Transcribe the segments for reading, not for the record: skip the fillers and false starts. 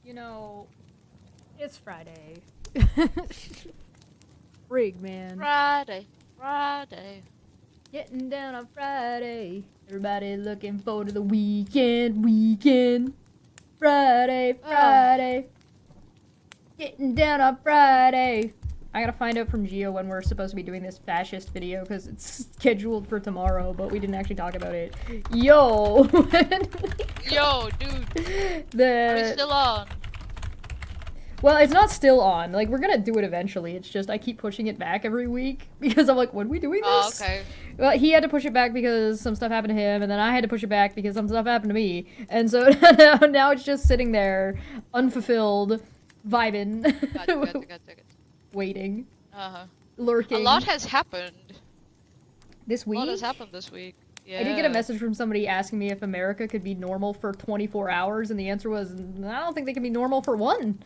You know, it's Friday. Rig, man. Friday. Getting down on Friday. Everybody looking forward to the weekend. Friday. Getting down on Friday. I gotta find out from Gio when we're supposed to be doing this fascist video because it's scheduled for tomorrow, but we didn't actually talk about it. Yo! Yo, dude. The... Are we still on? Well, it's not still on. Like, we're gonna do it eventually. It's just I keep pushing it back every week because I'm like, when are we doing this? Oh, okay. Well, he had to push it back because some stuff happened to him, and then I had to push it back because some stuff happened to me. And so now it's just sitting there, unfulfilled, vibing, Gotcha. waiting, Uh-huh. lurking. A lot has happened. This week? A lot has happened this week. Yeah. I did get a message from somebody asking me if America could be normal for 24 hours, and the answer was, I don't think they can be normal for one.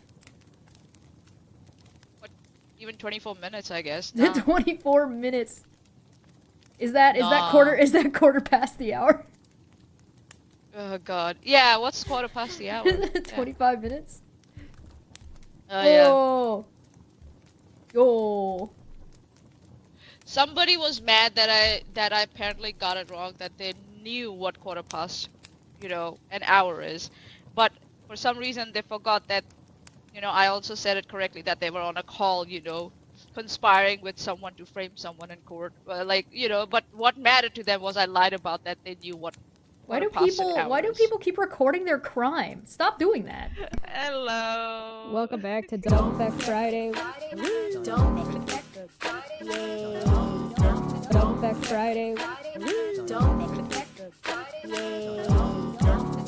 What? Even 24 minutes, I guess. 24 minutes. Is that Nah. quarter past the hour? Oh god. Yeah, what's quarter past the hour? 25 minutes? Yeah. Oh. Yo. Somebody was mad that I apparently got it wrong, that they knew what quarter past, an hour is. But for some reason they forgot that, I also said it correctly, that they were on a call, conspiring with someone to frame someone in court. But what mattered to them was I lied about that. They knew what Why do quarter past an hour people is. keep recording their crime? Stop doing that. Hello. Welcome back to Don't Fact Friday. Don't Fact Friday.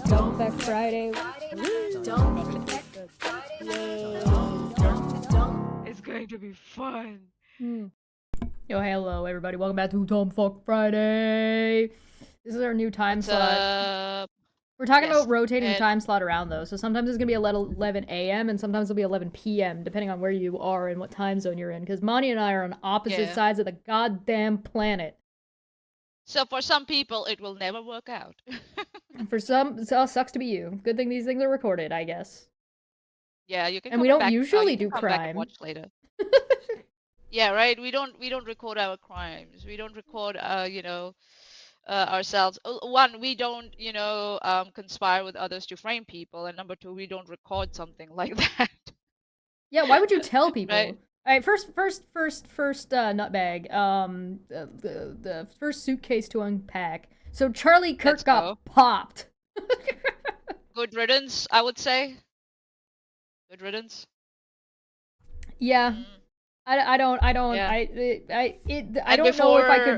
Don't Fact Friday. It's going to be fun. Yo, hello everybody. Welcome back to Don't Fuck Friday. This is our new time What's slot. up? We're talking Yes, about rotating the and- time slot around though. So sometimes it's gonna be 11 a.m. and sometimes it'll be 11 p.m. depending on where you are and what time zone you're in. Because Monty and I are on opposite Yeah. sides of the goddamn planet. So for some people, it will never work out. For some, it sucks to be you. Good thing these things are recorded, I guess. Yeah, you can. And come we don't back, usually you can do come back and crime. watch later. Yeah, right. We don't record our crimes. We don't record, ourselves. One, we don't, conspire with others to frame people, and number two, we don't record something like that. Yeah, why would you tell people? Right. All right, first nutbag. The first suitcase to unpack. So Charlie Kirk Let's got go. popped. Good riddance, I would say. Good riddance. Yeah. Mm. I don't Yeah. know if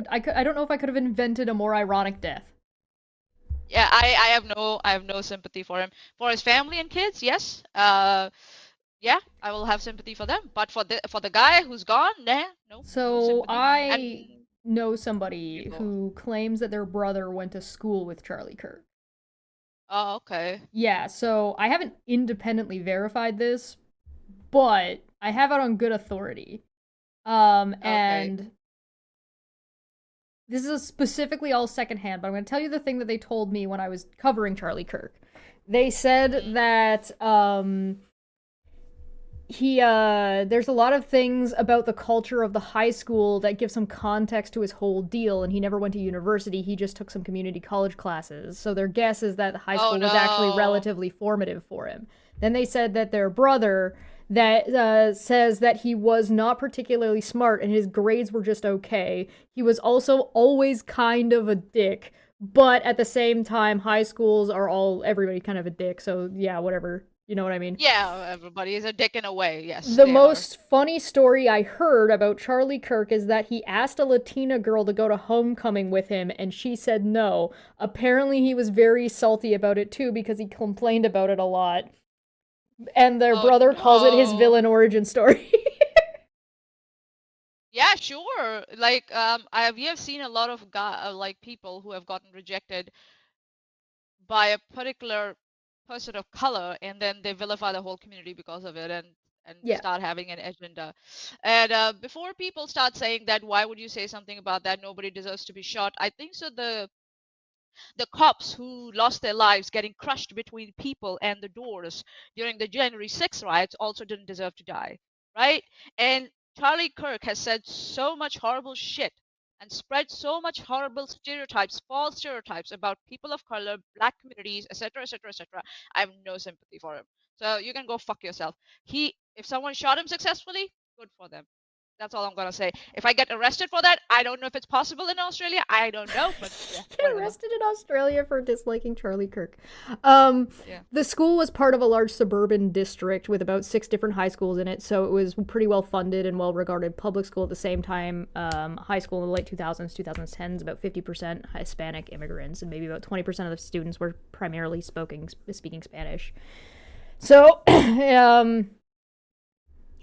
I don't know if I could have invented a more ironic death. Yeah, I have no sympathy for him. For his family and kids, yes. Yeah, I will have sympathy for them. But for the guy who's gone, nah, no. So no sympathy. I know somebody People. who claims that their brother went to school with Charlie Kirk. Oh, okay. Yeah, so I haven't independently verified this, but I have it on good authority. And this is specifically all secondhand, but I'm going to tell you the thing that they told me when I was covering Charlie Kirk. They said that, there's a lot of things about the culture of the high school that give some context to his whole deal, and he never went to university, he just took some community college classes. So their guess is that the high school was actually relatively formative for him. Then they said that their brother that says that he was not particularly smart and his grades were just okay. He was also always kind of a dick, but at the same time, high schools are everybody kind of a dick, so yeah, whatever. You know what I mean? Yeah, everybody is a dick in a way, yes. The most funny story I heard about Charlie Kirk is that he asked a Latina girl to go to homecoming with him, and she said no. Apparently he was very salty about it too, because he complained about it a lot. And their brother calls it his villain origin story. Yeah, sure. Like, we have seen a lot of people who have gotten rejected by a particular person of color, and then they vilify the whole community because of it, and start having an agenda. And before people start saying that, why would you say something about that? Nobody deserves to be shot. I think so. The cops who lost their lives getting crushed between people and the doors during the January 6th riots also didn't deserve to die, right? And Charlie Kirk has said so much horrible shit and spread so much horrible stereotypes, false stereotypes about people of color, black communities, etc., etc., etc. I have no sympathy for him. So you can go fuck yourself. If someone shot him successfully, good for them. That's all I'm gonna say. If I get arrested for that, I don't know if it's possible in Australia. I don't know, but yeah, Get whatever. arrested in Australia for disliking Charlie Kirk. Yeah. The school was part of a large suburban district with about 6 different high schools in it, so it was pretty well funded and well regarded public school at the same time. High school in the late 2000s, 2010s, about 50% Hispanic immigrants, and maybe about 20% of the students were primarily speaking Spanish. So, he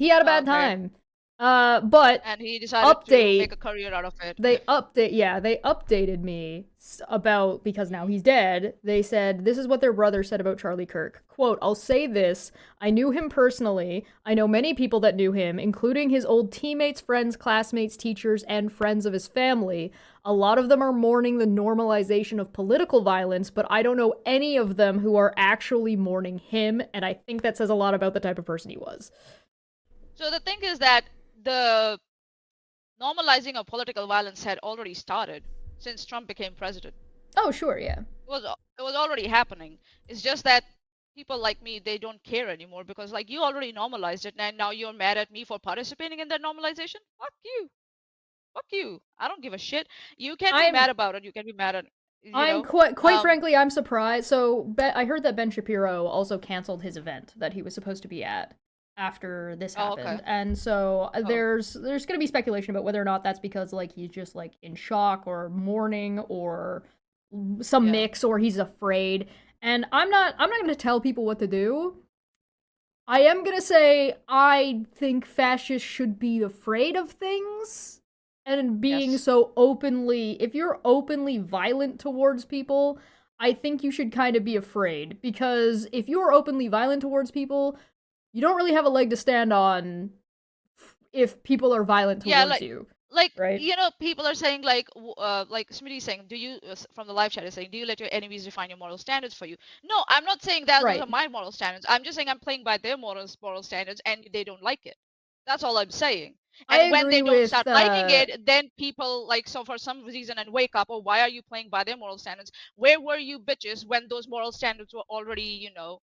had a bad time. But and he decided to make a career out of it. They updated me about, because now he's dead. They said this is what their brother said about Charlie Kirk. Quote, "I'll say this, I knew him personally. I know many people that knew him, including his old teammates, friends, classmates, teachers, and friends of his family. A lot of them are mourning the normalization of political violence, but I don't know any of them who are actually mourning him, and I think that says a lot about the type of person he was." So the thing is that the normalizing of political violence had already started since Trump became president. Oh, sure, yeah. It was already happening. It's just that people like me, they don't care anymore because like you already normalized it and now you're mad at me for participating in that normalization? Fuck you. Fuck you. I don't give a shit. You can be mad about it. You can be mad at I'm quite frankly, I'm surprised. So I heard that Ben Shapiro also canceled his event that he was supposed to be at after this happened. Okay. And so there's going to be speculation about whether or not that's because like he's just like in shock or mourning or some mix, or he's afraid. And I'm not going to tell people what to do. I am going to say I think fascists should be afraid of things, and being so openly, if you're openly violent towards people, I think you should kind of be afraid, because if you're openly violent towards people, you don't really have a leg to stand on if people are violent towards you. Like, right? You know, people are saying like Smitty's saying, do you, from the live chat is saying, do you let your enemies define your moral standards for you? No, I'm not saying that those are my moral standards. I'm just saying I'm playing by their moral standards and they don't like it. That's all I'm saying. And when they don't start liking it, then people like, so for some reason and wake up, oh, why are you playing by their moral standards? Where were you bitches when those moral standards were already, you know,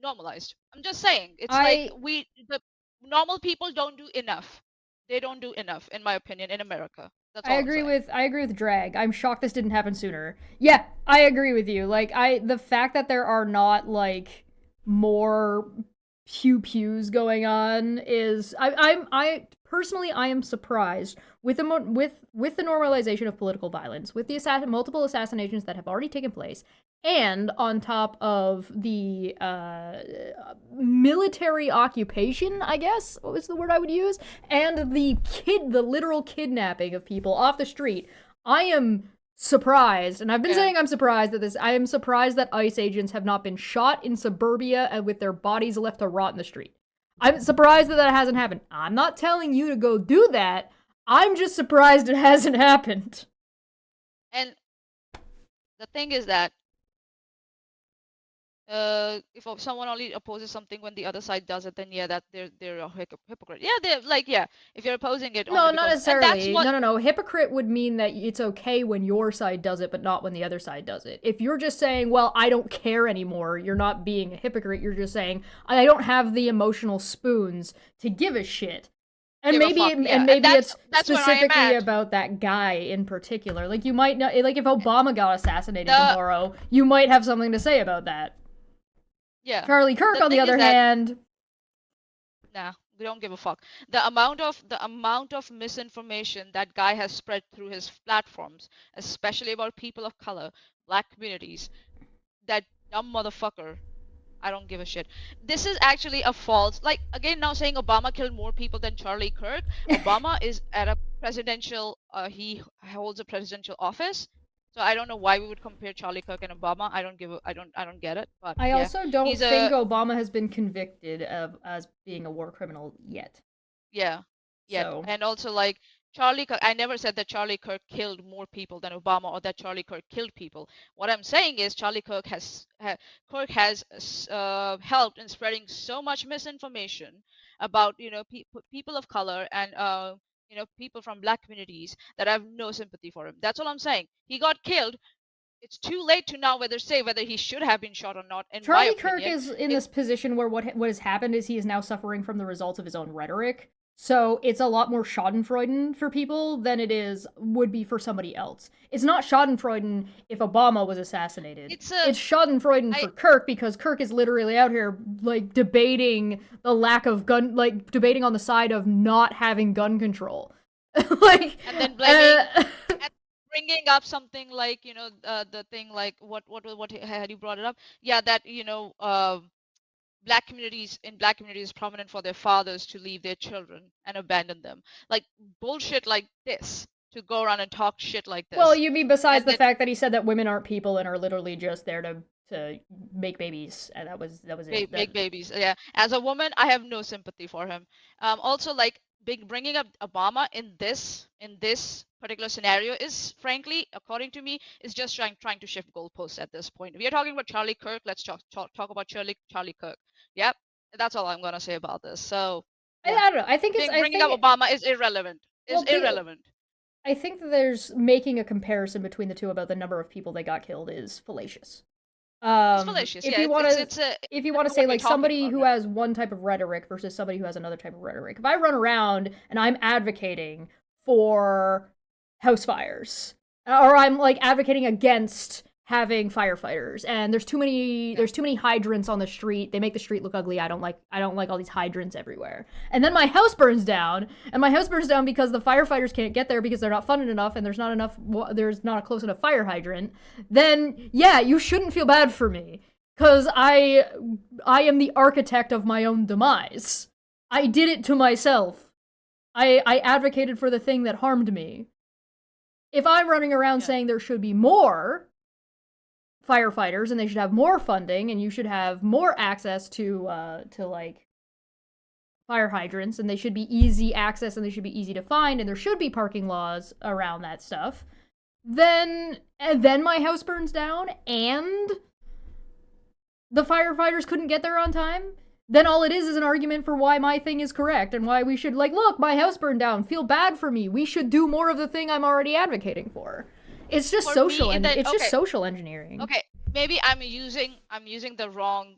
normalized? I'm just saying, it's like the normal people don't do enough. They don't do enough, in my opinion, in America. That's all I agree with Drag. I'm shocked this didn't happen sooner. Yeah, I agree with you. Like the fact that there are not like more pews going on is I personally I am surprised with the normalization of political violence, with the multiple assassinations that have already taken place, and on top of the military occupation, I guess, what was the word I would use, and the literal kidnapping of people off the street. I am surprised, and I've been saying I'm surprised at this. I am surprised that ICE agents have not been shot in suburbia and with their bodies left to rot in the street. I'm surprised that hasn't happened. I'm not telling you to go do that. I'm just surprised it hasn't happened. And the thing is that if someone only opposes something when the other side does it, then yeah, that they're a hypocrite. Yeah, they're like, yeah, if you're opposing it, no, not necessarily. No. Hypocrite would mean that it's okay when your side does it, but not when the other side does it. If you're just saying, well, I don't care anymore, you're not being a hypocrite. You're just saying, I don't have the emotional spoons to give a shit. And maybe it's specifically about that guy in particular. Like, you might not, like, if Obama got assassinated tomorrow, you might have something to say about that. Yeah. Charlie Kirk, on the other hand, nah, we don't give a fuck. The amount of misinformation that guy has spread through his platforms, especially about people of color, black communities, that dumb motherfucker, I don't give a shit. This is actually a false, like, again, now saying Obama killed more people than Charlie Kirk. Obama is at a presidential, he holds a presidential office. So I don't know why we would compare Charlie Kirk and Obama. I don't get it. But I also don't think Obama has been convicted of as being a war criminal yet. Yeah. Yeah. So. And also, like, Charlie Kirk, I never said that Charlie Kirk killed more people than Obama or that Charlie Kirk killed people. What I'm saying is Charlie Kirk has helped in spreading so much misinformation about people of color and people from black communities that I have no sympathy for him. That's all I'm saying. He got killed. It's too late to now say whether he should have been shot or not. In my Charlie Kirk opinion, is in this position where what has happened is he is now suffering from the results of his own rhetoric. So it's a lot more Schadenfreude for people than it would be for somebody else. It's not Schadenfreude if Obama was assassinated. It's Schadenfreude for Kirk because Kirk is literally out here like debating the lack of gun, like debating on the side of not having gun control, like and then blaming. Bringing up something like the thing like what had you brought it up? Yeah, that black communities is prominent for their fathers to leave their children and abandon them, like bullshit like this, to go around and talk shit like this. Well, you mean besides the fact that he said that women aren't people and are literally just there to make babies, and that was it. Make babies, yeah. As a woman, I have no sympathy for him. Also, like bringing up Obama in this particular scenario is, frankly, according to me, is just trying to shift goalposts at this point. We are talking about Charlie Kirk. Let's talk about Charlie Kirk. Yep, that's all I'm gonna say about this. So yeah. I don't know. I think bringing up Obama is irrelevant. Irrelevant. I think that there's making a comparison between the two about the number of people that got killed is fallacious. It's fallacious. If you want to say like somebody who has one type of rhetoric versus somebody who has another type of rhetoric. If I run around and I'm advocating for house fires, or I'm like advocating against having firefighters, and there's too many hydrants on the street. They make the street look ugly. I don't like all these hydrants everywhere. And then my house burns down, because the firefighters can't get there because they're not funded enough and there's not a close enough fire hydrant. Then yeah, you shouldn't feel bad for me because I am the architect of my own demise. I did it to myself. I advocated for the thing that harmed me. If I'm running around saying there should be more firefighters and they should have more funding and you should have more access to like fire hydrants and they should be easy access and they should be easy to find and there should be parking laws around that stuff, then my house burns down and the firefighters couldn't get there on time, then all it is an argument for why my thing is correct and why we should, like, look, my house burned down, feel bad for me, we should do more of the thing I'm already advocating for. It's just just social engineering. Okay, maybe I'm using the wrong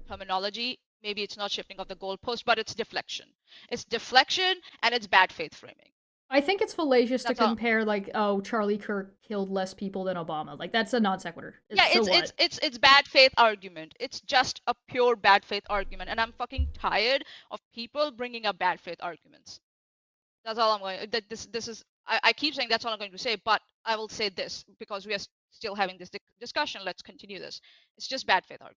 terminology. Maybe it's not shifting of the goalpost, but it's deflection. It's deflection and it's bad faith framing. I think it's fallacious to compare like, oh, Charlie Kirk killed less people than Obama. Like that's a non sequitur. It's bad faith argument. It's just a pure bad faith argument, and I'm fucking tired of people bringing up bad faith arguments. That's all I'm going. This is. I keep saying that's all I'm going to say, but I will say this because we are still having this discussion. Let's continue this. It's just bad faith argument.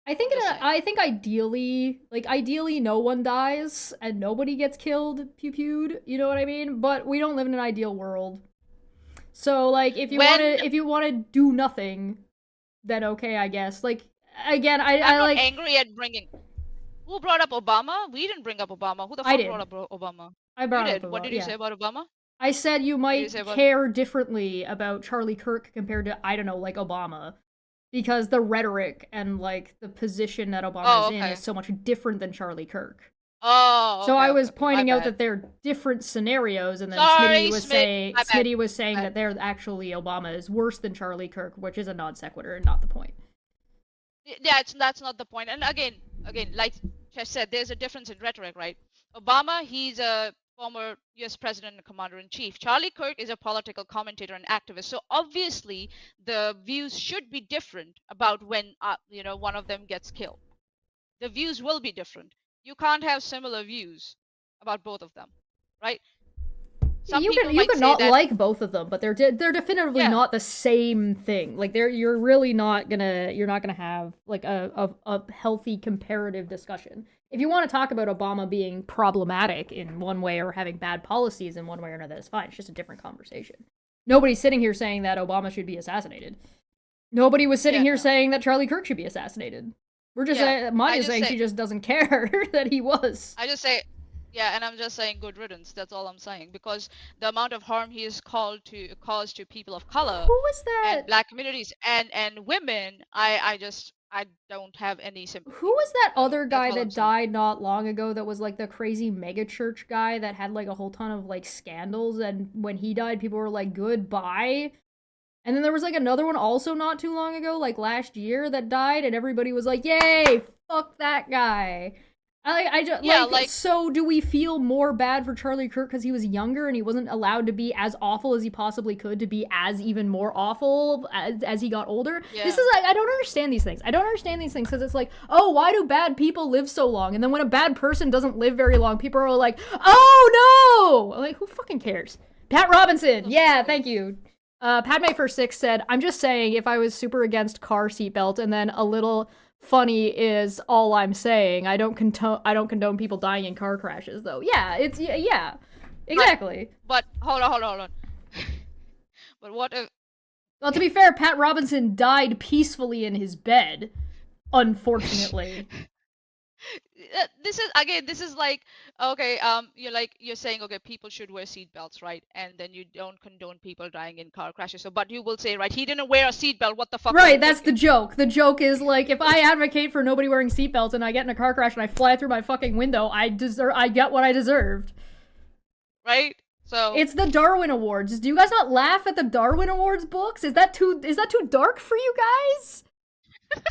I think ideally, no one dies and nobody gets killed, pew-pewed. You know what I mean? But we don't live in an ideal world. So, like, if you want to do nothing, then okay, I guess. Like, again, I'm not angry at bringing. Who brought up Obama? We didn't bring up Obama. Who the fuck brought up Obama? I brought up Obama. What did you say about Obama? I said you might care differently about Charlie Kirk compared to, I don't know, like Obama. Because the rhetoric and, like, the position that Obama is in is so much different than Charlie Kirk. Oh, okay, so I was pointing out that they're different scenarios, and then Smitty was saying that they're actually Obama is worse than Charlie Kirk, which is a non sequitur and not the point. Yeah, that's not the point. And again, like I said, there's a difference in rhetoric, right? Obama, he's a former U.S. president and commander-in-chief. Charlie Kirk is a political commentator and activist. So obviously, the views should be different about when one of them gets killed. The views will be different. You can't have similar views about both of them, right? You could not like both of them, but they're definitively not the same thing. Like you're not gonna have like a healthy comparative discussion. If you want to talk about Obama being problematic in one way or having bad policies in one way or another, that's fine. It's just a different conversation. Nobody's sitting here saying that Obama should be assassinated. Nobody was sitting here saying that Charlie Kirk should be assassinated. We're just saying she just doesn't care that he was. I just say Yeah, and I'm just saying good riddance. That's all I'm saying, because the amount of harm he is caused to people of color Who was that? and black communities and women, I don't have any Who sympathy. was that So other that's guy all I'm that saying. died not long ago that was like the crazy mega church guy that had like a whole ton of like scandals, and when he died people were like goodbye? And then there was like another one also not too long ago, like last year, that died, and everybody was like, "Yay, fuck that guy." I just Yeah, like. like So, do we feel more bad for Charlie Kirk because he was younger and he wasn't allowed to be as awful as he possibly could to be as even more awful as he got older? This yeah. is I don't understand these things. I don't understand these things because it's like, oh, why do bad people live so long? And then when a bad person doesn't live very long, people are like, oh no, like who fucking cares? Pat Robinson, Of yeah, thank course. you. Padme for six said, "I'm just saying, if I was super against car seatbelts, and then a little funny is all I'm saying. I don't condone people dying in car crashes, though. Yeah, it's yeah, But exactly. but hold on. But what if Well, to be fair, Pat Robinson died peacefully in his bed, unfortunately. this is again, this is like, okay, you're saying, okay, people should wear seat belts, right? And then you don't condone people dying in car crashes. So but you will say, right, he didn't wear a seat belt, what the fuck were you Right, that's the thinking? joke. The joke is like if I advocate for nobody wearing seatbelts and I get in a car crash and I fly through my fucking window, I get what I deserved. Right? So It's the Darwin Awards. Do you guys not laugh at the Darwin Awards books? Is that too dark for you guys?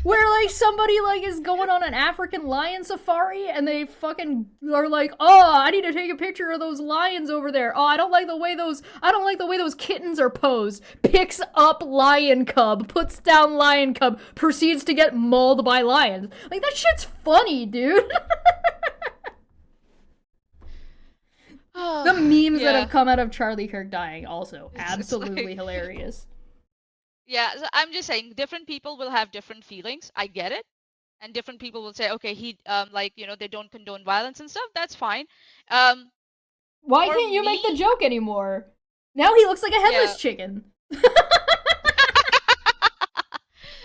Where like somebody like is going on an African lion safari and they fucking are like, "Oh, I need to take a picture of those lions over there. Oh, I don't like the way those kittens are posed." Picks up lion cub, puts down lion cub, proceeds to get mauled by lions. Like that shit's funny, dude. The memes that yeah, have come out of Charlie Kirk dying also it's absolutely like, hilarious. yeah, so I'm just saying different people will have different feelings. I get it. And different people will say, okay, he like, they don't condone violence and stuff. That's fine. Um Why for can't you me, make the joke anymore? Now he looks like a yeah. headless chicken.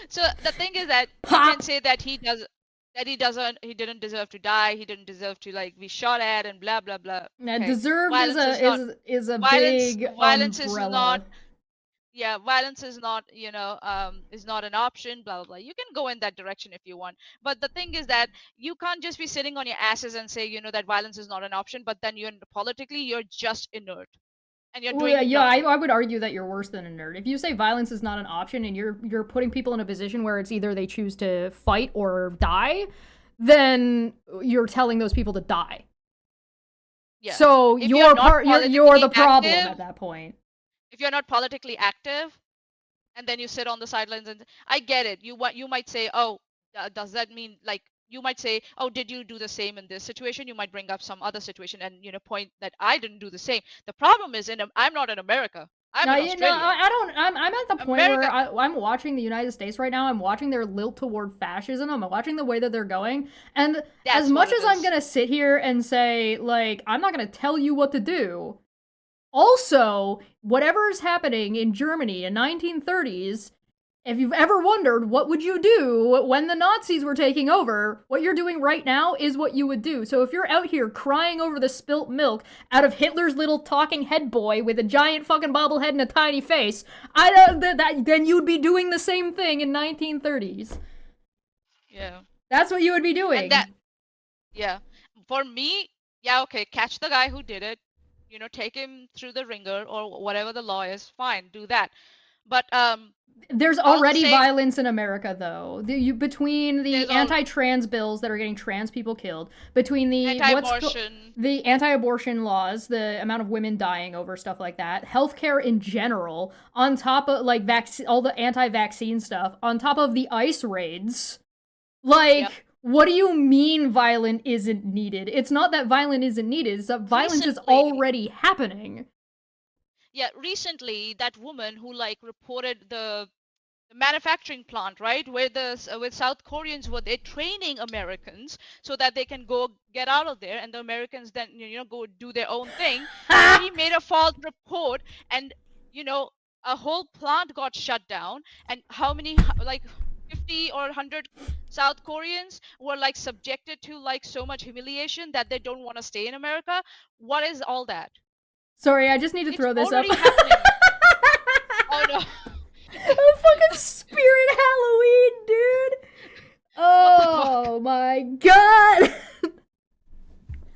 So the thing is that you can Pop. say that he didn't deserve to die, he didn't deserve to like be shot at and blah blah blah. Now, Okay. deserved Violence is not is a violence big violence is not umbrella. yeah, violence is not an option, blah blah blah. You can go in that direction if you want. But the thing is that you can't just be sitting on your asses and say, that violence is not an option, but then you're just inert and you're Well, doing yeah, nothing. I would argue that you're worse than a nerd. If you say violence is not an option and you're putting people in a position where it's either they choose to fight or die, then you're telling those people to die. Yeah. So If you're not you're politically the problem at active, that point. if you're not politically active, and then you sit on the sidelines, and I get it. You might say, oh, does that mean, like, you might say, oh, did you do the same in this situation? You might bring up some other situation and point that I didn't do the same. The problem is I'm not in America. I'm No, in you know, Australia. I don't. I'm at the point where America, I'm watching the United States right now. I'm watching their lilt toward fascism. I'm watching the way that they're going. And as that's what much it as I'm is. gonna sit here and say, like, I'm not gonna tell you what to do. Also, whatever is happening in Germany in 1930s, if you've ever wondered what would you do when the Nazis were taking over, what you're doing right now is what you would do. So if you're out here crying over the spilt milk out of Hitler's little talking head boy with a giant fucking bobblehead and a tiny face, I don't then you'd be doing the same thing in 1930s. Yeah. That's what you would be And that, doing. yeah. For me, yeah, okay, catch the guy who did it. Take him through the ringer or whatever the law is. Fine, do that. But There's all the already same, violence in America, though. Between the there's all anti-trans bills that are getting trans people killed, between anti-abortion. the anti-abortion laws, the amount of women dying over stuff like that, healthcare in general, on top of like all the anti-vaccine stuff, on top of the ICE raids, Yep. like. What do you mean violent isn't needed? It's not that violent isn't needed, it's that violence is Recently, already happening. yeah, recently that woman who like reported the manufacturing plant, right, where with South Koreans were they training Americans so that they can go get out of there, and the Americans then go do their own thing. She made a false report, and a whole plant got shut down. And how many like? 50 or 100 South Koreans were like subjected to like so much humiliation that they don't want to stay in America. What is all that? Sorry, I just need to It's throw this up. already happening. Oh no. A fucking spirit Halloween, dude. What the fuck? Oh my god.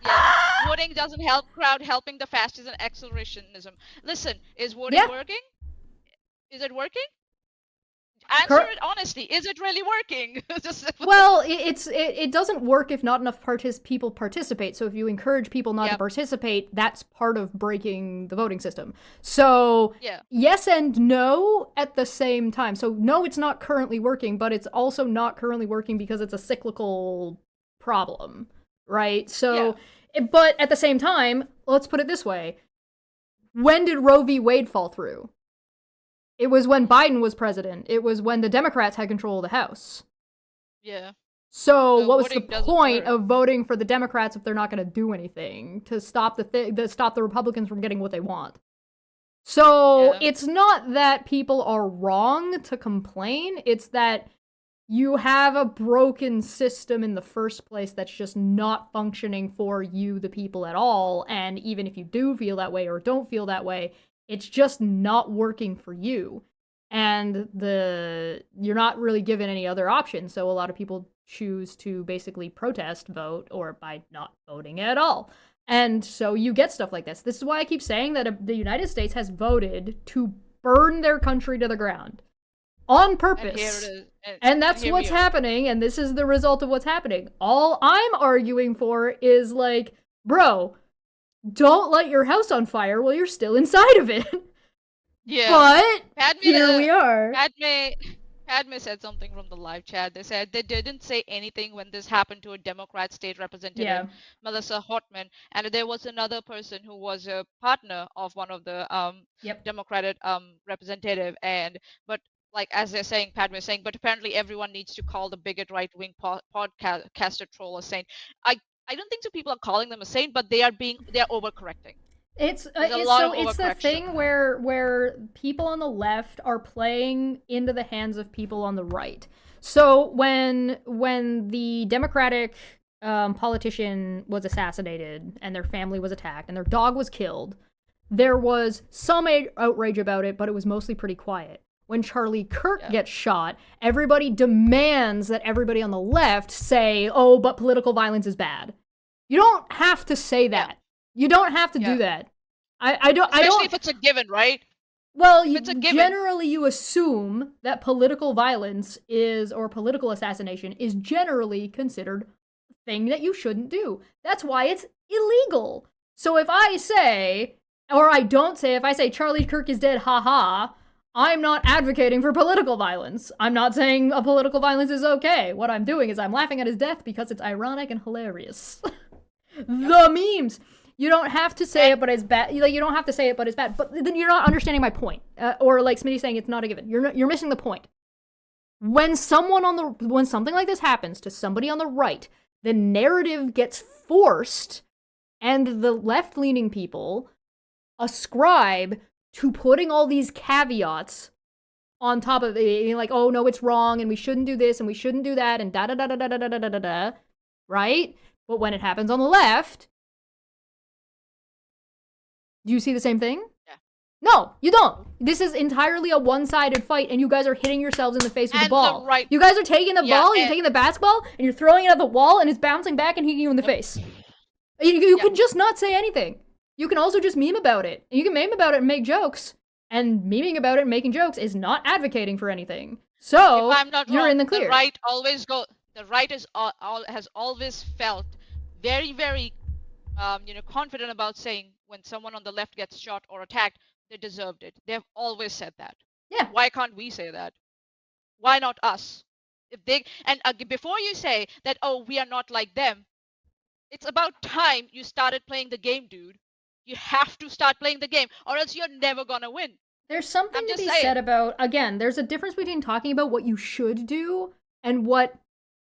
Yeah, voting doesn't help crowd helping the fascism and accelerationism. Listen, is voting Yeah. working? Is it working? Answer Cur- it honestly. Is it really working? Just well, it doesn't work if not enough people participate. So if you encourage people not to Yep. participate, that's part of breaking the voting system. So Yeah. yes and no at the same time. So no, it's not currently working, but it's also not currently working because it's a cyclical problem, right? Yeah. So, but at the same time, let's put it this way: when did Roe v. Wade fall through? It was when Biden was president. It was when the Democrats had control of the House. Yeah. So, So what was the voting doesn't point work. of voting for the Democrats if they're not going to do anything to stop stop the Republicans from getting what they want? So, Yeah. it's not that people are wrong to complain, it's that you have a broken system in the first place that's just not functioning for you, the people, at all. And even if you do feel that way or don't feel that way, it's just not working for you. And you're not really given any other options. So a lot of people choose to basically protest vote or by not voting at all. And so you get stuff like this. This is why I keep saying that the United States has voted to burn their country to the ground on purpose. And here it is. And that's what's happening, and this is the result of what's happening. All I'm arguing for is, like, bro, don't light your house on fire while you're still inside of it. Yeah. But here we are. Padme said something from the live chat. They said they didn't say anything when this happened to a Democrat state representative, Melissa Hortman, and there was another person who was a partner of one of the Democratic representative. But like as they're saying, Padme is saying, but apparently everyone needs to call the bigot right-wing podcaster troll a saint. I don't think so. People are calling them a saint, but they're overcorrecting. It's the thing where people on the left are playing into the hands of people on the right. So when the Democratic politician was assassinated and their family was attacked and their dog was killed, there was some outrage about it, but it was mostly pretty quiet. When Charlie Kirk gets shot, everybody demands that everybody on the left say, "Oh, but political violence is bad." You don't have to say that. You don't have to do that. Especially if it's a given, right? Well, generally you assume that political violence or political assassination is generally considered a thing that you shouldn't do. That's why it's illegal. So if I say, or I don't say, if I say Charlie Kirk is dead, haha, I'm not advocating for political violence. I'm not saying a political violence is okay. What I'm doing is I'm laughing at his death because it's ironic and hilarious. The memes. You don't have to say it, but it's bad. Like, you don't have to say it, but it's bad. But then you're not understanding my point. Or like Smitty saying it's not a given. You're missing the point. When something like this happens to somebody on the right, the narrative gets forced, and the left-leaning people ascribe to putting all these caveats on top of it, like, oh no, it's wrong, and we shouldn't do this, and we shouldn't do that, and da da da da da da da da da da, right? But when it happens on the left, do you see the same thing? Yeah. No, you don't. This is entirely a one-sided fight, and you guys are hitting yourselves in the face with the ball. You guys are taking the ball, you're taking the basketball, and you're throwing it at the wall, and it's bouncing back and hitting you in the face. You can just not say anything. You can also just meme about it. And you can meme about it and make jokes. And memeing about it and making jokes is not advocating for anything. So, if I'm not you're wrong, in the clear. The right has always felt very, very confident about saying when someone on the left gets shot or attacked, they deserved it. They've always said that. Yeah. Why can't we say that? Why not us? Before you say that, oh, we are not like them, it's about time you started playing the game, dude. You have to start playing the game, or else you're never gonna win. There's something to be said about, again, there's a difference between talking about what you should do and what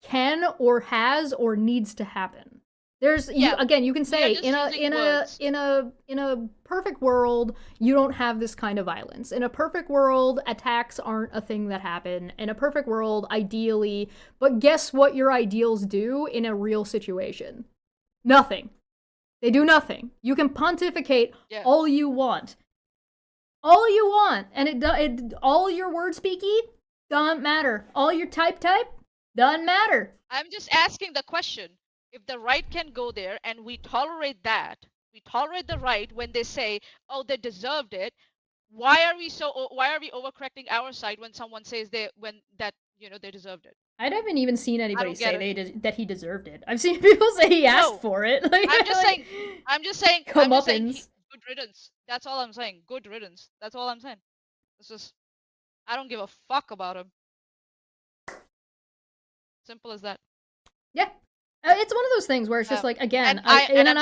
can or has or needs to happen. There's again, you can say in a perfect world, you don't have this kind of violence. In a perfect world, attacks aren't a thing that happen. In a perfect world, ideally, but guess what your ideals do in a real situation? Nothing. They do nothing. You can pontificate all you want. All you want, and it all your word speaky doesn't matter. All your type doesn't matter. I'm just asking the question. If the right can go there and we tolerate that, we tolerate the right when they say, oh, they deserved it, why are we overcorrecting our side when someone says they deserved it? I haven't even seen anybody say that he deserved it. I've seen people say he asked for it. Like, I'm just saying good riddance. That's all I'm saying. Good riddance. That's all I'm saying. It's just, I don't give a fuck about him. Simple as that. Yeah. It's one of those things where it's just like, again, in an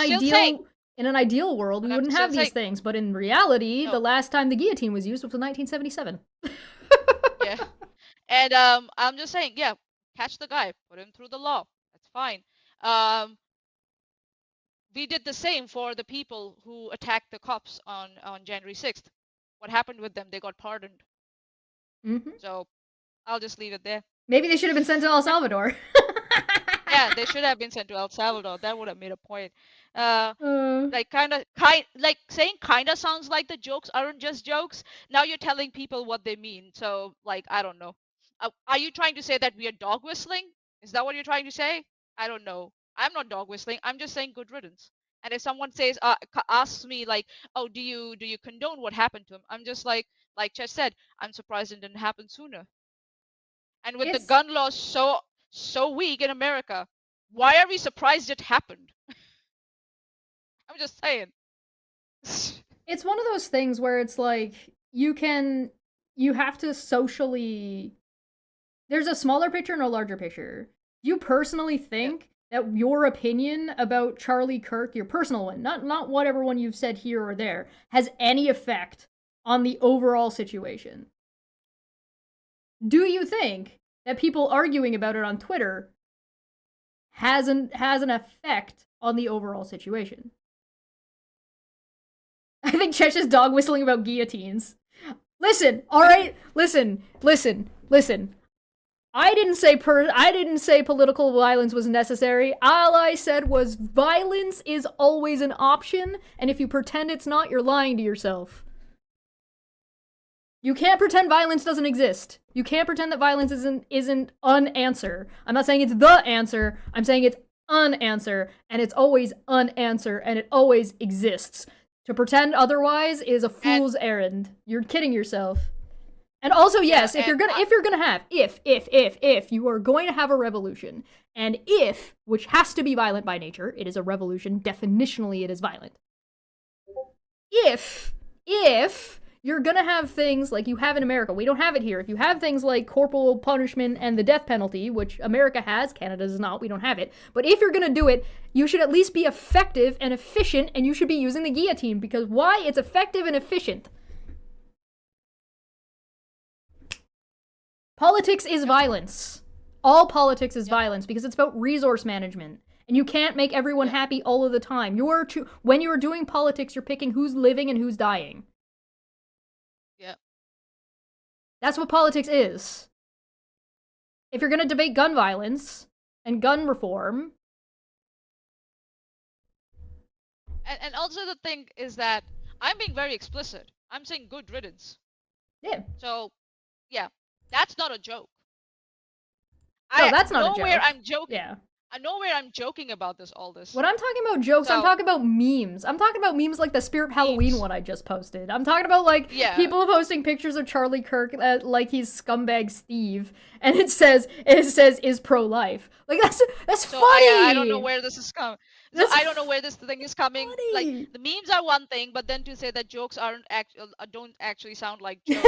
ideal world, we wouldn't have these things, but in reality, the last time the guillotine was used was in 1977. Yeah. And I'm just saying, catch the guy, put him through the law. That's fine. We did the same for the people who attacked the cops on January 6th. What happened with them? They got pardoned. Mm-hmm. So I'll just leave it there. Maybe they should have been sent to El Salvador. Yeah, they should have been sent to El Salvador. That would have made a point. Like saying kinda sounds like the jokes aren't just jokes. Now you're telling people what they mean. So like, I don't know. Are you trying to say that we are dog whistling? Is that what you're trying to say? I don't know. I'm not dog whistling. I'm just saying good riddance. And if someone says, asks me like, oh, do you condone what happened to him? I'm just like Chet said, I'm surprised it didn't happen sooner. And with the gun laws so weak in America, why are we surprised it happened? I'm just saying. It's one of those things where it's like, you have to socially, there's a smaller picture and a larger picture. You personally think that your opinion about Charlie Kirk, your personal one, not whatever one you've said here or there, has any effect on the overall situation? Do you think that people arguing about it on Twitter has an effect on the overall situation? I think Chesh is dog whistling about guillotines. Listen, all right, listen. I didn't say political violence was necessary. All I said was violence is always an option, and if you pretend it's not, you're lying to yourself. You can't pretend violence doesn't exist. You can't pretend that violence isn't an answer. I'm not saying it's the answer. I'm saying it's an answer, and it's always an answer, and it always exists. To pretend otherwise is a fool's errand. You're kidding yourself. And also, yes, if you are going to have a revolution, and which has to be violent by nature, it is a revolution, definitionally it is violent. If you're gonna have things like you have in America, we don't have it here. If you have things like corporal punishment and the death penalty, which America has, Canada does not, we don't have it. But if you're gonna do it, you should at least be effective and efficient, and you should be using the guillotine, because why? It's effective and efficient. Politics is violence. All politics is violence, because it's about resource management. And you can't make everyone happy all of the time. When you're doing politics, you're picking who's living and who's dying. Yeah. That's what politics is. If you're going to debate gun violence and gun reform. And also the thing is that I'm being very explicit. I'm saying good riddance. Yeah. So, yeah, that's not a joke. No, that's not a joke. Nowhere I'm joking. Yeah. I know where I'm joking about all this. When I'm talking about jokes, I'm talking about memes. I'm talking about memes like the Spirit Halloween one I just posted. I'm talking about people posting pictures of Charlie Kirk like he's scumbag Steve, and it says is pro-life. Like that's so funny. I don't know where this is coming. So I don't know where this thing is coming. Funny. Like the memes are one thing, but then to say that jokes don't actually sound like jokes.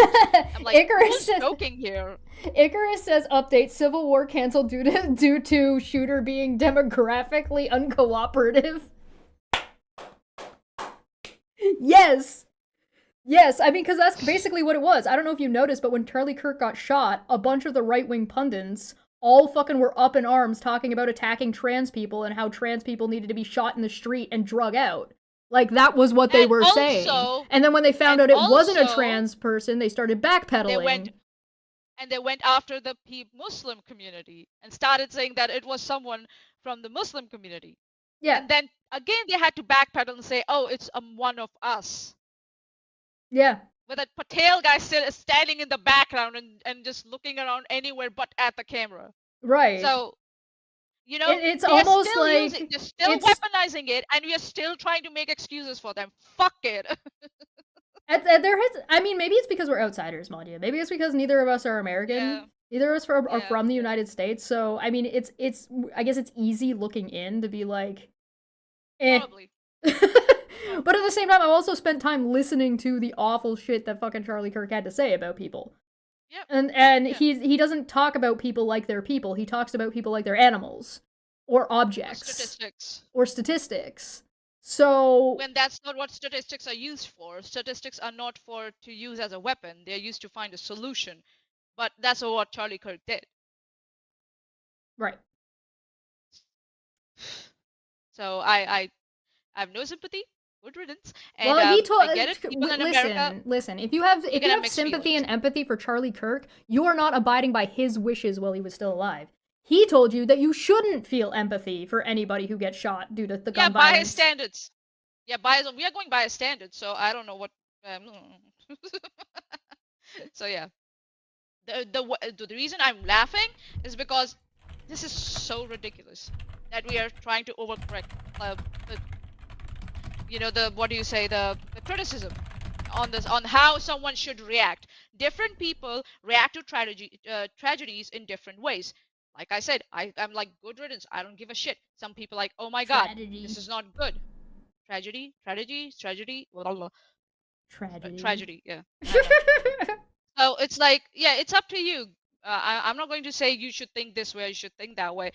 I'm like, who's joking here? Icarus says update: Civil War canceled due to shooter being demographically uncooperative. Yes. I mean, because that's basically what it was. I don't know if you noticed, but when Charlie Kirk got shot, a bunch of the right-wing pundits all fucking were up in arms talking about attacking trans people and how trans people needed to be shot in the street and drug out. Like, that was what they were saying. And then when they found out it wasn't a trans person, they started backpedaling. They went after the Muslim community and started saying that it was someone from the Muslim community. Yeah. And then again they had to backpedal and say, oh, it's one of us. Yeah. With that Patel guy still standing in the background and just looking around anywhere but at the camera. Right. So, you know, it's almost like they're still weaponizing it, and we are still trying to make excuses for them. Fuck it. I mean, maybe it's because we're outsiders, Madia. Maybe it's because neither of us are American. Yeah. Neither of us are from the United States. So, I mean, it's. I guess it's easy looking in to be like, eh. Probably. But at the same time, I've also spent time listening to the awful shit that fucking Charlie Kirk had to say about people. Yep. And he doesn't talk about people like they're people. He talks about people like they're animals or objects or statistics. So when that's not what statistics are used for. Statistics are not to use as a weapon. They're used to find a solution. But that's what Charlie Kirk did. Right. So I have no sympathy. Good riddance. And, well, he told. I get it. Listen. If you have sympathy and empathy for Charlie Kirk, you are not abiding by his wishes while he was still alive. He told you that you shouldn't feel empathy for anybody who gets shot due to the gun violence. Yeah, by his standards. Yeah, we are going by his standards. So I don't know what. So yeah, the reason I'm laughing is because this is so ridiculous that we are trying to overcorrect. The criticism on how someone should react. Different people react to tragedies in different ways. Like I said, I'm like, good riddance. I don't give a shit. Some people like, oh my god, this is not good. Tragedy. Blah, blah. Tragedy. Yeah. So it's like, yeah, it's up to you. I'm not going to say you should think this way, you should think that way.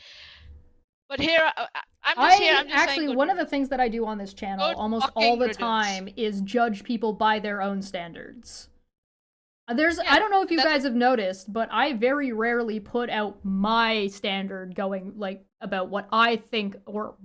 But here, I'm just actually saying, one of the things that I do on this channel almost all the time is judge people by their own standards. I don't know if you guys have noticed, but I very rarely put out my standard going like about what I think or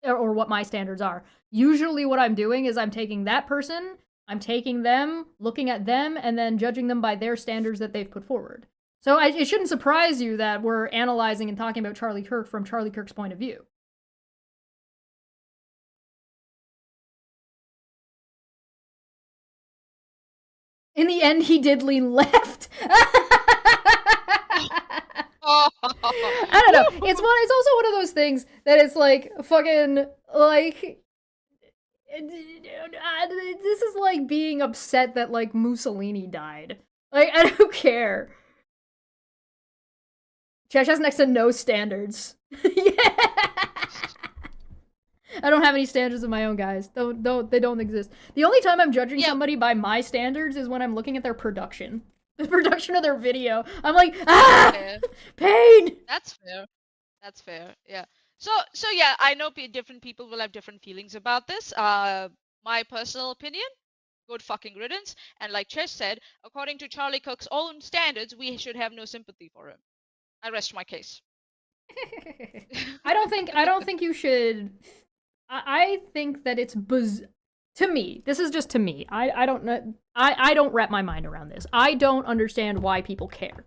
what my standards are. Usually what I'm doing is I'm taking that person, I'm taking them, looking at them, and then judging them by their standards that they've put forward. So it shouldn't surprise you that we're analyzing and talking about Charlie Kirk from Charlie Kirk's point of view. In the end, he did lean left. I don't know. It's also one of those things that it's like fucking like. This is like being upset that like Mussolini died. Like, I don't care. Chesh has next to no standards. Yeah. I don't have any standards of my own, guys. They don't exist. The only time I'm judging somebody by my standards is when I'm looking at their production. The production of their video. I'm like, pain! That's fair. Yeah. So yeah, I know different people will have different feelings about this. My personal opinion, good fucking riddance. And like Chesh said, according to Charlie Kirk's own standards, we should have no sympathy for him. I rest my case. I don't think you should. I think that it's to me. This is just to me. I don't know. I don't wrap my mind around this. I don't understand why people care.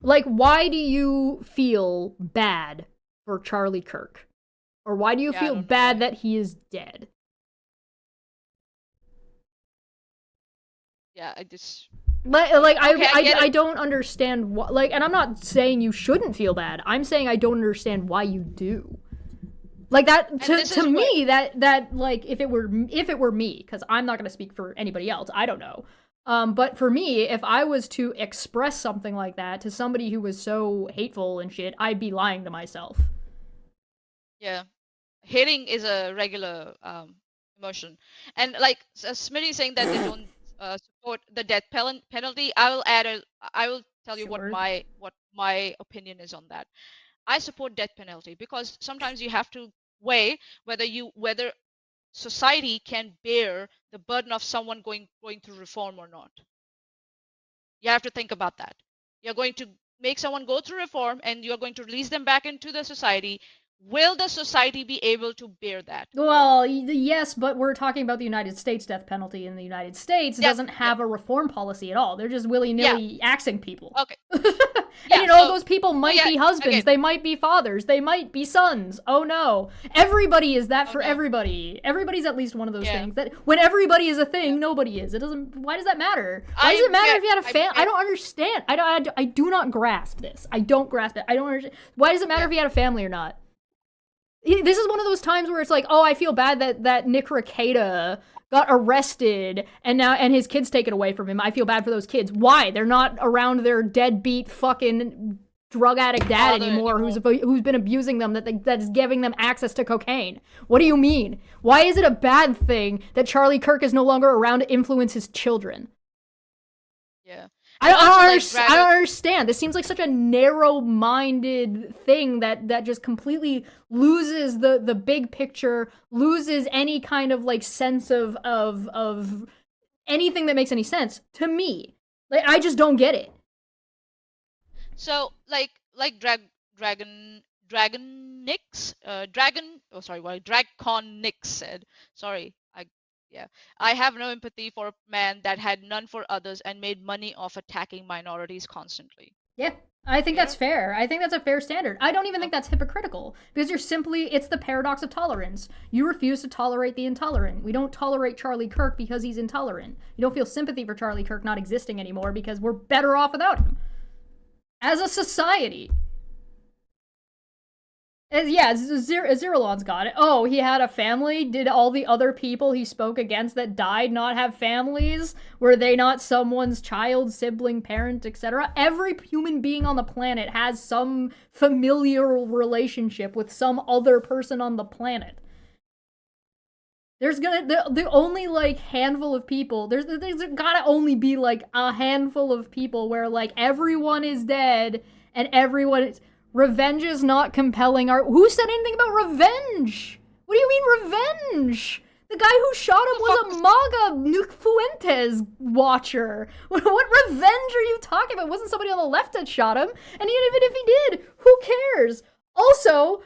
Like, why do you feel bad for Charlie Kirk? Or why do you feel bad that he is dead? Yeah, I just... I don't understand why, like, and I'm not saying you shouldn't feel bad. I'm saying I don't understand why you do. Like that to me that like if it were me, because I'm not going to speak for anybody else. I don't know. But for me, if I was to express something like that to somebody who was so hateful and shit, I'd be lying to myself. Yeah, hating is a regular emotion, and like Smitty saying that they don't support the death penalty. I will tell you what my opinion is on that. I support death penalty because sometimes you have to weigh whether society can bear the burden of someone going through reform or not. You have to think about that. You're going to make someone go through reform and you're going to release them back into the society, will the society be able to bear that burden? Well, yes, but we're talking about the United States death penalty, and the United States Yep, doesn't yep, have a reform policy at all. They're just willy yeah, nilly axing people. okay, And yeah. those people might Yeah, be husbands, again, they might be fathers, they might be sons. Oh no. Everybody is that oh for no, everybody. Everybody's at least one of those yeah, things. That when everybody is a yeah. thing, nobody is. It doesn't why does that matter? Why does it matter if you had a fan? I don't understand. I do not grasp this. I don't grasp it. I don't understand. Why does it matter if you had a family or not? This is one of those times where it's like, oh, I feel bad that Nick Rekieta got arrested and his kids taken away from him. I feel bad for those kids. Why? They're not around their deadbeat fucking drug addict dad anymore. Who's been abusing them, that's giving them access to cocaine. What do you mean? Why is it a bad thing that Charlie Kirk is no longer around to influence his children? Yeah. I don't understand. This seems like such a narrow-minded thing that just completely loses the big picture, loses any kind of like sense of anything that makes any sense to me. Like I just don't get it. So like Dragon Nix, Dragcon Nix said. Sorry, I have no empathy for a man that had none for others and made money off attacking minorities constantly. Yeah, I think that's fair. I think that's a fair standard. I don't even think that's hypocritical because it's the paradox of tolerance. You refuse to tolerate the intolerant. We don't tolerate Charlie Kirk because he's intolerant. You don't feel sympathy for Charlie Kirk not existing anymore because we're better off without him. As a society. Yeah, Zerolon's got it. Oh, he had a family? Did all the other people he spoke against that died not have families? Were they not someone's child, sibling, parent, etc.? Every human being on the planet has some familial relationship with some other person on the planet. There's the only like handful of people. There's gotta only be like a handful of people where like everyone is dead and everyone is. Revenge is not compelling art. Who said anything about revenge? What do you mean revenge? The guy who shot him was a MAGA Nuke Fuentes watcher. What revenge are you talking about? It wasn't somebody on the left that shot him. And even if he did, who cares? Also,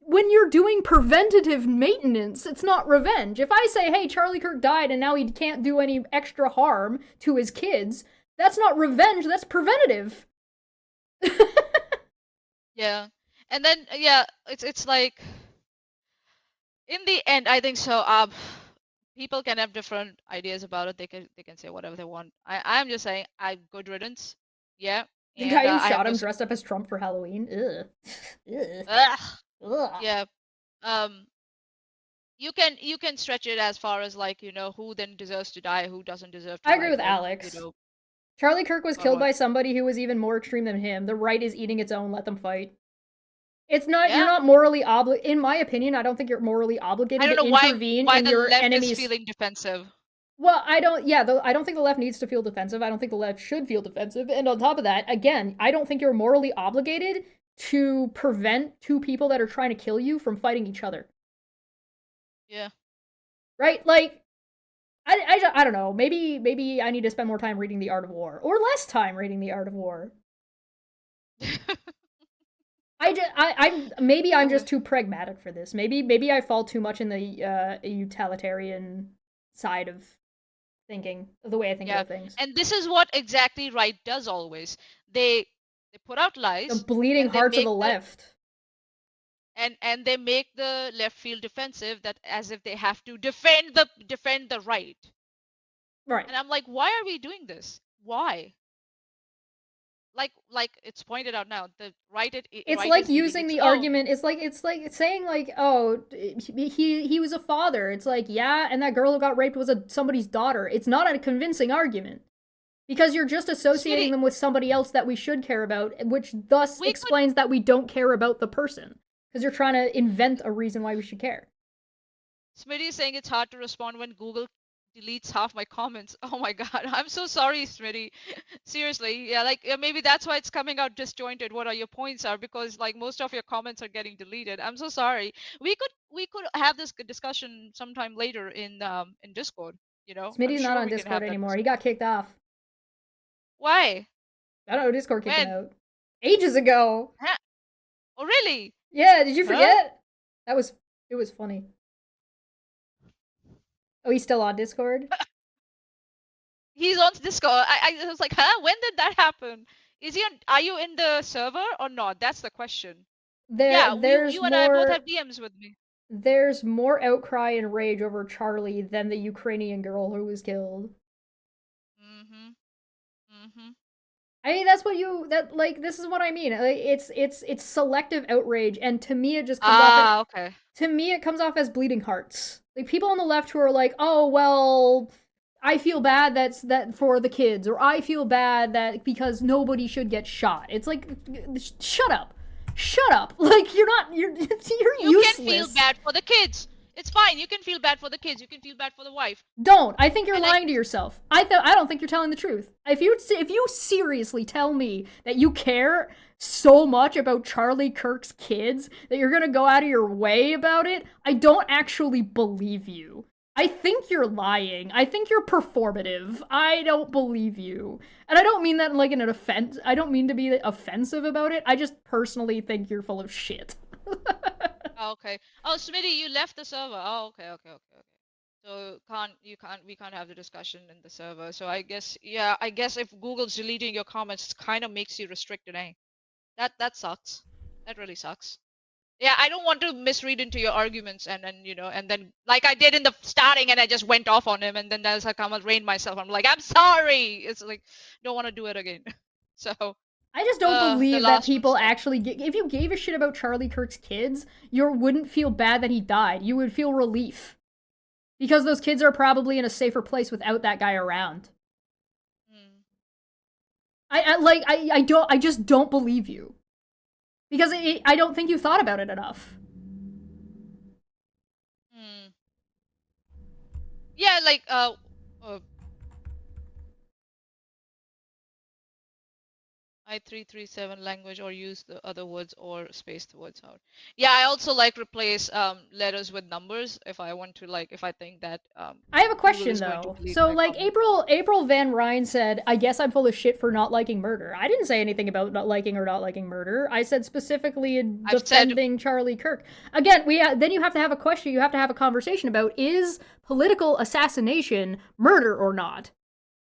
when you're doing preventative maintenance, it's not revenge. If I say, hey, Charlie Kirk died and now he can't do any extra harm to his kids, that's not revenge, that's preventative. Yeah, and then it's like in the end, I think so. People can have different ideas about it. They can say whatever they want. I'm just saying, I'm good riddance. Yeah. The guy who shot him dressed up as Trump for Halloween. Ugh. Ugh. Ugh. Yeah. You can stretch it as far as like who then deserves to die, who doesn't deserve to. I agree with Alex. Charlie Kirk was killed by somebody who was even more extreme than him. The right is eating its own. Let them fight. It's not. Yeah. You're not morally obligated. In my opinion, I don't think you're morally obligated to intervene in your enemies. Why the left is feeling defensive? Well, I don't. Yeah, I don't think the left needs to feel defensive. I don't think the left should feel defensive. And on top of that, again, I don't think you're morally obligated to prevent two people that are trying to kill you from fighting each other. Yeah. Right. Like. I don't know. Maybe I need to spend more time reading The Art of War, or less time reading The Art of War. I'm just too pragmatic for this. Maybe I fall too much in the utilitarian side of thinking, of the way I think about things. And this is what exactly right does always. They put out lies. The bleeding hearts of the left. And they make the left feel defensive, that as if they have to defend the right. Right. And I'm like, why are we doing this? Why? Like it's pointed out now, the right it's right like using the argument. It's like saying like, oh, he was a father. It's like, yeah, and that girl who got raped was somebody's daughter. It's not a convincing argument. Because you're just associating them with somebody else that we should care about, which thus explains that we don't care about the person. Because you're trying to invent a reason why we should care. Smitty is saying it's hard to respond when Google deletes half my comments. Oh my god, I'm so sorry, Smitty. Seriously, yeah, like maybe that's why it's coming out disjointed. What are your points are, because like most of your comments are getting deleted. I'm so sorry. We could have this discussion sometime later in Discord. Smitty's not on Discord anymore. He got kicked off. Why? I don't know, Discord kicked him When? out. Ages ago! Huh? Oh, really? Yeah, did you Huh? forget? It was funny. Oh, he's still on Discord? He's on Discord. I was like, huh? When did that happen? Is he on, are you in the server or not? That's the question. Yeah, There's you and I both more have DMs with me. there's more outcry and rage over Charlie than the Ukrainian girl who was killed. Mm-hmm. Mm-hmm. I mean, that's what you that like. This is what I mean. Like, it's selective outrage, and to me, it just comes off. Okay. To me, it comes off as bleeding hearts. Like people on the left who are like, "Oh well, I feel bad that for the kids," or "I feel bad that because nobody should get shot." It's like, shut up, shut up. Like you're You useless. can feel bad for the kids. It's fine. You can feel bad for the kids. You can feel bad for the wife. Don't. I think you're And lying to yourself. I don't think you're telling the truth. If you seriously tell me that you care so much about Charlie Kirk's kids that you're gonna go out of your way about it, I don't actually believe you. I think you're lying. I think you're performative. I don't believe you. And I don't mean that like in an offense. I don't mean to be offensive about it. I just personally think you're full of shit. okay. Oh, Smitty, you left the server. Oh, okay. So we can't have the discussion in the server. So I guess, yeah, I guess if Google's deleting your comments, it kind of makes you restricted, eh? That sucks. That really sucks. Yeah, I don't want to misread into your arguments and then, and then like I did in the starting and I just went off on him and then as I come and rein myself, I'm like, I'm sorry. It's like, don't want to do it again. So I just don't the believe that last one people sucked. actually if you gave a shit about Charlie Kirk's kids, you wouldn't feel bad that he died. You would feel relief. Because those kids are probably in a safer place without that guy around. Hmm. I just don't believe you. Because I don't think you thought about it enough. Hmm. Yeah, like I337 language or use the other words or space the words out. Yeah, I also like replace letters with numbers if I want to, like, if I think that I have a Google question is going to though. delete So my like comment. April Van Ryn said, "I guess I'm full of shit for not liking murder." I didn't say anything about not liking or not liking murder. I said specifically in I've said defending Charlie Kirk. Again, then you have to have a question. You have to have a conversation about is political assassination murder or not?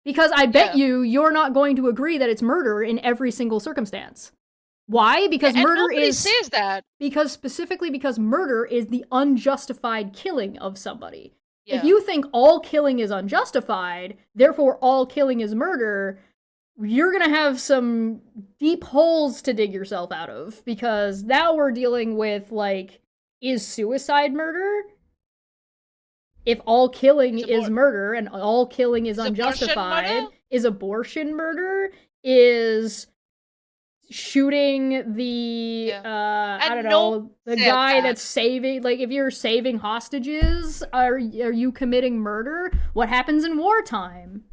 Because I bet you're not going to agree that it's murder in every single circumstance. Why? Because and murder nobody is says that. because murder is the unjustified killing of somebody. If Yeah. you think all killing is unjustified, therefore all killing is murder, you're going to have some deep holes to dig yourself out of because now we're dealing with like is suicide murder? If all killing is murder and all killing is unjustified, is abortion murder? Is shooting the I don't know, the guy that's saving, like if you're saving hostages, are you committing murder? What happens in wartime?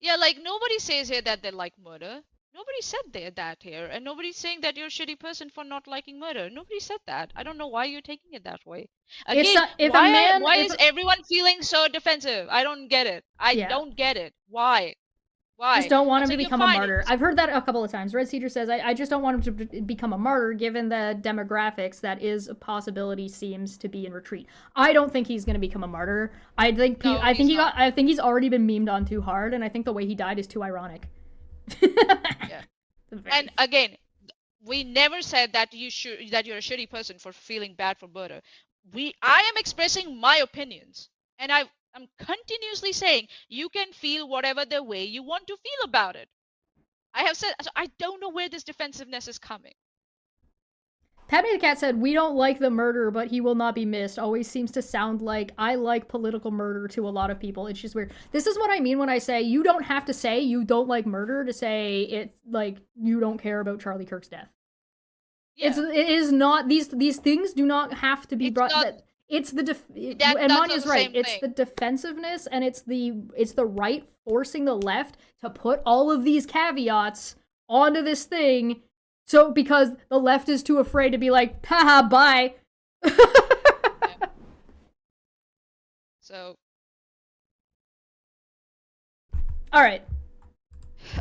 Yeah, like nobody says here that they like murder. Nobody said that here, and nobody's saying that you're a shitty person for not liking murder. Nobody said that. I don't know why you're taking it that way. Again, why is everyone feeling so defensive? I don't get it. I don't get it. Why? Why? Just don't want him to become a martyr. I've heard that a couple of times. Red Cedar says, I just don't want him to become a martyr given the demographics that is a possibility seems to be in retreat. I don't think he's going to become a martyr. I think he's already been memed on too hard, and I think the way he died is too ironic. Yeah. And again, we never said that you're a shitty person for feeling bad for murder. I am expressing my opinions, and I'm continuously saying you can feel whatever the way you want to feel about it. I have said, so I don't know where this defensiveness is coming. Padme the Cat said, "We don't like the murder, but he will not be missed." Always seems to sound like I like political murder to a lot of people. It's just weird. This is what I mean when I say you don't have to say you don't like murder to say it's like you don't care about Charlie Kirk's death. Yeah. It is not these things do not have to be brought. It's the and Manya's right. It's the defensiveness and it's the right forcing the left to put all of these caveats onto this thing. So because the left is too afraid to be like, haha, bye. Yeah. So. All right.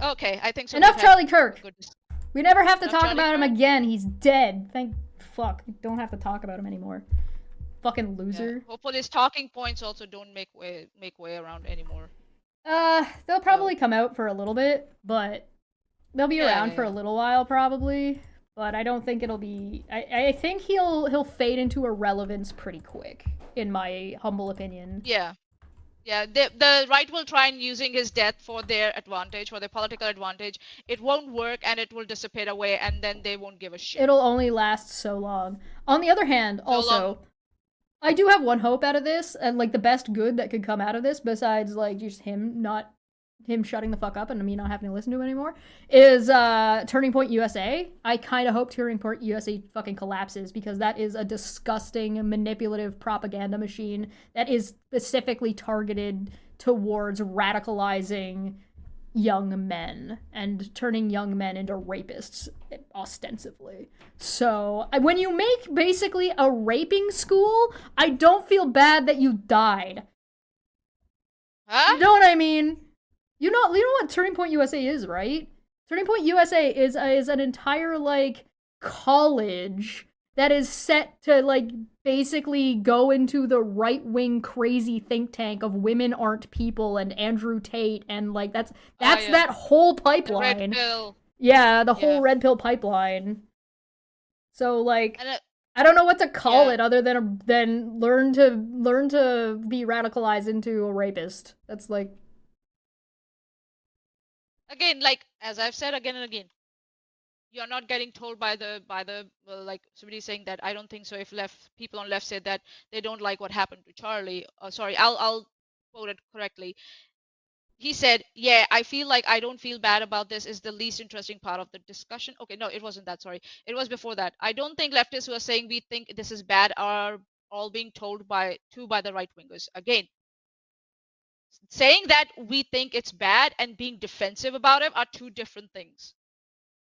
Okay, I think so. Enough Charlie Kirk. Goodness. We never have to Enough talk Charlie about him Kirk? again. He's dead. Thank fuck. We don't have to talk about him anymore. Fucking loser. Yeah. Hopefully his talking points also don't make way around anymore. They'll probably come out for a little bit, but they'll be around for a little while probably. But I don't think it'll be. I think he'll fade into irrelevance pretty quick, in my humble opinion. Yeah. Yeah, the right will try and using his death for their advantage, for their political advantage. It won't work, and it will dissipate away, and then they won't give a shit. It'll only last so long. On the other hand, also, I do have one hope out of this, and like the best good that could come out of this, besides like just him shutting the fuck up and me not having to listen to him anymore, is Turning Point USA. I kind of hope Turning Point USA fucking collapses, because that is a disgusting, manipulative propaganda machine that is specifically targeted towards radicalizing young men and turning young men into rapists, ostensibly. So when you make basically a raping school, I don't feel bad that you died. Huh? You know what I mean? You know what Turning Point USA is, right? Turning Point USA is an entire like college that is set to like basically go into the right-wing crazy think tank of Women Aren't People and Andrew Tate, and like that's that whole pipeline. The red pill. Yeah, the whole red pill pipeline. So like I don't know what to call it other than learn to be radicalized into a rapist. That's like, again, like as I've said again and again, you're not getting told by the like somebody saying that. I don't think so. If people on left said that they don't like what happened to Charlie, sorry, I'll quote it correctly. He said, yeah, I feel like I don't feel bad about this is the least interesting part of the discussion. Okay, no, it wasn't that, sorry. It was before that. I don't think leftists who are saying we think this is bad are all being told by the right wingers. Again, saying that we think it's bad and being defensive about it are two different things,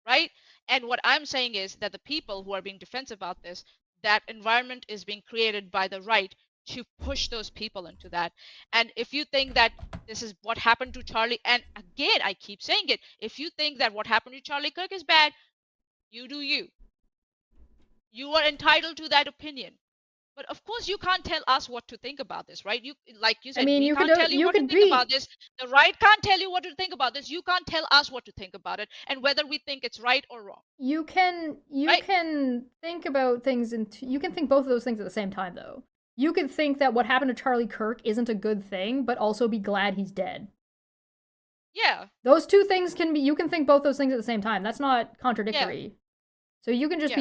right? And what I'm saying is that the people who are being defensive about this, that environment is being created by the right to push those people into that. And if you think that this is what happened to Charlie, and again, I keep saying it, if you think that what happened to Charlie Kirk is bad, you do you. You are entitled to that opinion. But of course, you can't tell us what to think about this, right? You, like you said, I mean, we can't tell you what to think about this. The right can't tell you what to think about this. You can't tell us what to think about it and whether we think it's right or wrong. You can think about things, and you can think both of those things at the same time, though. You could think that what happened to Charlie Kirk isn't a good thing, but also be glad he's dead. Yeah. Those two things can be. You can think both those things at the same time. That's not contradictory. Yeah. So you can just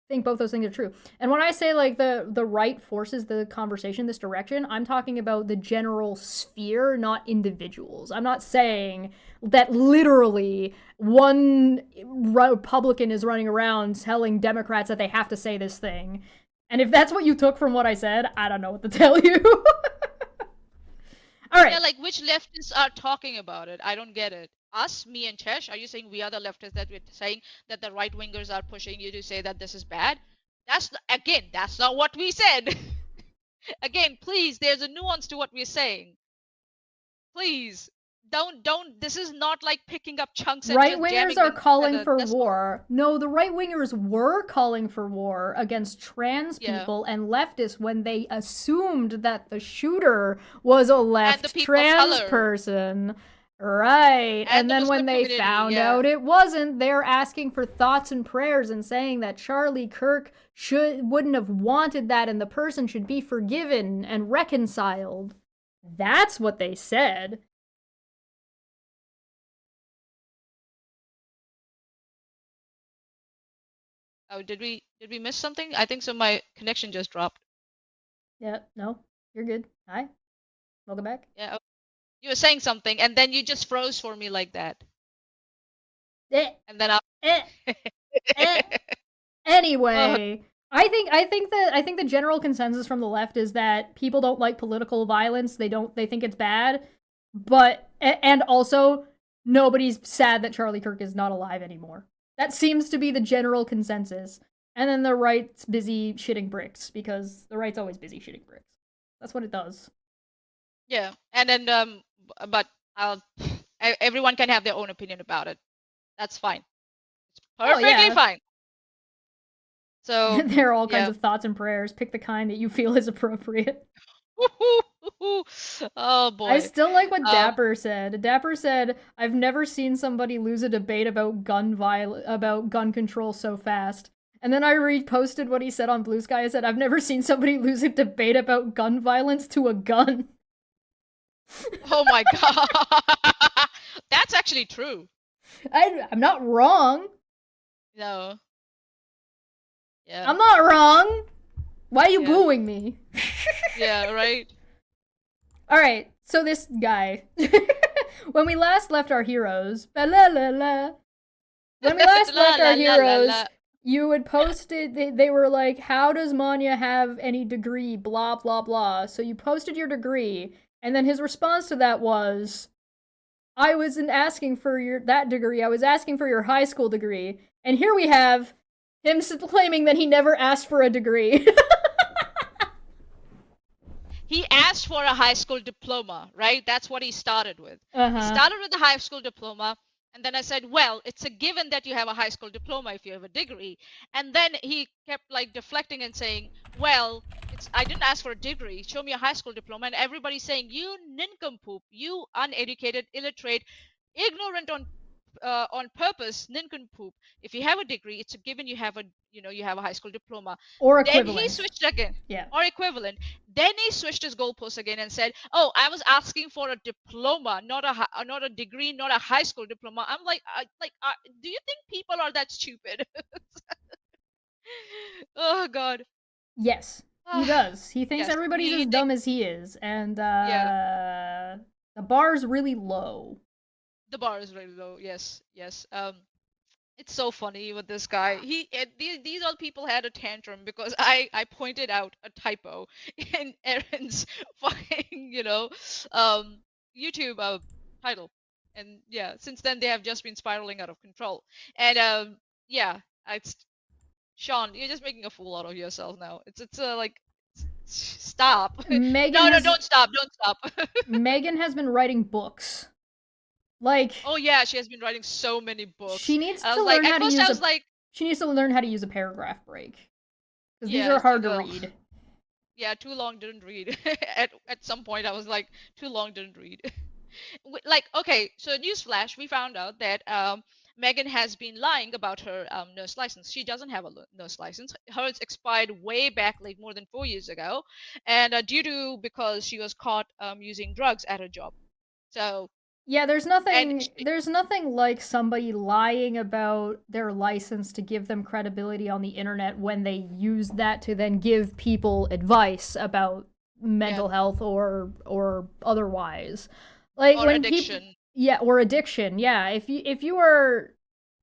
think both those things are true. And when I say like the right forces the conversation this direction, I'm talking about the general sphere, not individuals. I'm not saying that literally one Republican is running around telling Democrats that they have to say this thing. And if that's what you took from what I said, I don't know what to tell you. All right. Yeah, like which leftists are talking about it? I don't get it. Us, me and Chesh, are you saying we are the leftists that we're saying that the right wingers are pushing you to say that this is bad? That's not what we said. Again, please, there's a nuance to what we're saying. Please, don't. This is not like picking up chunks. And right wingers are calling for war. No, the right wingers were calling for war against trans people and leftists when they assumed that the shooter was a left trans person. Right. And then when they found out it wasn't, they're asking for thoughts and prayers and saying that Charlie Kirk wouldn't have wanted that and the person should be forgiven and reconciled. That's what they said. Oh, did we miss something? I think so. My connection just dropped. Yeah, no, you're good. Hi. Welcome back. Yeah. You were saying something, and then you just froze for me like that. And then Anyway, I think the general consensus from the left is that people don't like political violence. They think it's bad, and also nobody's sad that Charlie Kirk is not alive anymore. That seems to be the general consensus. And then the right's busy shitting bricks, because the right's always busy shitting bricks. That's what it does. Yeah, and then but Everyone can have their own opinion about it. That's fine. It's Oh, perfectly yeah. fine. So There are all kinds yeah. of thoughts and prayers. Pick the kind that you feel is appropriate. Oh boy. I still like what Dapper said. Dapper said, "I've never seen somebody lose a debate about gun control so fast." And then I reposted what he said on Blue Sky. I said, "I've never seen somebody lose a debate about gun violence to a gun." Oh my god. That's actually true. I'm not wrong. No. Yeah. I'm not wrong. Why are you booing me? Yeah, right. All right. So this guy, when we last left our heroes, when we last left our heroes, you had posted, they were like, how does Manya have any degree, blah, blah, blah. So you posted your degree, and then his response to that was, I wasn't asking for that degree, I was asking for your high school degree. And here we have him claiming that he never asked for a degree. He asked for a high school diploma, right? That's what he started with. He started with a high school diploma, and then I said, well, it's a given that you have a high school diploma if you have a degree. And then he kept like deflecting and saying, well, I didn't ask for a degree. Show me a high school diploma. And everybody's saying, you nincompoop, you uneducated, illiterate, ignorant on purpose, nincompoop. If you have a degree, it's a given you have a high school diploma. Or equivalent. Then he switched again. Yeah. Or equivalent. Then he switched his goalpost again and said, oh, I was asking for a diploma, not a degree, not a high school diploma. I'm like, do you think people are that stupid? Oh god. Yes, he does. He thinks Yes, everybody's as dumb as he is, and the bar's really low. The bar is really low. Yes. It's so funny with this guy. These all people had a tantrum because I pointed out a typo in Aaron's fucking YouTube title, and yeah, since then they have just been spiraling out of control. And yeah, Sean, you're just making a fool out of yourself now. It's like stop. No, don't stop. Megan has been writing books. Like, oh yeah, she has been writing so many books. She needs to learn how to use she needs to learn how to use a paragraph break. Because these are hard to read. Yeah, too long didn't read. At some point I was like, too long didn't read. Like, okay, so newsflash, we found out that Megan has been lying about her nurse license. She doesn't have a nurse license. Hers expired way back, like more than 4 years ago, and because she was caught using drugs at her job. So yeah, there's nothing like somebody lying about their license to give them credibility on the internet when they use that to then give people advice about mental health or otherwise. Like or when addiction. Or addiction. Yeah, if you are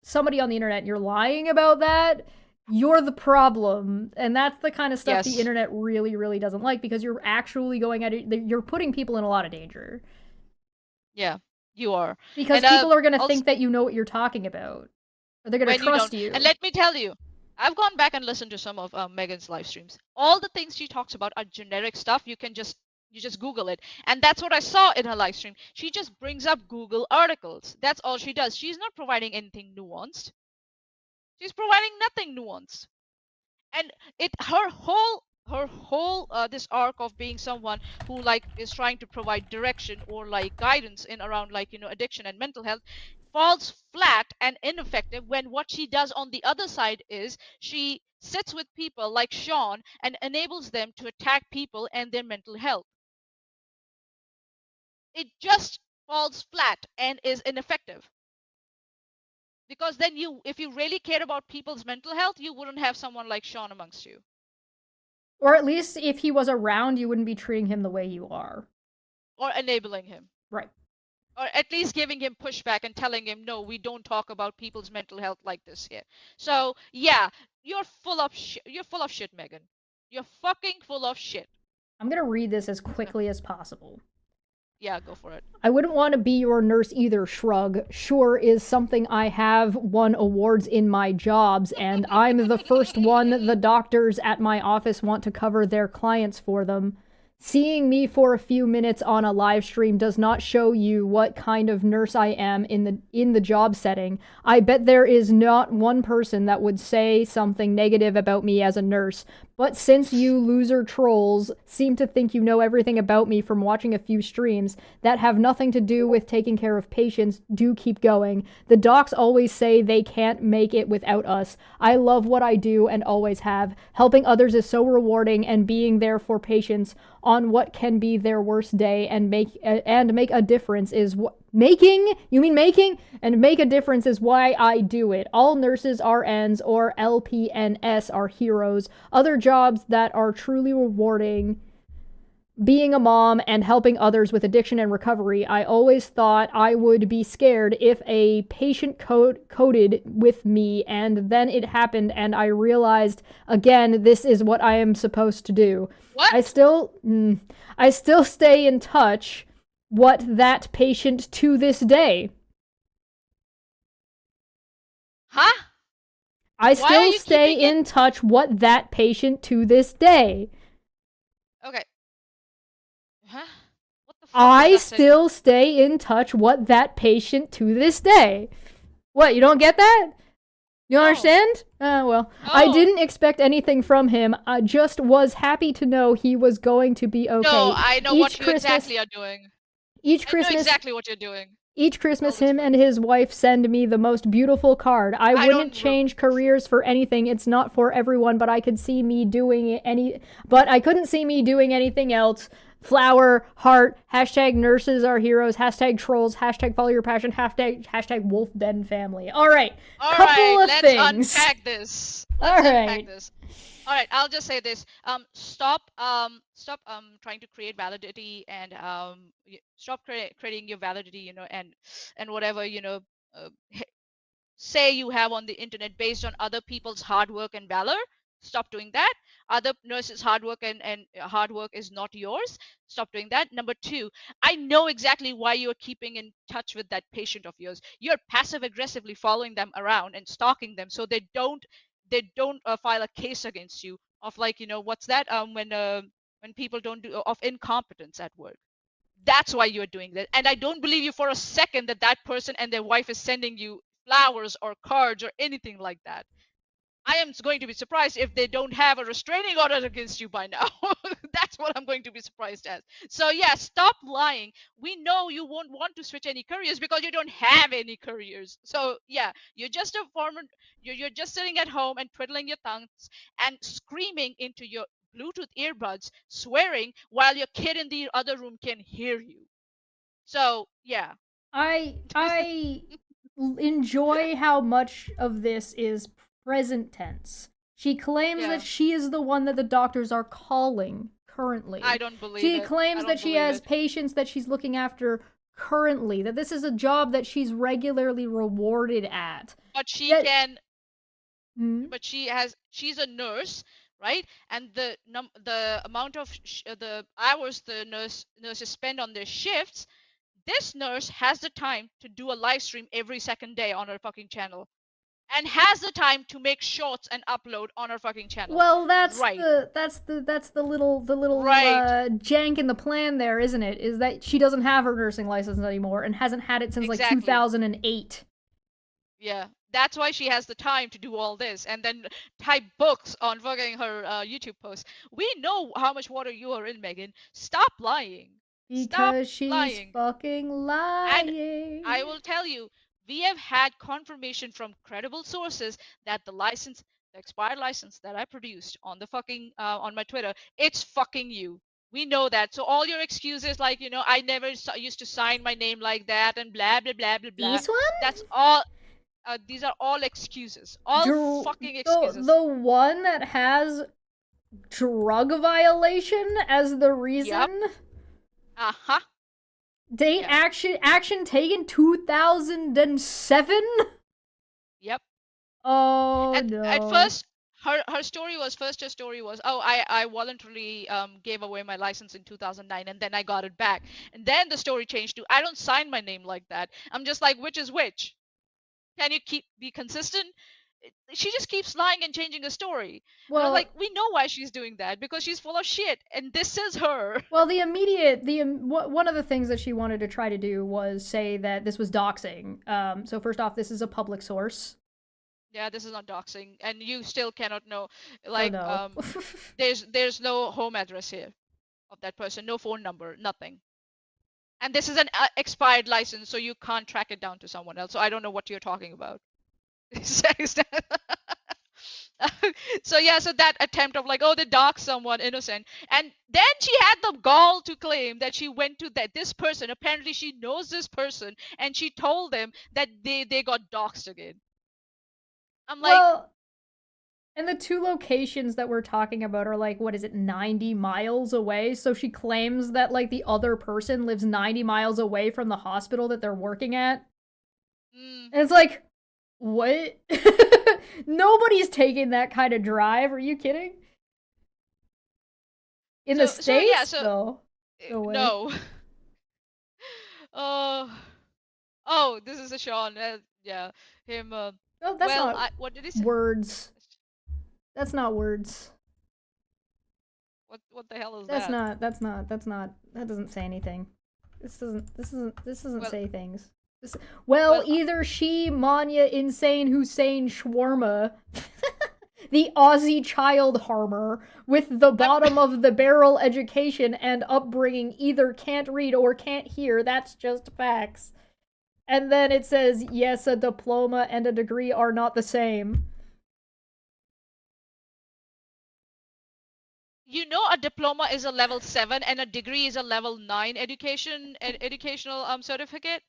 somebody on the internet and you're lying about that, you're the problem. And that's the kind of stuff the internet really, really doesn't like, because you're actually going at it, you're putting people in a lot of danger. Yeah. You are. Because people are going to think that you know what you're talking about. Or they're going to trust you. And let me tell you, I've gone back and listened to some of Megan's live streams. All the things she talks about are generic stuff. You just Google it. And that's what I saw in her live stream. She just brings up Google articles. That's all she does. She's not providing anything nuanced. She's providing nothing nuanced. And her whole this arc of being someone who like is trying to provide direction or like guidance in around like addiction and mental health falls flat and ineffective when what she does on the other side is she sits with people like Sean and enables them to attack people and their mental health. It just falls flat and is ineffective. Because then if you really cared about people's mental health, you wouldn't have someone like Sean amongst you. Or at least if he was around, you wouldn't be treating him the way you are. Or enabling him. Right. Or at least giving him pushback and telling him, no, we don't talk about people's mental health like this here. So, yeah, you're full of shit. You're full of shit, Megan. You're fucking full of shit. I'm going to read this as quickly as possible. Yeah, go for it. I wouldn't want to be your nurse either, shrug. Sure is something I have won awards in my jobs, and I'm the first one the doctors at my office want to cover their clients for them. Seeing me for a few minutes on a live stream does not show you what kind of nurse I am in the job setting. I bet there is not one person that would say something negative about me as a nurse. But since you loser trolls seem to think you know everything about me from watching a few streams that have nothing to do with taking care of patients, do keep going. The docs always say they can't make it without us. I love what I do and always have. Helping others is so rewarding, and being there for patients on what can be their worst day and make a difference is what making you mean making and make a difference is why I do it. All nurses, RNs, or LPNS are heroes. Other jobs that are truly rewarding, being a mom and helping others with addiction and recovery. I always thought I would be scared if a patient coded with me, and then it happened and I realized again this is what I am supposed to do. What? I still stay in touch what that patient to this day. Huh? I still stay in touch what that patient to this day. Okay. Huh? What the fuck I still stay in touch what that patient to this day. What, you don't get that? You don't understand? Well, I didn't expect anything from him. I just was happy to know he was going to be okay. No, I know what you exactly are doing. Each Christmas, I know exactly what you're doing. Each Christmas, him and his wife send me the most beautiful card. I wouldn't change careers for anything. It's not for everyone, but I could see me doing but I couldn't see me doing anything else. Flower, heart, hashtag nurses are heroes, hashtag trolls, hashtag follow your passion, hashtag wolf den family. All right, couple of things. Let's unpack this. Unpack this. All right, I'll just say this. Stop trying to create validity and stop creating your validity, and whatever, say you have on the internet based on other people's hard work and valor. Stop doing that. Other nurses' hard work and hard work is not yours. Stop doing that. Number two, I know exactly why you're keeping in touch with that patient of yours. You're passive aggressively following them around and stalking them so they don't file a case against you of, like, what's that, when people don't do of incompetence at work. That's why you're doing that. And I don't believe you for a second that that person and their wife is sending you flowers or cards or anything like that. I am going to be surprised if they don't have a restraining order against you by now. That's what I'm going to be surprised at. So yeah, stop lying. We know you won't want to switch any careers because you don't have any careers. So yeah, you're just a former, you're just sitting at home and twiddling your thumbs and screaming into your Bluetooth earbuds, swearing while your kid in the other room can hear you. So yeah. I enjoy how much of this is present tense. She claims that she is the one that the doctors are calling currently. I don't believe it. She claims that she has patients that she's looking after currently, that this is a job that she's regularly rewarded at. But she can... But she's a nurse, right? And the amount of the hours the nurses spend on their shifts, this nurse has the time to do a live stream every second day on her fucking channel, and has the time to make shorts and upload on her fucking channel. Well, that's the little jank in the plan there, isn't it? Is that she doesn't have her nursing license anymore and hasn't had it since like 2008. Yeah, that's why she has the time to do all this and then type books on fucking her YouTube posts. We know how much water you are in, Megan. Stop lying. Because she's fucking lying. And I will tell you, we have had confirmation from credible sources that the expired license that I produced on the fucking on my Twitter, it's fucking you. We know that. So all your excuses, like, I never used to sign my name like that and blah blah blah blah blah. This one? That's all. These are all excuses. All fucking excuses. The one that has drug violation as the reason. Yep. Uh-huh. Date action taken 2007? Yep. Oh, no. At first, her story was, I voluntarily gave away my license in 2009 and then I got it back. And then the story changed to, I don't sign my name like that. I'm just like, which is which? Can you be consistent? she just keeps lying and changing the story. And I was like, Well, we know why she's doing that, because she's full of shit, and this is her. well, one of the things that she wanted to try to do was say that this was doxing. So first off, this is a public source, Yeah, this is not doxing, and you still cannot know. so Like, no. there's no home address here of that person, no phone number, nothing. And this is an expired license, so you can't track it down to someone else. So I don't know what you're talking about. So yeah, so that attempt of like, oh, they dox someone innocent, and then she had the gall to claim that she went to this person. Apparently, she knows this person, and she told them that they got doxed again. I'm like, Well, and the two locations that we're talking about are like, what is it, 90 miles away? So she claims that like the other person lives 90 miles away from the hospital that they're working at. mm. And it's like, what? Nobody's taking that kind of drive. Are you kidding? In the So yeah, States? so No. No way. no. Oh, oh, this is a Sean. Yeah, him. No, that's Well, not what did he say? words. That's not words. What the hell is That's that? not. That's not. That's not. That doesn't say anything. This doesn't Well, say things. Well, well, either she, Manya, insane Hussein Shawarma, the Aussie child harmer with the I'm bottom of the barrel education and upbringing, either can't read or can't hear. That's just facts. And then it says, yes, a diploma and a degree are not the same. you know, a diploma is a level 7 and a degree is a level 9 educational certificate.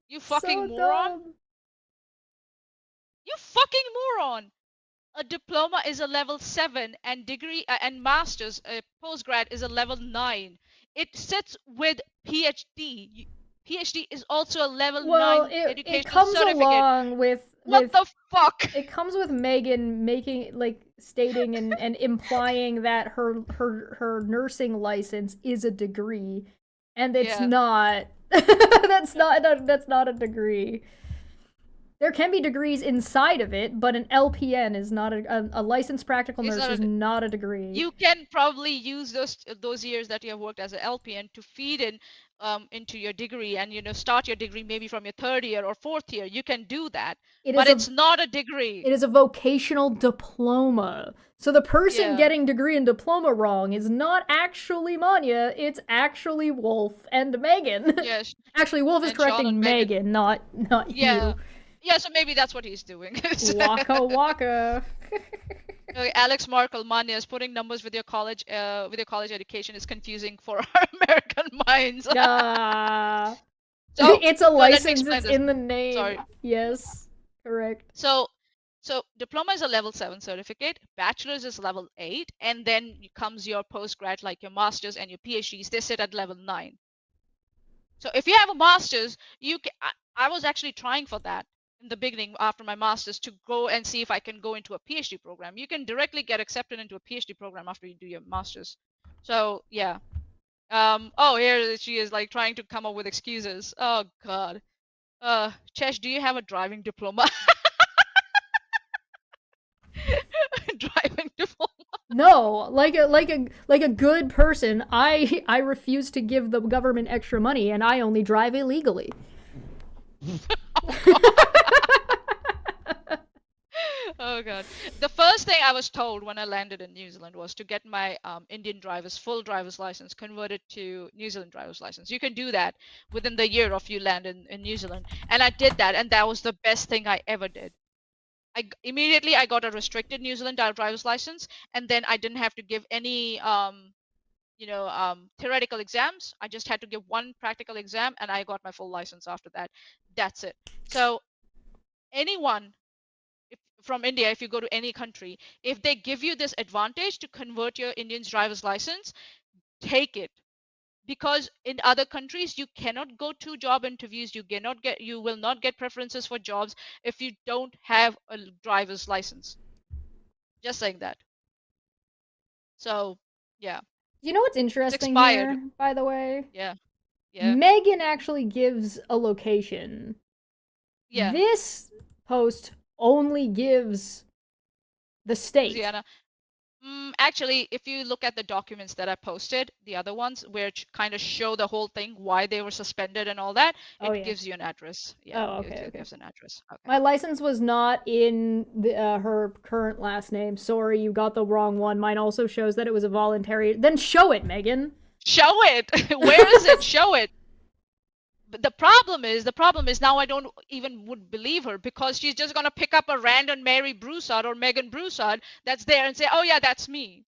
You fucking So moron. dumb. You fucking moron. A diploma is a level 7, and degree and masters postgrad is a level 9. It sits with PhD. PhD is also a level Well, 9 it educational comes certificate. along What with the fuck? it comes with Megan making like stating and implying that her nursing license is a degree, and it's Yeah. not. That's not a degree. There can be degrees inside of it, but an LPN is not a licensed practical It's nurse not is a, not a degree. you can probably use those years that you have worked as an LPN to feed in into your degree, and start your degree maybe from your third year or fourth year. You can do that, It but is a it's not a degree. it is a vocational diploma. So the person Yeah. getting degree and diploma wrong is not actually Manya, it's actually Wolf and Megan. Yes. Actually, Wolf is And Sean correcting and Megan. Megan, not Yeah. you. Yeah, so maybe that's what he's doing. Waka waka. Okay, Alex Markle, Manias, putting numbers with your college education is confusing for our American minds. Ah. So, It's a no, let me license, explain it's this. in the name. Sorry. Yes, correct. So, diploma is a level 7 certificate, bachelor's is level 8, and then comes your postgrad, like your master's and your PhDs. They sit at level 9. So if you have a master's, I was actually trying for that in the beginning after my master's, to go and see if I can go into a PhD program. You can directly get accepted into a PhD program after you do your master's. So yeah. Oh, here she is, like, trying to come up with excuses. Oh God. Chesh, do you have a driving diploma? Driving diploma. No, like a good person, I refuse to give the government extra money and I only drive illegally. Oh God. Oh God. The first thing I was told when I landed in New Zealand was to get my Indian full driver's license converted to New Zealand driver's license. You can do that within the year of you land in New Zealand. And I did that, and that was the best thing I ever did. Immediately I got a restricted New Zealand driver's license, and then I didn't have to give any theoretical exams. I just had to give one practical exam, and I got my full license after that. That's it. So anyone from India, if you go to any country, if they give you this advantage to convert your Indian's driver's license, take it. Because in other countries, you cannot go to job interviews. You will not get preferences for jobs if you don't have a driver's license. Just saying that. So, yeah, You know what's it's interesting expired. here, by the way? Yeah, yeah, Megan actually gives a location. yeah. This post only gives the state. Louisiana. Actually, if you look at the documents that I posted, the other ones, which kind of show the whole thing, why they were suspended and all that, Oh it yeah. gives you an address. Yeah, Oh, it okay, okay. gives an address. Okay. My license was not in her current last name. Sorry, you got the wrong one. Mine also shows that it was a voluntary. Then show it, Megan. Show it. Where is it? Show it. But the problem is now I don't even would believe her because she's just gonna pick up a random Mary Broussard or Megan Broussard that's there and say, "Oh yeah, that's me."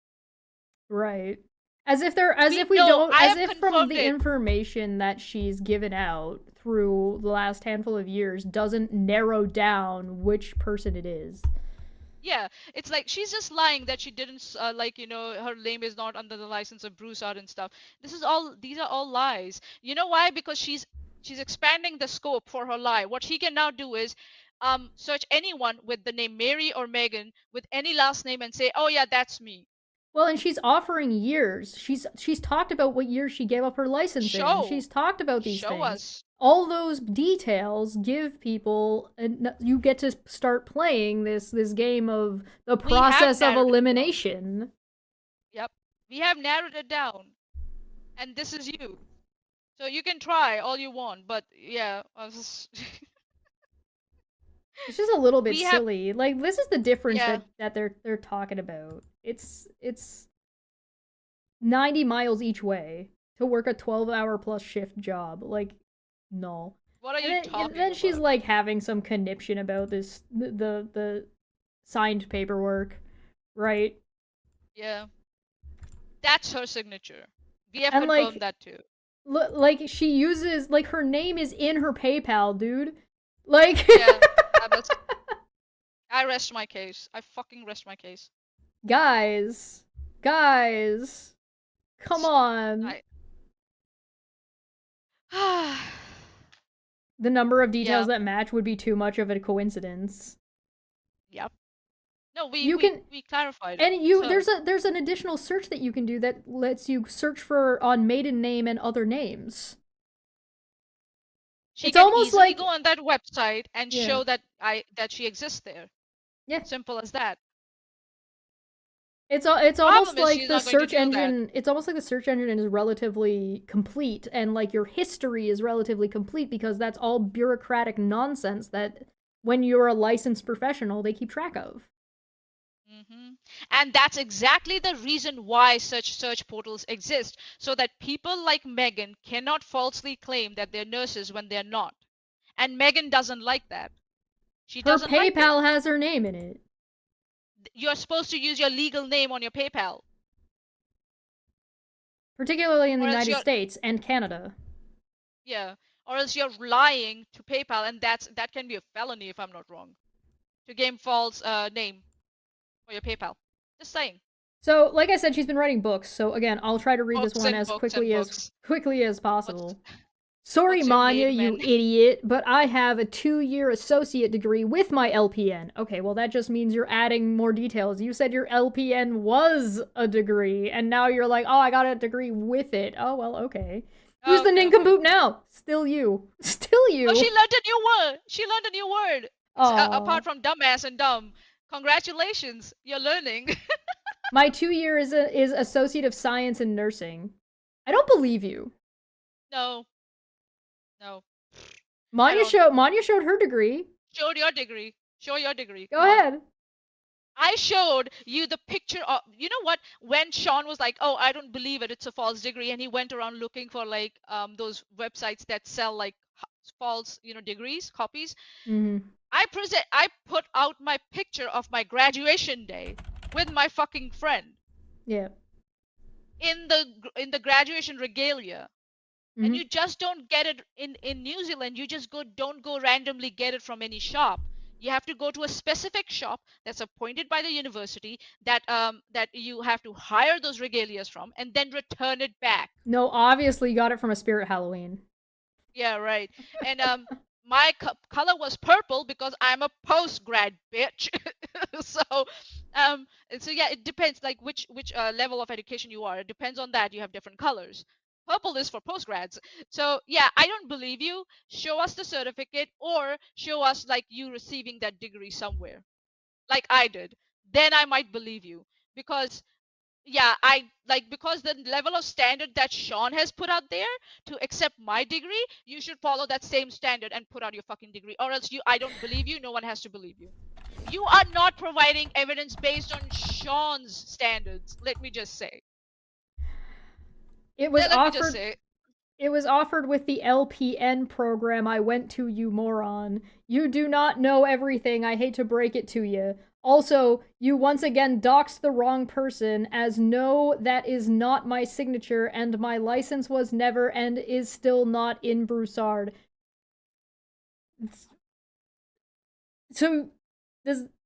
Right. As if we No, don't, I as have if from confirmed the it. information that she's given out through the last handful of years doesn't narrow down which person it is. Yeah, it's like she's just lying that she didn't her name is not under the license of Broussard and stuff. These are all lies. You know why? Because she's expanding the scope for her lie. What she can now do is search anyone with the name Mary or Megan with any last name and say, "Oh yeah, that's me." Well, and she's offering years. She's talked about what year she gave up her license in. Show She's talked about these show things. us. All those details give people, and you get to start playing this game of the We have process of narrowed it down. elimination. Yep. We have narrowed it down. And this is you. So you can try all you want, but yeah, It's just a little bit we have silly. Like this is the difference yeah. that they're talking about. It's 90 miles each way to work a 12-hour plus shift job. Like no. What are And you then talking she's about? like having some conniption about this the signed paperwork, right? Yeah. That's her signature. We have And confirmed like that too. like she uses like her name is in her PayPal, dude. Like Yeah. I rest my case. I fucking rest my case. guys, guys, come on. I The number of details yeah. that match would be too much of a coincidence. Yep. No, we You we can we clarified it. and It's you her. there's an additional search that you can do that lets you search for on maiden name and other names. She It's can almost easily go like on that website and yeah. show that she exists there. Yeah. Simple as that. It's almost Problem is like she's the not going to search do that. engine it's almost like the search engine is relatively complete and like your history is relatively complete because that's all bureaucratic nonsense that when you're a licensed professional they keep track of. And that's exactly the reason why such search portals exist, so that people like Megan cannot falsely claim that they're nurses when they're not. And Megan doesn't like that. She Her doesn't like it. PayPal has her name in it. You're supposed to use your legal name on your PayPal, Particularly in the or else United you're States and Canada. yeah, or else you're lying to PayPal, and that can be a felony if I'm not wrong. To game false name for your PayPal. Just saying. So, like I said, she's been writing books. So again, I'll try to read this Books one and as books and books. quickly as What's possible. Sorry, what's your Manya, name, you man? idiot, but I have a 2-year associate degree with my LPN. Okay, well, that just means you're adding more details. You said your LPN was a degree, and now you're like, oh, I got a degree with it. Oh, well, okay. Who's the Okay, okay, nincompoop okay. now? Still you. Still Oh, you. she learned a new word. She learned a new word. Oh. Apart from dumbass and dumb. Congratulations, you're learning. My 2-year is Associate of Science in Nursing. I don't believe you. No, no, I Manya don't. showed her degree. Showed your degree. Show your degree. Go Come on. ahead. I showed you the picture of, you know what? When Sean was like, "Oh, I don't believe it. It's a false degree," and he went around looking for like those websites that sell like false, degrees, copies. Mm-hmm. I put out my picture of my graduation day with my fucking friend Yeah. in the graduation regalia. And Mm-hmm. you just don't get it in New Zealand. You just don't go randomly get it from any shop. You have to go to a specific shop that's appointed by the university that you have to hire those regalias from and then return it back. No, obviously you got it from a Spirit Halloween. Yeah, right. And my color was purple because I'm a post grad bitch. so and so yeah, it depends like which level of education you are. It depends on that. You have different colors. Purple is for postgrads. So yeah, I don't believe you. Show us the certificate or show us like you receiving that degree somewhere, like I did. Then I might believe you. Because yeah, I like, because the level of standard that Sean has put out there to accept my degree, you should follow that same standard and put out your fucking degree. Or else I don't believe you, no one has to believe you. You are not providing evidence based on Sean's standards. Let me just say. It was Let me just offered say. It was offered with the LPN program I went to, you moron. You do not know everything, I hate to break it to you. Also, you once again doxed the wrong person, as no, that is not my signature, and my license was never and is still not in Broussard. So,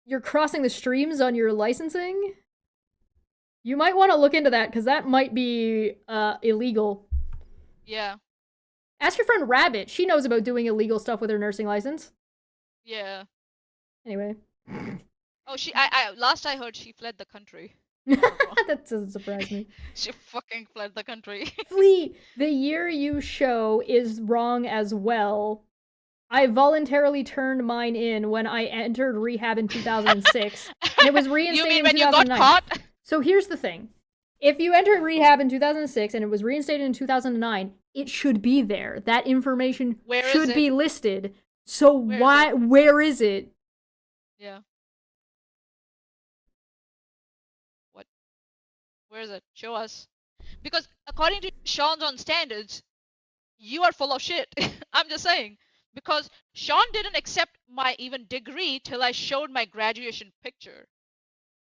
you're crossing the streams on your licensing? You might want to look into that, because that might be illegal. Yeah. Ask your friend Rabbit. She knows about doing illegal stuff with her nursing license. Yeah. Anyway. Oh, I last I heard she fled the country. If I'm not wrong. That doesn't surprise me. She fucking fled the country. Flea, the year you show is wrong as well. I voluntarily turned mine in when I entered rehab in 2006, and it was You reinstated mean in when you got 2009. caught? So here's the thing. If you entered rehab in 2006 and it was reinstated in 2009, it should be there. That information Where is should it? be listed. So where is it? Yeah. What? Where is it? Show us. Because according to Sean's on standards, you are full of shit. I'm just saying. Because Sean didn't accept my even degree till I showed my graduation picture.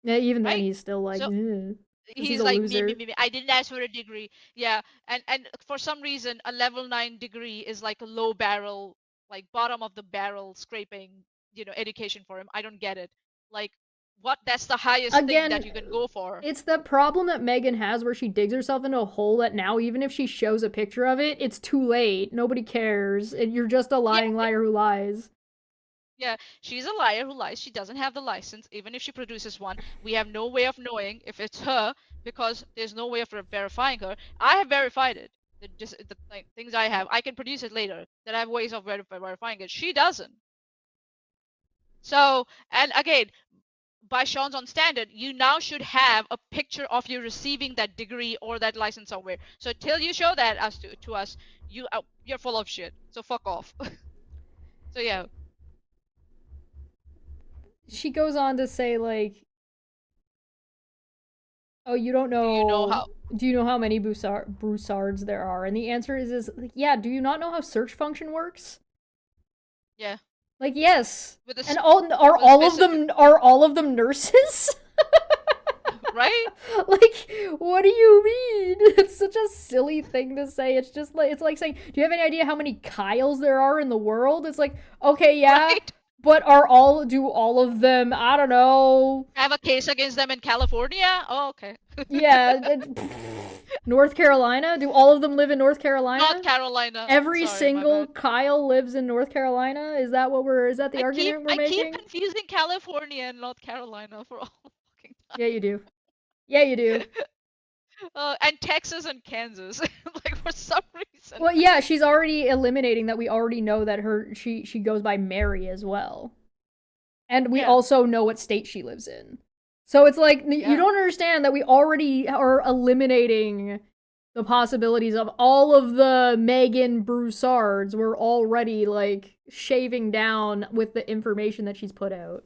Yeah, even then Right? he's still like, So because he's he's a like loser. me. I didn't ask for a degree. Yeah, and for some reason a level 9 degree is like a low barrel, like bottom of the barrel scraping, education for him. I don't get it. Like, what? That's the highest thing that Again, you can go for. it's the problem that Megan has where she digs herself into a hole that now, even if she shows a picture of it, it's too late. Nobody cares. You're just a Yeah, lying liar who lies. yeah, she's a liar who lies. She doesn't have the license. Even if she produces one, we have no way of knowing if it's her because there's no way of verifying her. I have verified it. The like, things I have, I can produce it later. That I have ways of verifying it. She doesn't. So, and again, by Sean's on standard, you now should have a picture of you receiving that degree or that license somewhere. So till you show that to us, you're full of shit. So fuck off. So yeah. She goes on to say, like, oh, you don't Do you know know. how? Do you know how many Broussards there are? And the answer is like, yeah. Do you not know how search function works? Yeah. Like, yes. With a And all of specific, them nurses? right? Like, what do you mean? It's such a silly thing to say. It's like saying, do you have any idea how many Kyles there are in the world? It's like, okay, yeah, Right? but do all of them, I don't know. I have a case against them in California. Oh, okay. Yeah, North Carolina? Do all of them live in North North Carolina? Carolina. Every Sorry, my single bad. Kyle lives in North Carolina? Is that the argument we're I keep making? confusing California and North Carolina for all fucking time. Yeah, you do. Yeah, you do. And Texas and Kansas, like for some reason. Well, yeah, she's already eliminating that. We already know that she goes by Mary as well, and we Yeah, also know what state she lives in. So it's like you yeah, don't understand that we already are eliminating the possibilities of all of the Megan Broussards. We're already like shaving down with the information that she's put out.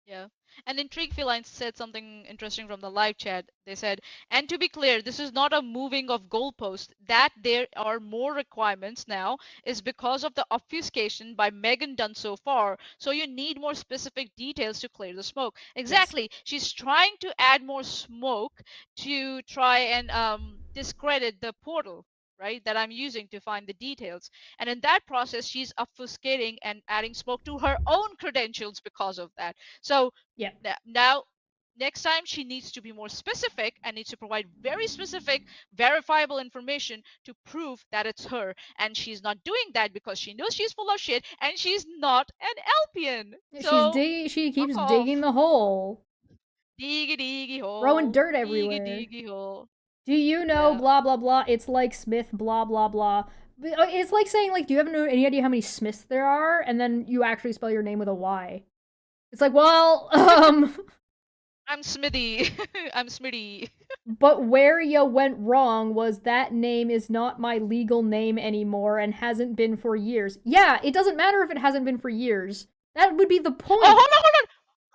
yeah. And Intrigue Feline said something interesting from the live chat. They said, and to be clear, this is not a moving of goalposts. That there are more requirements now is because of the obfuscation by Megan done so far. So you need more specific details to clear the smoke. Exactly. Yes. She's trying to add more smoke to try and discredit the portal, right, that I'm using to find the details. And in that process, she's obfuscating and adding smoke to her own credentials because of that. So Yeah. now, next time she needs to be more specific and needs to provide very specific, verifiable information to prove that it's her. And she's not doing that because she knows she's full of shit and she's not an Elpian. So She fuck keeps digging off. the hole, Diggy diggy throwing hole. dirt Diggy everywhere. diggy hole. Do you know blah blah blah? It's like Smith blah blah blah. It's like saying like, do you have any idea how many Smiths there are? And then you actually spell your name with a Y. It's like, well, I'm Smithy. I'm Smitty. but where you went wrong was that name is not my legal name anymore and hasn't been for years. Yeah, it doesn't matter if it hasn't been for years. That would be the point. Oh,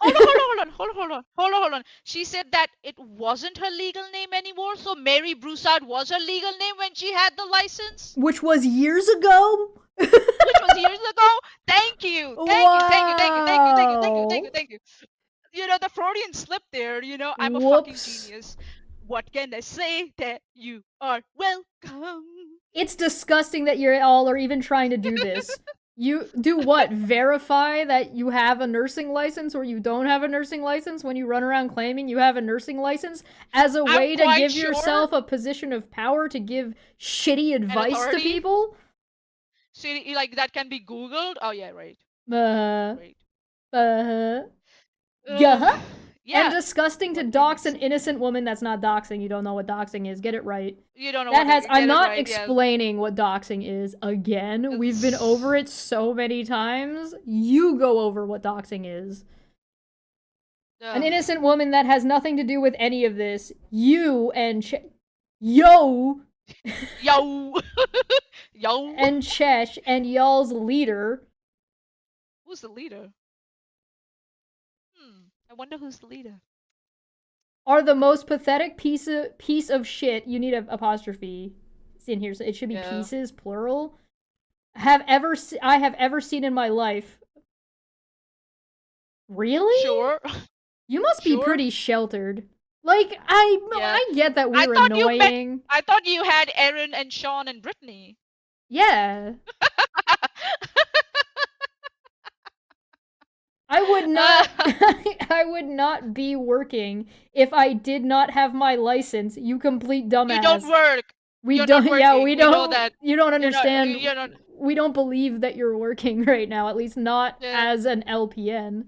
hold on, hold on. Hold on. She said that it wasn't her legal name anymore, so Mary Broussard was her legal name when she had the license? Which was years ago? Which was years ago? Thank you. Thank you. You know, the Freudian slip there, you know, I'm a fucking genius. What can I say? That you are welcome. It's disgusting that you all are even trying to do this. You do what? Verify that you have a nursing license or you don't have a nursing license when you run around claiming you have a nursing license as a way to give yourself a position of power to give shitty advice to people? So, like, that can be Googled? Oh, yeah, right. Right. Yeah. And disgusting to dox an innocent woman. That's not doxing. You don't know what doxing is. Get it right. You don't know that what has. I'm not right, explaining what doxing is again. We've been over it so many times. You go over what doxing is. An innocent woman that has nothing to do with any of this. You and Yo. And Chesh and y'all's leader. Who's the leader? I wonder who's the leader. Are the most pathetic piece of shit. You need an apostrophe in here, so it should be pieces, plural. I have ever seen in my life. Really? Sure. You must be pretty sheltered. Like, I get that we're annoying. I thought you had Aaron and Sean and Brittany. Yeah. I would not be working if I did not have my license, you complete dumbass. You don't work. We don't know that. You don't understand. We don't believe that you're working right now, at least not as an LPN.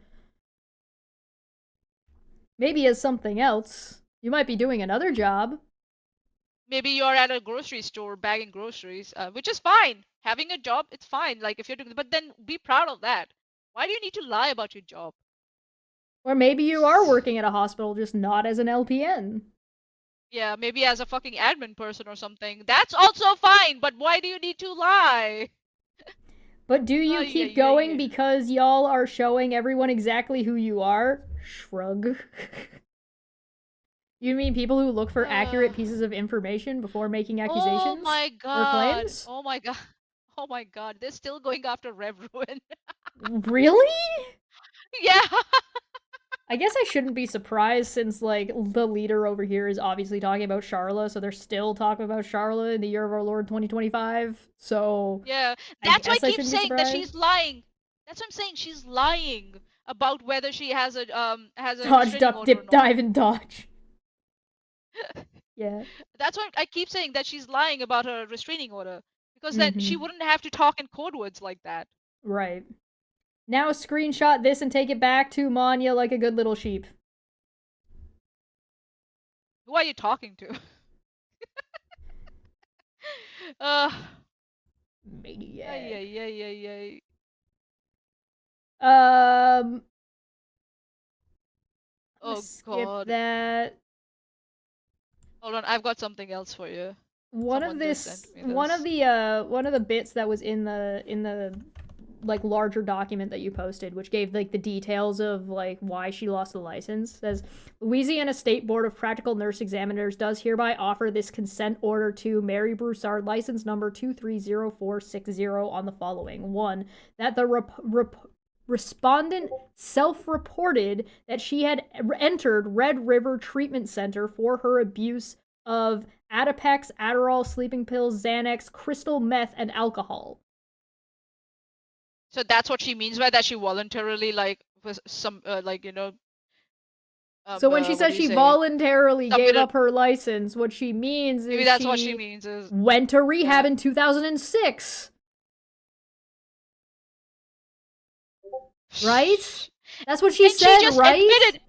Maybe as something else. You might be doing another job. Maybe you're at a grocery store bagging groceries, which is fine. Having a job, it's fine. Like, if you're doing, but then be proud of that. Why do you need to lie about your job? Or maybe you are working at a hospital, just not as an LPN. Yeah, maybe as a fucking admin person or something. That's also fine, but why do you need to lie? But do you keep going because y'all are showing everyone exactly who you are? Shrug. You mean people who look for accurate pieces of information before making accusations? Oh my god. Or claims? Oh my god. Oh my god. They're still going after Rev Ruin. Really? Yeah. I guess I shouldn't be surprised since, like, the leader over here is obviously talking about Charla, so they're still talking about Charla in the year of our Lord 2025, so... Yeah, that's why I keep saying that she's lying. That's what I'm saying, she's lying about whether she has a, Dodge, duck, dip, dive, and dodge. Yeah. That's why I keep saying that she's lying about her restraining order, because then she wouldn't have to talk in code words like that. Right. Now screenshot this and take it back to Manya like a good little sheep. Who are you talking to? Maniac. Yeah. Oh god. That. Hold on, I've got something else for you. One of the bits that was in the like larger document that you posted, which gave like the details of like why she lost the license, says Louisiana State Board of Practical Nurse Examiners does hereby offer this consent order to Mary Broussard, license number 230460 on the following: 1, that the respondent self-reported that she had entered Red River Treatment Center for her abuse of Adipex, Adderall, sleeping pills, Xanax, crystal meth, and alcohol. So that's what she means by that. She voluntarily, like, was some, like, you know. So when she says she voluntarily gave up her license, what she means is maybe that's what she means is went to rehab in 2006. Right? That's what she said, right?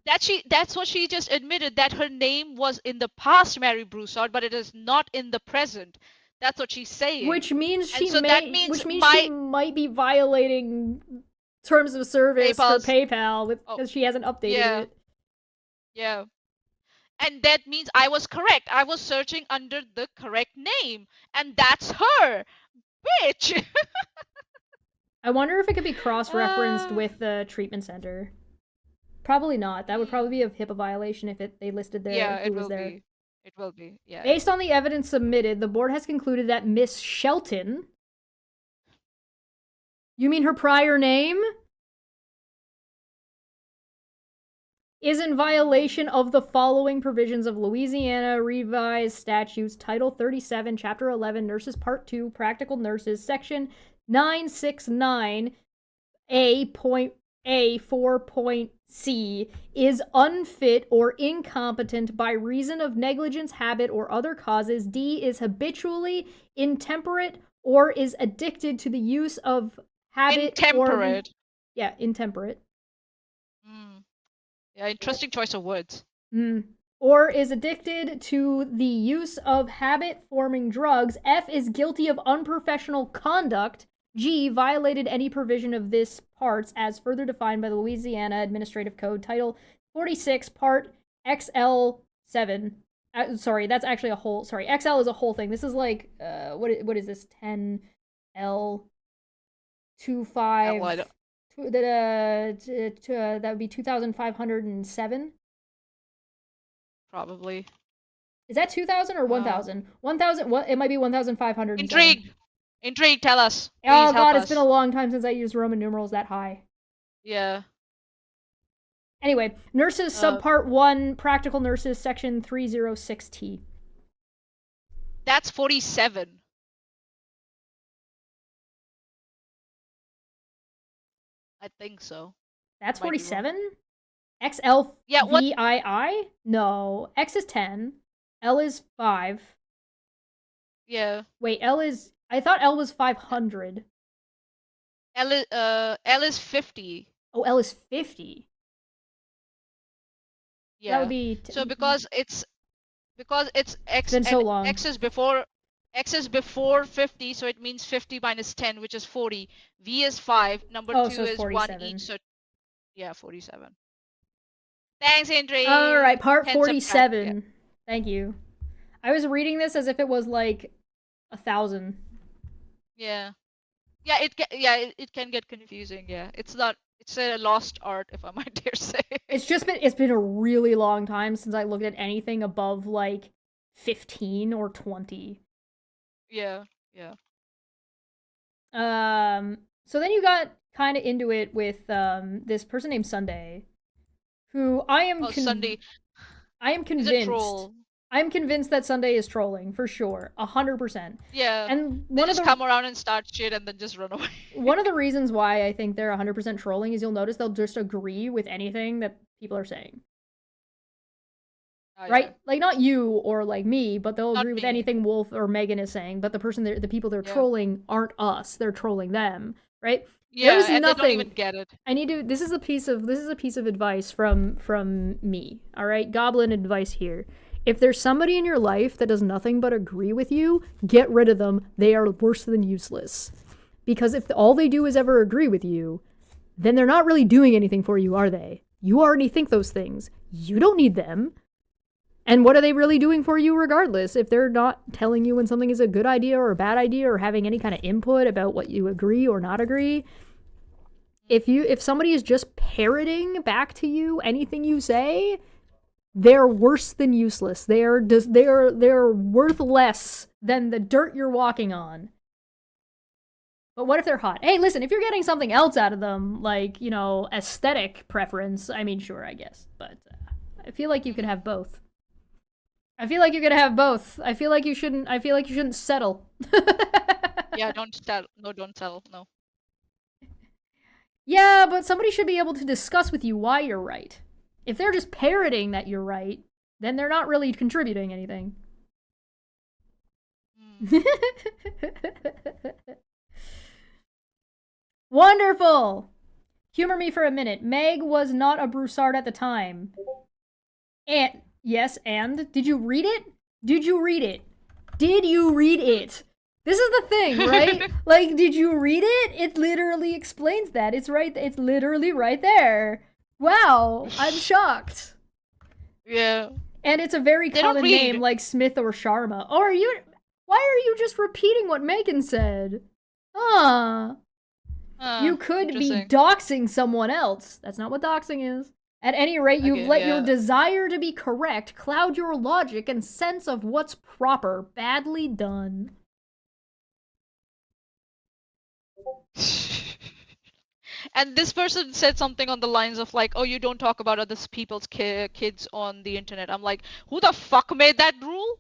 That's what she just admitted, that her name was in the past Mary Broussard, but it is not in the present. That's what she's saying. Which means and so that means she might be violating terms of service for PayPal because she hasn't updated it. Yeah. And that means I was correct. I was searching under the correct name. And that's her. Bitch. I wonder if it could be cross-referenced with the treatment center. Probably not. That would probably be a HIPAA violation if they listed who was there. It will be. Yeah. Based on the evidence submitted, the board has concluded that Miss Shelton... You mean her prior name? Is in violation of the following provisions of Louisiana Revised Statutes, Title 37, Chapter 11, Nurses Part 2, Practical Nurses, Section 969, A.4.C, is unfit or incompetent by reason of negligence, habit, or other causes. D, is habitually intemperate or is addicted to the use of habit intemperate. Intemperate. Yeah, interesting choice of words. Or is addicted to the use of habit-forming drugs. F, is guilty of unprofessional conduct. G, violated any provision of this parts as further defined by the Louisiana Administrative Code, Title 46, Part XL7. Sorry, that's actually a whole... Sorry, XL is a whole thing. This is like... what is this? 10L 25... that would be 2,507. Probably. Is that 2,000 or 1,000? 1,000. What? It might be 1,500. Intrigue. Tell us. Please oh God, it's been a long time since I used Roman numerals that high. Yeah. Anyway, nurses subpart 1, practical nurses, section 306T. That's 47. I think so. That's 47? XLVII? No. X is 10. L is 5. Yeah. Wait, L is... I thought L was 500. L is 50. Oh, L is 50. Yeah. That would be... So because it's X, it's been so long. X is before 50, so it means 50 minus 10, which is 40. V is 5. Number 2 so is 47. 1 each. So, yeah, 47. Thanks, Indri. All right, part 47. Thank you. I was reading this as if it was like 1,000. Yeah. Yeah, it can get confusing. Yeah, it's a lost art, if I might dare say. It's been a really long time since I looked at anything above like 15 or 20. Yeah. So then you got kind of into it with this person named Sunday, who I am Sunday. I am convinced. He's a troll. I'm convinced that Sunday is trolling for sure, 100%. Yeah. And they just come around and start shit and then just run away. One of the reasons why I think they're 100% trolling is you'll notice they'll just agree with anything that people are saying. Right? Yeah. Like, not you or like me, but they'll agree with anything Wolf or Megan is saying, but the people they're trolling aren't us. They're trolling them, right? Yeah, there's and nothing. They don't even get it. This is a piece of advice from me, all right? Goblin advice here. If there's somebody in your life that does nothing but agree with you, get rid of them. They are worse than useless. Because if all they do is ever agree with you, then they're not really doing anything for you, are they? You already think those things. You don't need them. And what are they really doing for you regardless? If they're not telling you when something is a good idea or a bad idea or having any kind of input about what you agree or not agree, if somebody is just parroting back to you anything you say, they're worse than useless. They're worth less than the dirt you're walking on. But what if they're hot? Hey, listen, if you're getting something else out of them, like, aesthetic preference, I mean, sure, I guess. But I feel like you could have both. I feel like you shouldn't settle. Yeah, don't settle. No, don't settle. No. Yeah, but somebody should be able to discuss with you why you're right. If they're just parroting that you're right, then they're not really contributing anything. Wonderful! Humor me for a minute. Meg was not a Broussard at the time. And yes, and did you read it? Did you read it? Did you read it? This is the thing, right? Like, did you read it? It literally explains that. It's right. It's literally right there. Wow, I'm shocked. Yeah. And it's a very common name, like Smith or Sharma. Oh, are you? Why are you just repeating what Megan said? You could be doxing someone else. That's not what doxing is. At any rate, you've let your desire to be correct cloud your logic and sense of what's proper. Badly done. And this person said something on the lines of like, oh, you don't talk about other people's kids on the internet. I'm like, who the fuck made that rule?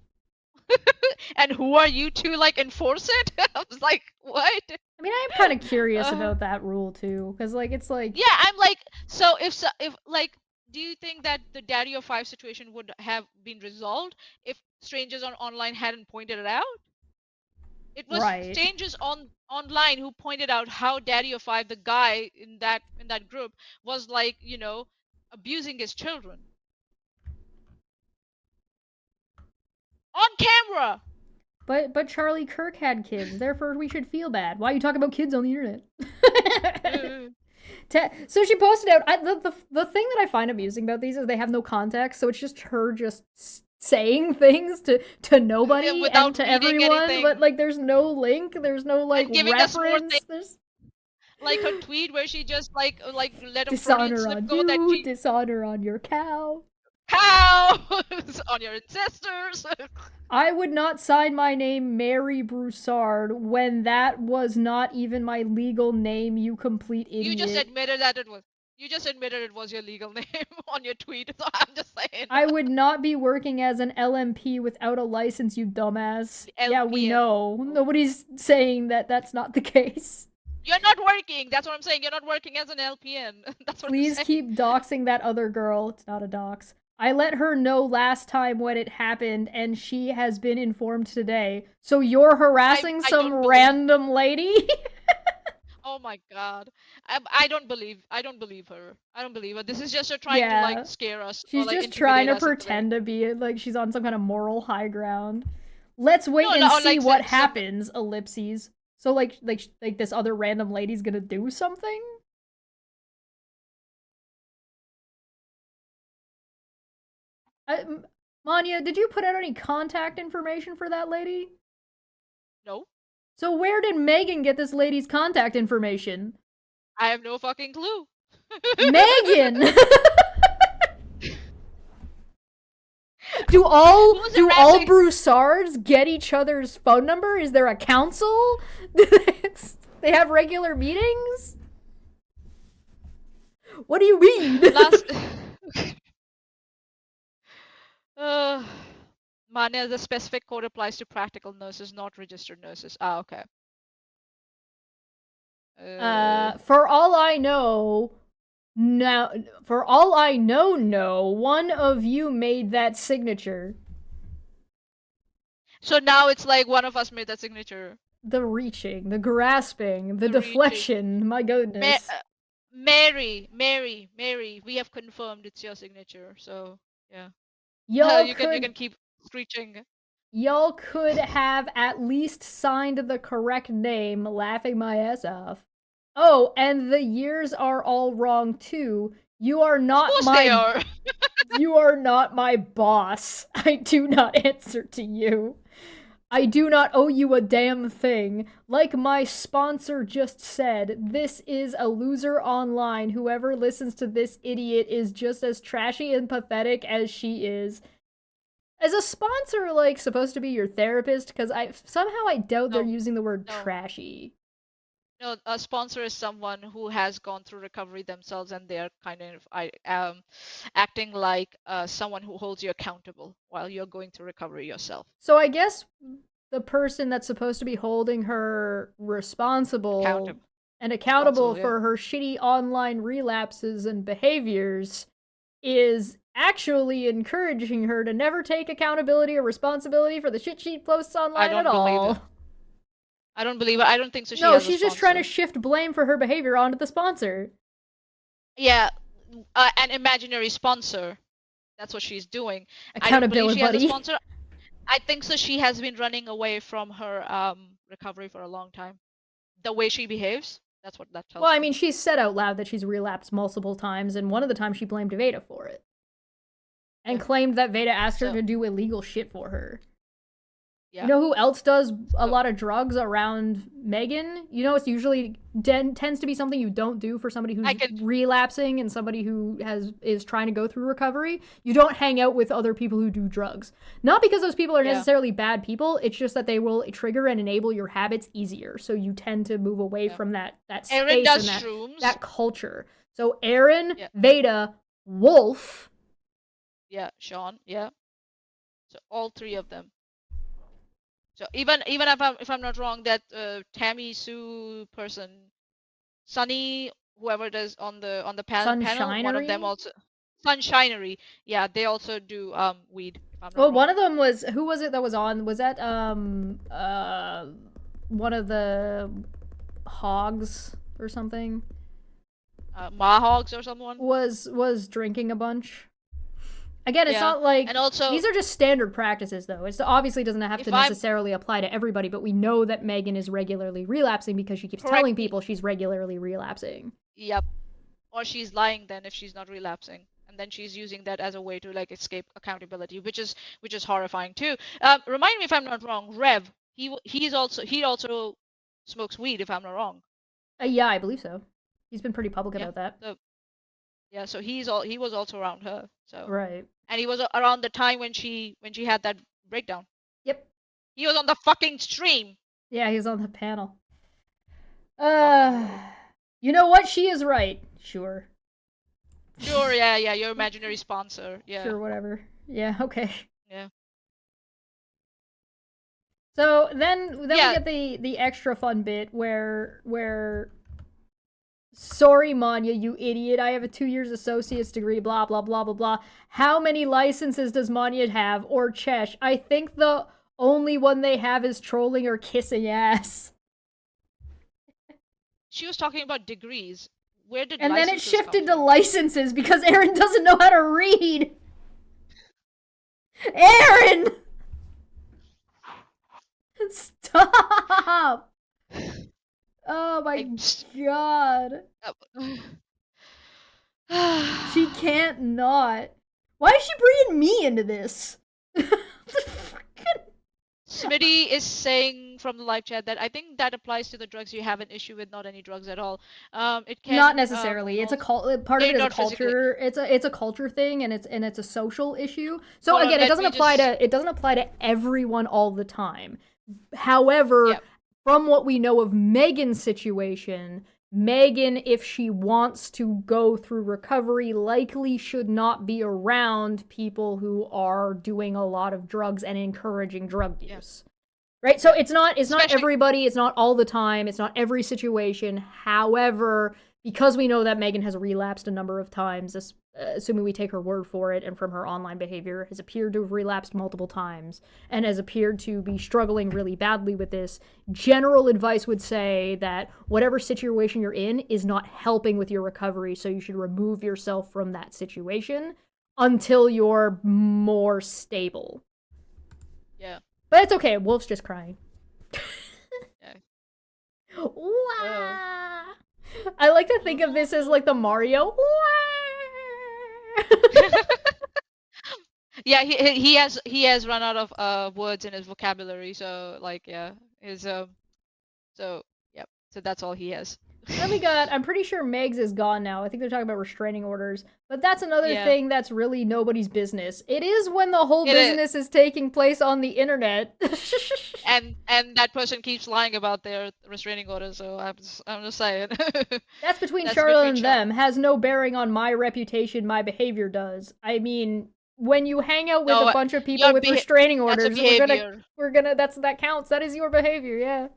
And who are you to like enforce it? I was like, what? I mean, I'm kind of curious about that rule too, because like it's like, yeah, I'm like, so if like, do you think that the Daddy of Five situation would have been resolved if strangers on online hadn't pointed it out? It was strangers online who pointed out how Daddy of Five, the guy in that group, was like, you know, abusing his children on camera. But Charlie Kirk had kids, therefore we should feel bad. Why are you talking about kids on the internet? So she posted out. The thing that I find amusing about these is they have no context, so it's just her just saying things to nobody and to everyone, anything. But like there's no link, there's no like reference. There's like her tweet where she just like let a dishonor on you, that she... dishonor on your cows on your ancestors. I would not sign my name Mary Broussard when that was not even my legal name, you complete idiot. You just admitted that it was. You just admitted it was your legal name on your tweet, so I'm just saying. I would not be working as an LMP without a license, you dumbass. LPN. Yeah, we know. Nobody's saying that that's not the case. You're not working. That's what I'm saying. You're not working as an LPN. That's what Please keep doxing that other girl. It's not a dox. I let her know last time when it happened, and she has been informed today. So you're harassing some random lady? Oh my god. I don't believe her. I don't believe her. This is just her trying to like scare us. She's just trying to pretend to be like she's on some kind of moral high ground. Let's wait and see what happens, ellipses. So like this other random lady's gonna do something? Manya, did you put out any contact information for that lady? No. So where did Megan get this lady's contact information? I have no fucking clue. Megan! do all Broussards get each other's phone number? Is there a council? They have regular meetings? What do you mean? Manya, the specific code applies to practical nurses, not registered nurses. Ah, okay. For all I know, one of you made that signature. So now it's like one of us made that signature. The reaching, the grasping, the deflection. Reaching. My goodness. Mary, we have confirmed it's your signature. So yeah. You can keep screeching. Y'all could have at least signed the correct name, laughing my ass off. Oh, and the years are all wrong too. You are not You are not my boss. I do not answer to you. I do not owe you a damn thing. Like my sponsor just said, this is a loser online. Whoever listens to this idiot is just as trashy and pathetic as she is. Is a sponsor, like, supposed to be your therapist? Because I doubt they're using the word trashy. No, a sponsor is someone who has gone through recovery themselves, and they're kind of acting like someone who holds you accountable while you're going through recovery yourself. So I guess the person that's supposed to be holding her responsible for her shitty online relapses and behaviors is actually encouraging her to never take accountability or responsibility for the shit she posts online at all. I don't believe it. I don't think so. No, she's just trying to shift blame for her behavior onto the sponsor. Yeah, an imaginary sponsor. That's what she's doing. I don't believe Accountability she has a buddy. sponsor. I think so. She has been running away from her recovery for a long time. The way she behaves, that's what that Well, tells I me. mean, she's said out loud that she's relapsed multiple times, and one of the times she blamed Veda for it. And Yeah. claimed that Veda asked her So to do illegal shit for her. yeah. You know who else does a So lot of drugs around Megan? You know, it's usually tends to be something you don't do for somebody I who's could. relapsing and somebody who is trying to go through recovery. You don't hang out with other people who do drugs. Not because those people are Yeah. necessarily bad people. It's just that they will trigger and enable your habits easier. So you tend to move away Yeah. from that Erin space does and shrooms. that culture. So Aaron, Yeah. Veda, Wolf. Yeah. Sean. Yeah. So all three of them. So even if I'm not wrong, that Tammy Sue person, Sunny, whoever it is on the panel, one of them Sunshinery. also, Sunshinery. Yeah, they also do weed. If I'm not Well, wrong. one of them was, who was it that was on? Was that one of the hogs or something? Mahogs or someone. Was drinking a bunch. Again, it's Yeah, not like and also these are just standard practices, though. It obviously doesn't have to if I'm necessarily apply to everybody, but we know that Megan is regularly relapsing because she keeps correct telling me. people she's regularly relapsing. Yep. Or she's lying then if she's not relapsing, and then she's using that as a way to like escape accountability, which is horrifying too. Remind me if I'm not wrong. Rev, he also smokes weed if I'm not wrong. Yeah, I believe so. He's been pretty public Yeah. about that. So yeah, so he was also around her. So Right. and he was around the time when she had that breakdown. Yep. He was on the fucking stream. Yeah, he's on the panel. Fucking little. You know what? She is right. Sure. Sure, yeah, your imaginary sponsor. Yeah. Sure, whatever. Yeah, okay. Yeah. So then we Yeah. get the extra fun bit where sorry Manya, you idiot, I have a 2 years associate's degree, blah blah blah blah blah. How many licenses does Manya have? Or Chesh? I think the only one they have is trolling or kissing ass. She was talking about degrees. Where did And then it licenses come shifted to from? licenses because Aaron doesn't know how to read. Aaron! Stop! Oh my god. She can't not. Why is she bringing me into this? Smitty is saying from the live chat that I think that applies to the drugs you have an issue with, not any drugs at all. It can not necessarily. It's a part of it is a culture. Physically. It's a culture thing, and it's a social issue. So Hold again, on, it doesn't apply to everyone all the time. However, Yep. from what we know of Megan's situation, Megan, if she wants to go through recovery, likely should not be around people who are doing a lot of drugs and encouraging drug use. Yeah. Right? So it's not everybody, it's not all the time, it's not every situation. However, because we know that Megan has relapsed a number of times, assuming we take her word for it, and from her online behavior, has appeared to have relapsed multiple times, and has appeared to be struggling really badly with this, general advice would say that whatever situation you're in is not helping with your recovery, so you should remove yourself from that situation until you're more stable. Yeah. But it's okay, Wolf's just crying. Yeah. I like to think of this as like the Mario. Yeah, he has run out of words in his vocabulary, so like yeah, so yep, so that's all he has. Then we got, I'm pretty sure Megs is gone now. I think they're talking about restraining orders. But that's another thing that's really nobody's business. It is when the whole business is taking place on the internet. and that person keeps lying about their restraining orders, so I'm just saying. That's between Charlotte and them. Has no bearing on my reputation, my behavior does. I mean, when you hang out with a bunch of people with restraining orders, that counts. That is your behavior, yeah.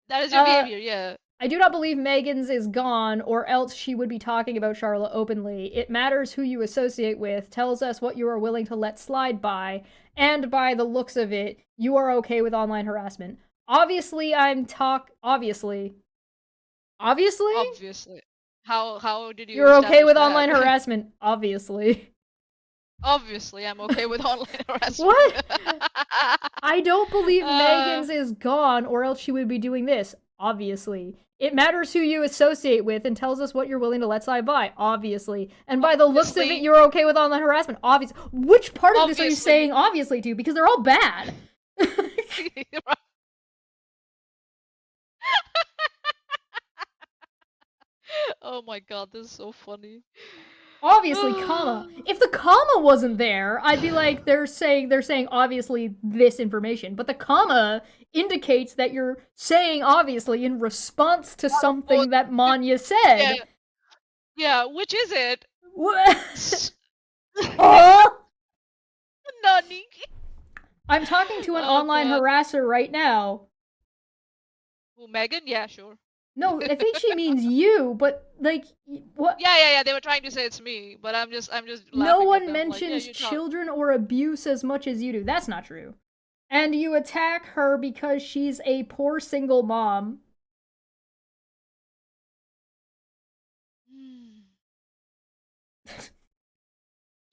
That is your behavior, yeah. I do not believe Megan's is gone, or else she would be talking about Charlotte openly. It matters who you associate with, tells us what you are willing to let slide by, and by the looks of it, you are okay with online harassment. Obviously, Obviously? How did you You're okay establish with that? online harassment, obviously. Obviously, I'm okay with online harassment. What? I don't believe Megan's is gone, or else she would be doing this. Obviously. It matters who you associate with and tells us what you're willing to let slide by. Obviously. And by the looks of it, you're okay with online harassment. Obviously. Which part of this are you saying obviously to? Because they're all bad. Oh my god, this is so funny. Obviously, comma. If the comma wasn't there, I'd be like, they're saying obviously this information. But the comma indicates that you're saying obviously in response to something that Manya said. Yeah, which is it? What? Oh! Nani? I'm talking to an online harasser right now. Who, Megan? Yeah, sure. No, I think she means you, but like, what? Yeah. They were trying to say it's me, but I'm just. No one mentions children or abuse as much as you do. That's not true. And you attack her because she's a poor single mom.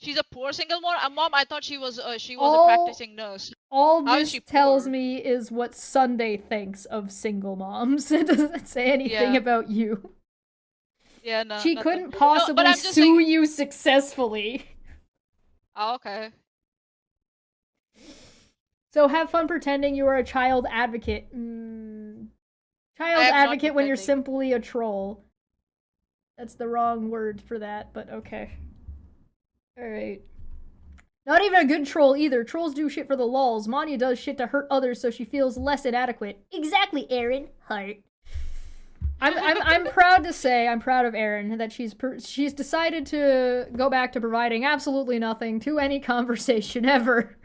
She's a poor single mom. I thought she was a practicing nurse. All this tells me is what Sunday thinks of single moms. It doesn't say anything about you. Yeah, no. She couldn't possibly sue you successfully. Oh, okay. So have fun pretending you are a child advocate. Child advocate when you're simply a troll. That's the wrong word for that, but okay. Alright. Not even a good troll either. Trolls do shit for the lulz. Manya does shit to hurt others so she feels less inadequate. Exactly, Aaron. Heart. I'm proud to say, I'm proud of Erin that she's decided to go back to providing absolutely nothing to any conversation ever.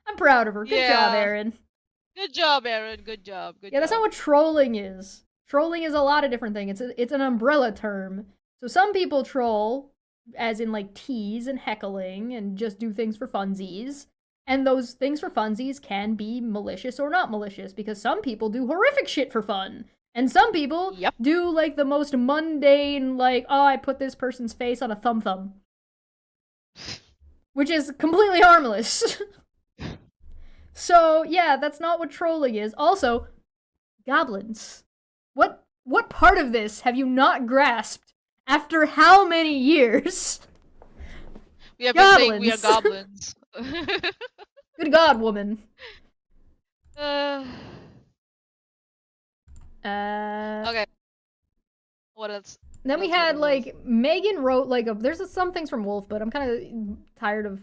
I'm proud of her. Good job, Erin. Good job, Erin. Good job. Yeah, that's not what trolling is. Trolling is a lot of different things. It's an umbrella term. So some people troll, as in like tease and heckling and just do things for funsies. And those things for funsies can be malicious or not malicious because some people do horrific shit for fun. And some people do like the most mundane, like, oh, I put this person's face on a thumb. Which is completely harmless. So, yeah, that's not what trolling is. Also, goblins. What part of this have you not grasped after how many years? We have been saying we are goblins. Good God, woman. Okay. What else? Then we had, like, Megan wrote, like, there's some things from Wolf, but I'm kind of tired of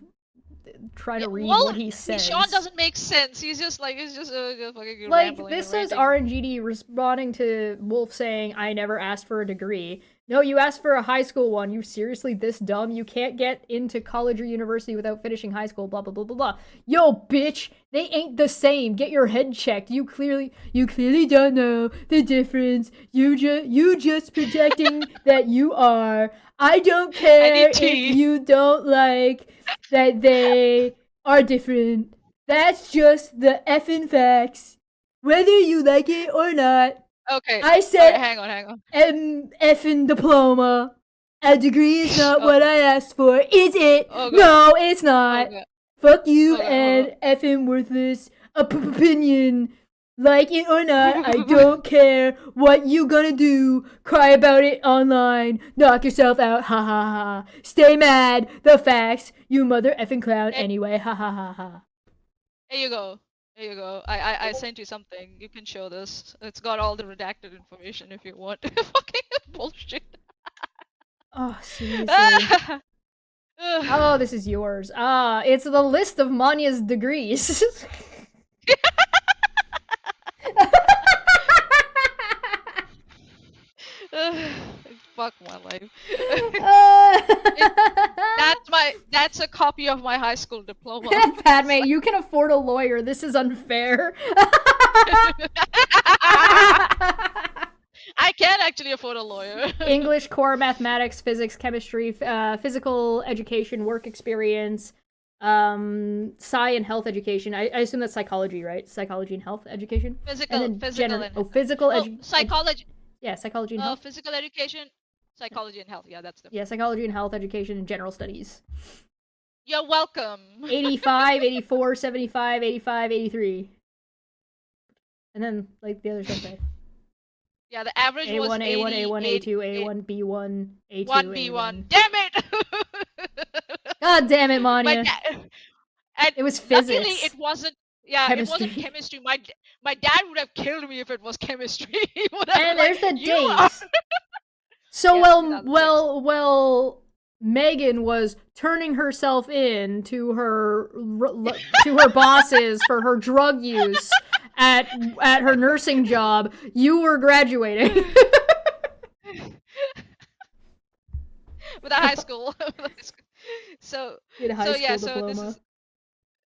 trying to read what he says. Sean doesn't make sense. He's just like, it's just fucking like, this says RNGD responding to Wolf saying, I never asked for a degree. No, you asked for a high school one. You seriously this dumb? You can't get into college or university without finishing high school, blah, blah, blah, blah, blah. Yo, bitch, they ain't the same. Get your head checked. You clearly don't know the difference. You just projecting that you are. I don't care if you don't like that they are different. That's just the effing facts. Whether you like it or not. Okay. I said, hang on. Effing diploma. A degree is not what I asked for. Is it? Okay. No, it's not. Okay. Fuck you and effing worthless opinion. Like it or not, I don't care what you gonna do. Cry about it online. Knock yourself out. Ha ha ha. Stay mad. The facts. You mother effing clown. Anyway. Ha ha ha ha. There you go. I sent you something. You can show this. It's got all the redacted information if you want. Fucking bullshit. Oh, seriously. Oh, this is yours. It's the list of Manya's degrees. Fuck my life. That's a copy of my high school diploma. Padme, you can afford a lawyer. This is unfair. I can actually afford a lawyer. English, core, mathematics, physics, chemistry, physical education, work experience, psy and health education. I assume that's psychology, right? Psychology and health education. Physical psychology. Yeah, psychology and health. Physical education, psychology and health. Yeah, that's different. Yeah, psychology and health, education, and general studies. You're welcome. 85, 84, 75, 85, 83. And then, like, the others don't say. Yeah, the average A1, was A1, 80, A1, 80, A2, A1, B1, A2, 1B1. A1. Damn it! God damn it, Manya. And It was luckily physics. it wasn't. Yeah, Chemistry. it wasn't chemistry. My dad would have killed me if it was chemistry. He would have And like, there's the you are. dates. So Yeah, well, Megan was turning herself in to her bosses for her drug use at her nursing job. You were graduating. With a high school. So diploma. this is.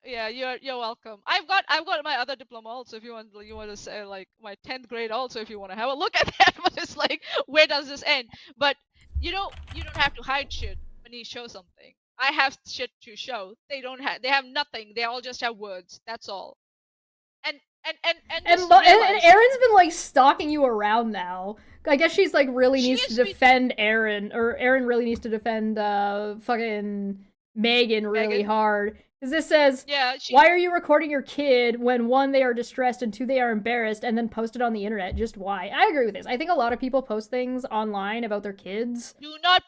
Yeah, you're welcome. I've got my other diploma also. If you want to say like my 10th grade also, if you want to have a look at that. But it's like, where does this end? But you don't have to hide shit when you show something. I have shit to show. They have nothing. They all just have words. That's all. And Erin's been like stalking you around now. I guess she's like really needs to defend Erin, or Erin really needs to defend fucking Megan really hard. Because this says, why are you recording your kid when 1, they are distressed, and 2, they are embarrassed, and then post it on the internet? Just why? I agree with this. I think a lot of people post things online about their kids do not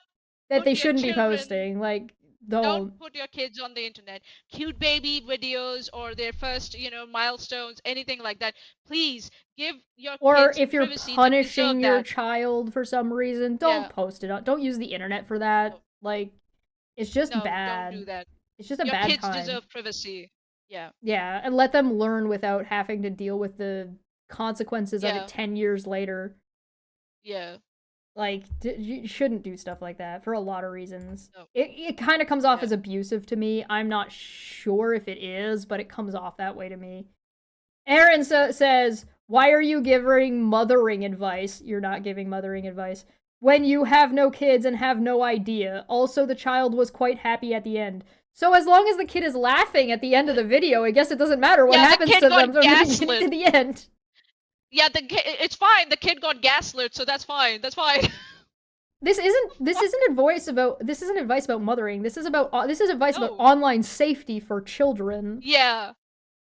that they shouldn't be posting. Like, don't put your kids on the internet. Cute baby videos or their first, milestones, anything like that. Please give your kids if you're privacy punishing your child for some reason, don't post it. Don't use the internet for that. No. Like, it's just bad. Don't do that. It's just a bad time. Your kids deserve privacy. Yeah. Yeah, and let them learn without having to deal with the consequences of it 10 years later. Yeah. Like, you shouldn't do stuff like that for a lot of reasons. No. It kind of comes off as abusive to me. I'm not sure if it is, but it comes off that way to me. Erin says, why are you giving mothering advice? You're not giving mothering advice. When you have no kids and have no idea. Also, the child was quite happy at the end. So as long as the kid is laughing at the end of the video, I guess it doesn't matter what happens to them from the beginning to the end. Yeah, it's fine. The kid got gaslit, so that's fine. That's fine. This isn't advice about mothering. This is advice about online safety for children. Yeah,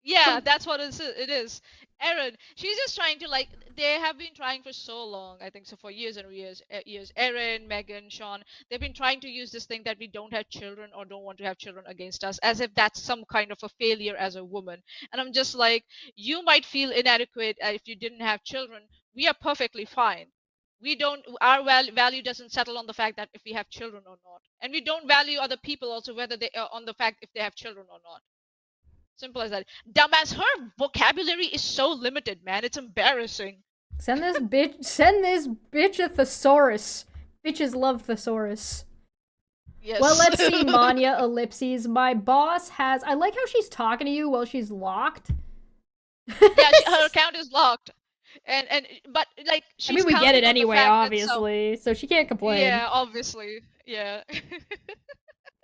that's what it is. Erin, she's just trying to, like, they have been trying for so long, I think so, for years and years. Erin, Megan, Sean, they've been trying to use this thing that we don't have children or don't want to have children against us, as if that's some kind of a failure as a woman. And I'm just like, you might feel inadequate if you didn't have children. We are perfectly fine. Our value doesn't settle on the fact that if we have children or not. And we don't value other people also, whether they are on the fact if they have children or not. Simple as that. Dumbass, her vocabulary is so limited, man. It's embarrassing. Send this bitch a thesaurus. Bitches love thesaurus. Yes. Well, let's see, Manya ellipses. My boss has... I like how she's talking to you while she's locked. Yeah, her account is locked. But like, she's, I mean, we get it anyway, obviously, so she can't complain. Yeah, obviously. Yeah.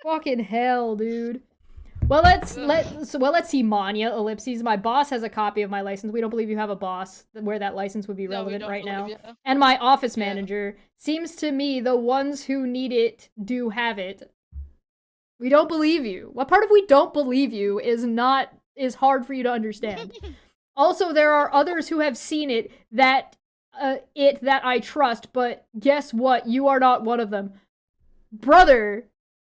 Fucking hell, dude. Well, let's see, Manya ellipses. My boss has a copy of my license. We don't believe you have a boss where that license would be relevant right now. And my office manager. Seems to me the ones who need it do have it. We don't believe you. What part of we don't believe you is hard for you to understand. Also, there are others who have seen it that I trust, but guess what? You are not one of them. Brother.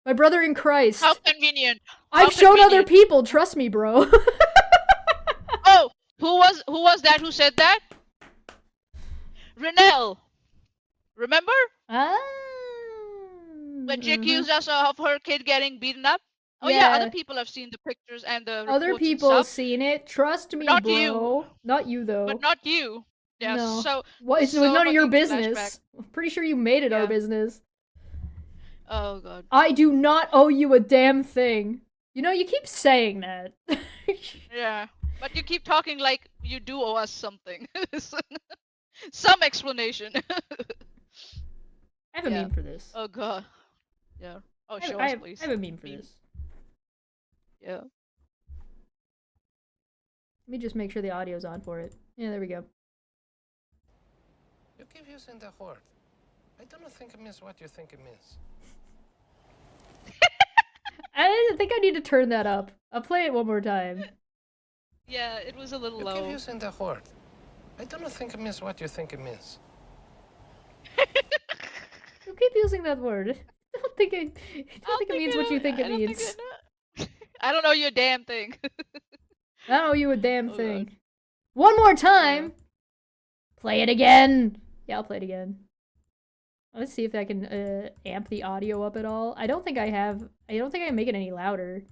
My brother in Christ. How convenient. I've shown other people. Trust me, bro. Oh, who was that who said that? Renelle. Remember? When she accused us of her kid getting beaten up? Oh yeah, other people have seen the pictures and the reports. Other people have seen it. Trust me, not bro. You. Not you, though. But not you. Yeah, no. So it's none of your business. Flashback. I'm pretty sure you made it our business. Oh god. I do not owe you a damn thing. You know, you keep saying that. Yeah, but you keep talking like you do owe us something. Some explanation. I have a meme for this. Oh god. Yeah. Oh, show us, please. I have a meme for this. Yeah. Let me just make sure the audio's on for it. Yeah, there we go. Yep. keep using the word. I don't think it means what you think it means. I think I need to turn that up. I'll play it one more time. Yeah, it was a little low. You keep using the word. I don't think it means what you think it means. You keep using that word. I don't think it means what you think it means. I don't know your damn thing. I don't know you a damn Oh, thing. God. One more time! Play it again! Yeah, I'll play it again. Let's see if I can amp the audio up at all. I don't think I have. I don't think I can make it any louder.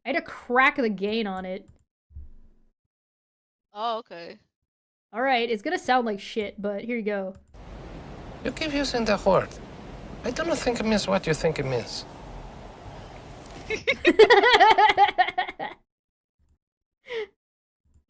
I had to crack the gain on it. Oh, okay. Alright, it's gonna sound like shit, but here you go. You keep using the word. I don't think it means what you think it means.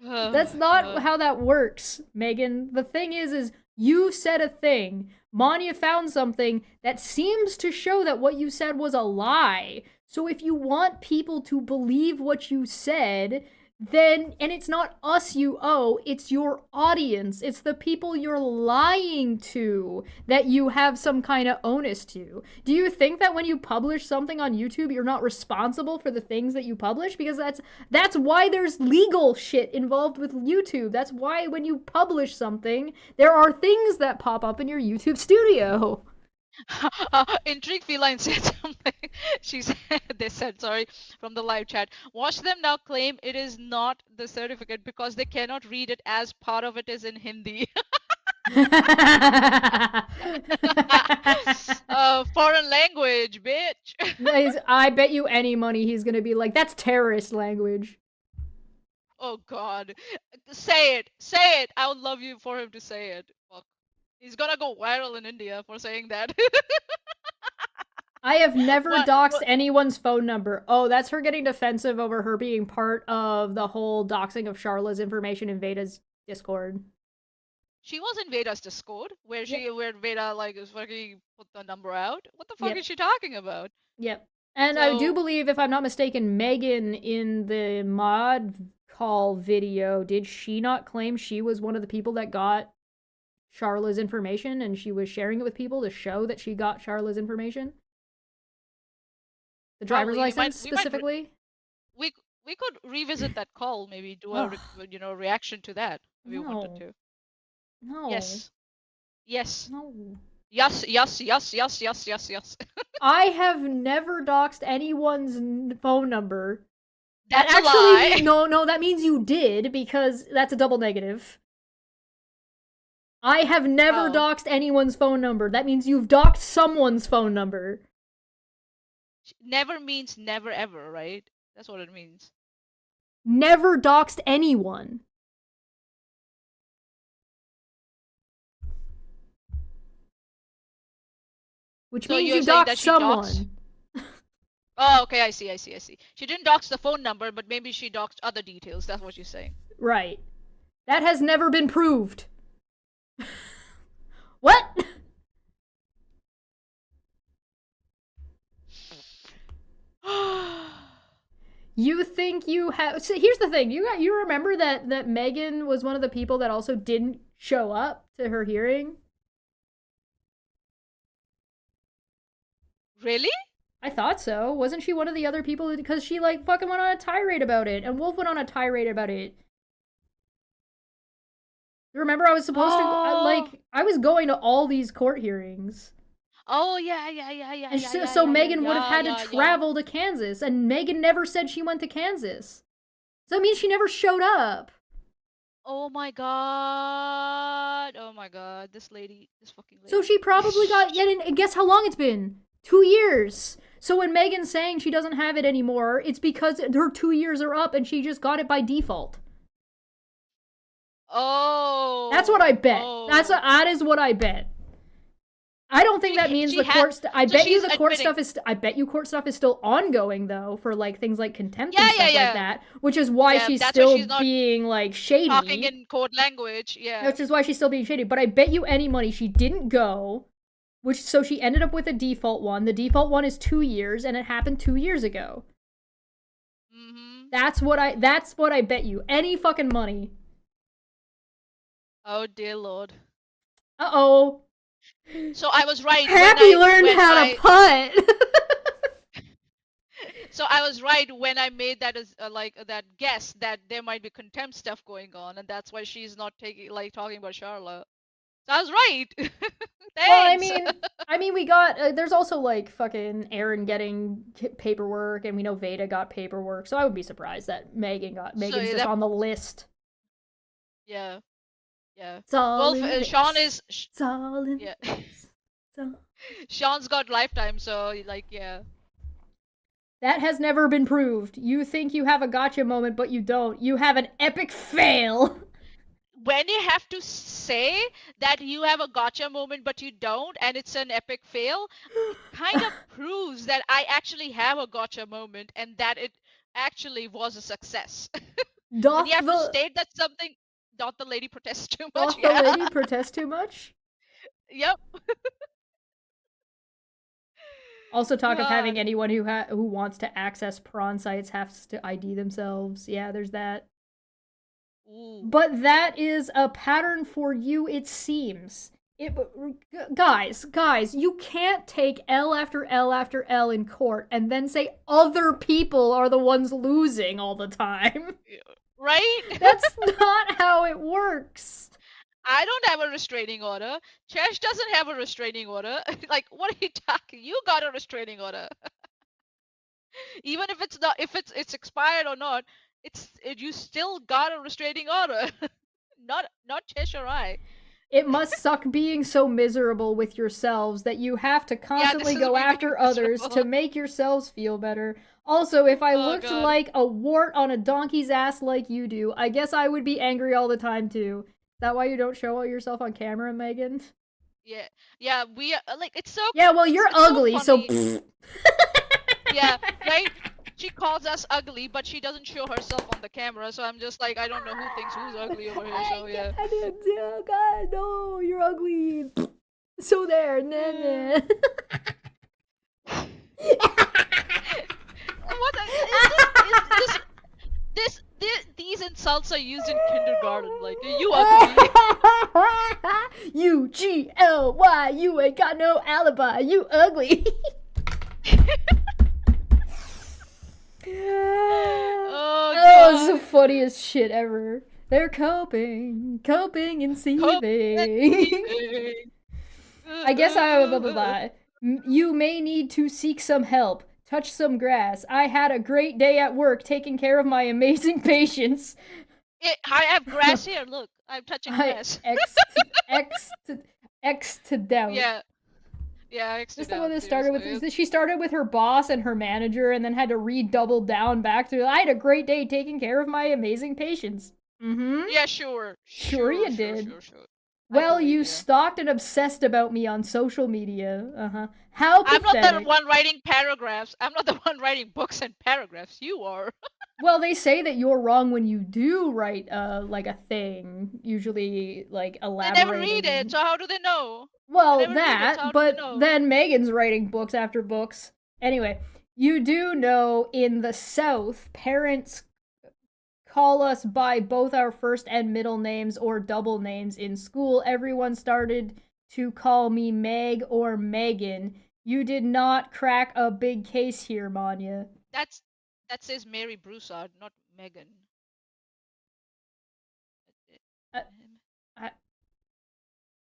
That's not how that works, Megan. The thing is you said a thing. Manya found something that seems to show that what you said was a lie. So if you want people to believe what you said, then, and it's not us you owe, it's your audience. It's the people you're lying to that you have some kind of onus to. Do you think that when you publish something on YouTube, you're not responsible for the things that you publish? Because that's why there's legal shit involved with YouTube. That's why when you publish something, there are things that pop up in your YouTube studio. Intrigue Feline said something. They said, sorry, from the live chat. Watch them now claim it is not the certificate because they cannot read it as part of it is in Hindi. Foreign language, bitch. I bet you any money he's gonna be like, that's terrorist language. Oh God, say it, say it. I would love you for him to say it. Fuck. He's gonna go viral in India for saying that. I have never doxed anyone's phone number. Oh, that's her getting defensive over her being part of the whole doxing of Sharla's information in Veda's Discord. She was in Veda's Discord, where Veda like is fucking put the number out. What the fuck is she talking about? Yep. And I do believe, if I'm not mistaken, Megan in the mod call video, did she not claim she was one of the people that got Sharla's information and she was sharing it with people to show that she got Sharla's information? The driver's license specifically? We could revisit that call, maybe do a reaction to that if we wanted to. No. Yes. Yes. No. Yes, yes, yes, yes, yes, yes, yes. I have never doxed anyone's phone number. That's a lie. No, that means you did, because that's a double negative. I have never doxed anyone's phone number. That means you've doxed someone's phone number. Never means never ever, right? That's what it means. Never doxed anyone. Which means you doxed someone. Oh, okay, I see. She didn't dox the phone number, but maybe she doxed other details. That's what you're saying. Right. That has never been proved. What? You think you have... So here's the thing. You remember that Megan was one of the people that also didn't show up to her hearing? Really? I thought so. Wasn't she one of the other people? Because she, like, fucking went on a tirade about it. And Wolf went on a tirade about it. Remember, I was supposed to... I was going to all these court hearings. Oh, yeah. And so Megan would have had to travel to Kansas. And Megan never said she went to Kansas. So that means she never showed up. Oh my god. This fucking lady. So she probably got... And guess how long it's been? 2 years. So when Megan's saying she doesn't have it anymore, it's because her 2 years are up and she just got it by default. Oh. That's what I bet. That is what I bet. I don't think that means the court. I bet you court stuff is still ongoing though, for like things like contempt and stuff like that, which is why she's still being like shady. Talking in code language, yeah. Which is why she's still being shady. But I bet you any money she didn't go, so she ended up with a default one. The default one is 2 years, and it happened 2 years ago. Mm-hmm. That's what I bet you. Any fucking money. Oh dear lord. Uh-oh. So I was right Happy learned how to putt. So I was right when I made that as that guess that there might be contempt stuff going on, and that's why she's not talking about Charlotte. So I was right. Well, Thanks. we got there's also like fucking Aaron getting paperwork, and we know Veda got paperwork. So I would be surprised that Megan's just on the list. Yeah, yeah. It's all in Sean is. It's all in Yeah. So... Sean's got lifetime, so yeah. That has never been proved. You think you have a gotcha moment, but you don't. You have an epic fail. When you have to say that you have a gotcha moment but you don't, and it's an epic fail, it kind of proves that I actually have a gotcha moment and that it actually was a success. When you have to state that something, not the lady protests too much. Doth the lady protest too much? Yep. Also, talk of having anyone who wants to access prawn sites has to ID themselves. Yeah, there's that. Ooh. But that is a pattern for you, it seems. Guys, you can't take L after L after L in court and then say other people are the ones losing all the time. Right? That's not how it works. I don't have a restraining order. Chesh doesn't have a restraining order. Like, what are you talking? You got a restraining order. Even if it's not, if it's expired or not, you still got a restraining order. not Chesh or I. It must suck being so miserable with yourselves that you have to constantly go after others to make yourselves feel better. Also, if I looked like a wart on a donkey's ass like you do, I guess I would be angry all the time too. Is that why you don't show yourself on camera, Megan? Yeah, we it's so. Yeah, well, you're ugly, so. Yeah, right. She calls us ugly, but she doesn't show herself on the camera, so I'm just like, I don't know who thinks who's ugly over here. So yeah. Oh God, no, you're ugly. So there, nah. These insults are used in kindergarten. Like, you ugly. UGLY, you ain't got no alibi. You ugly. Oh, it's the funniest shit ever. They're coping and seething. I guess you may need to seek some help. Touch some grass. I had a great day at work taking care of my amazing patients. I have grass here. Look, I'm touching grass. X to doubt. Yeah. Yeah, X to doubt. This is the one that started with. She started with her boss and her manager, and then had to redouble down back to. I had a great day taking care of my amazing patients. Mm-hmm. Yeah, sure. Sure you did. Sure. Well, you stalked and obsessed about me on social media. Uh-huh. How pathetic. I'm not the one writing paragraphs. I'm not the one writing books and paragraphs. You are. Well, they say that you're wrong when you do write, like, a thing. Usually, like, elaborating. They never read it, so how do they know? Well, but then Megan's writing books after books. Anyway, you do know in the South, parents call us by both our first and middle names or double names in school. Everyone started to call me Meg or Megan. You did not crack a big case here, Manya. That says Mary Broussard, not Megan.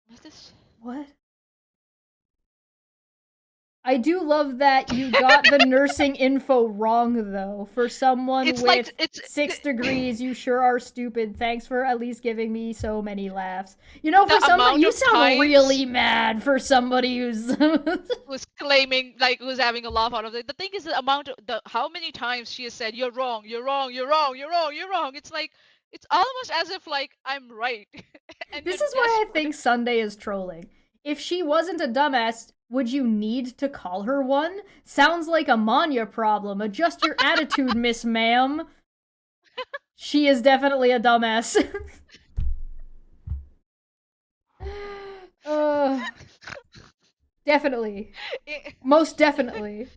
What's this? What? I do love that you got the nursing info wrong, though. For someone with 6 degrees, you sure are stupid. Thanks for at least giving me so many laughs. You know, for somebody, you sound really mad for somebody who's claiming, like, who's having a laugh out of it. The thing is, how many times she has said, "You're wrong, you're wrong, you're wrong, you're wrong, you're wrong." It's like, it's almost as if, like, I'm right. This is why I think Sunday is trolling. If she wasn't a dumbass, would you need to call her one? Sounds like a Manya problem. Adjust your attitude, Miss Ma'am. She is definitely a dumbass. Definitely. Most definitely.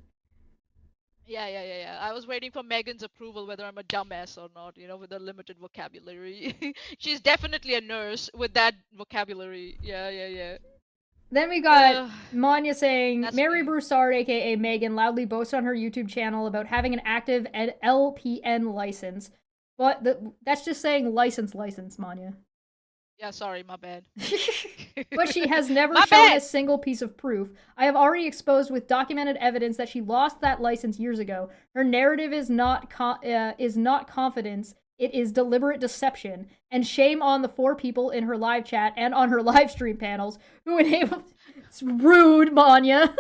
Yeah. I was waiting for Megan's approval whether I'm a dumbass or not, with a limited vocabulary. She's definitely a nurse with that vocabulary. Yeah. Then we got Uh, Manya saying, that's Mary me. Broussard, aka Megan, loudly boasts on her YouTube channel about having an active LPN license. But that's just saying license, Manya. Yeah, sorry, my bad. But she has never My shown bad! a single piece of proof. I have already exposed with documented evidence that she lost that license years ago. Her narrative is not confidence. It is deliberate deception. And shame on the 4 people in her live chat and on her live stream panels who enable. It's rude, Manya.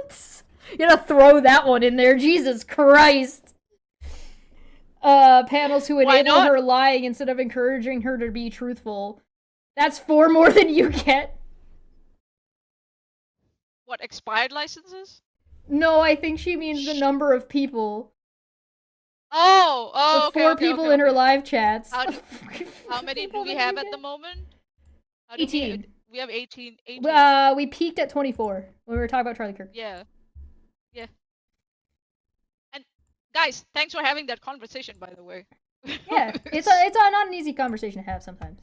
You gotta throw that one in there. Jesus Christ. Panels who enable her lying instead of encouraging her to be truthful. That's 4 more than you get. What, expired licenses? No, I think she means the number of people. Oh, the 4 people in her live chats. How many do we have at the moment? 18. We have 18. We peaked at 24 when we were talking about Charlie Kirk. Yeah. And guys, thanks for having that conversation, by the way. Yeah, it's not an easy conversation to have sometimes.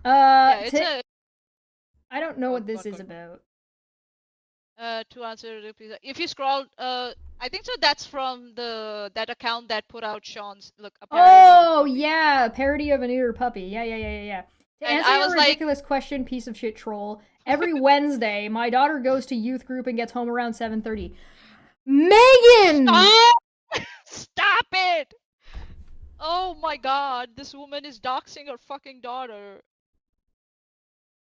I don't know what this is about. To answer, if you scroll, I think so. That's from that account that put out Sean's yeah, parody of a neuter puppy. Yeah. To and answer your ridiculous question, piece of shit troll. Every Wednesday, my daughter goes to youth group and gets home around 7:30. Megan! Stop it! Oh my God, this woman is doxing her fucking daughter.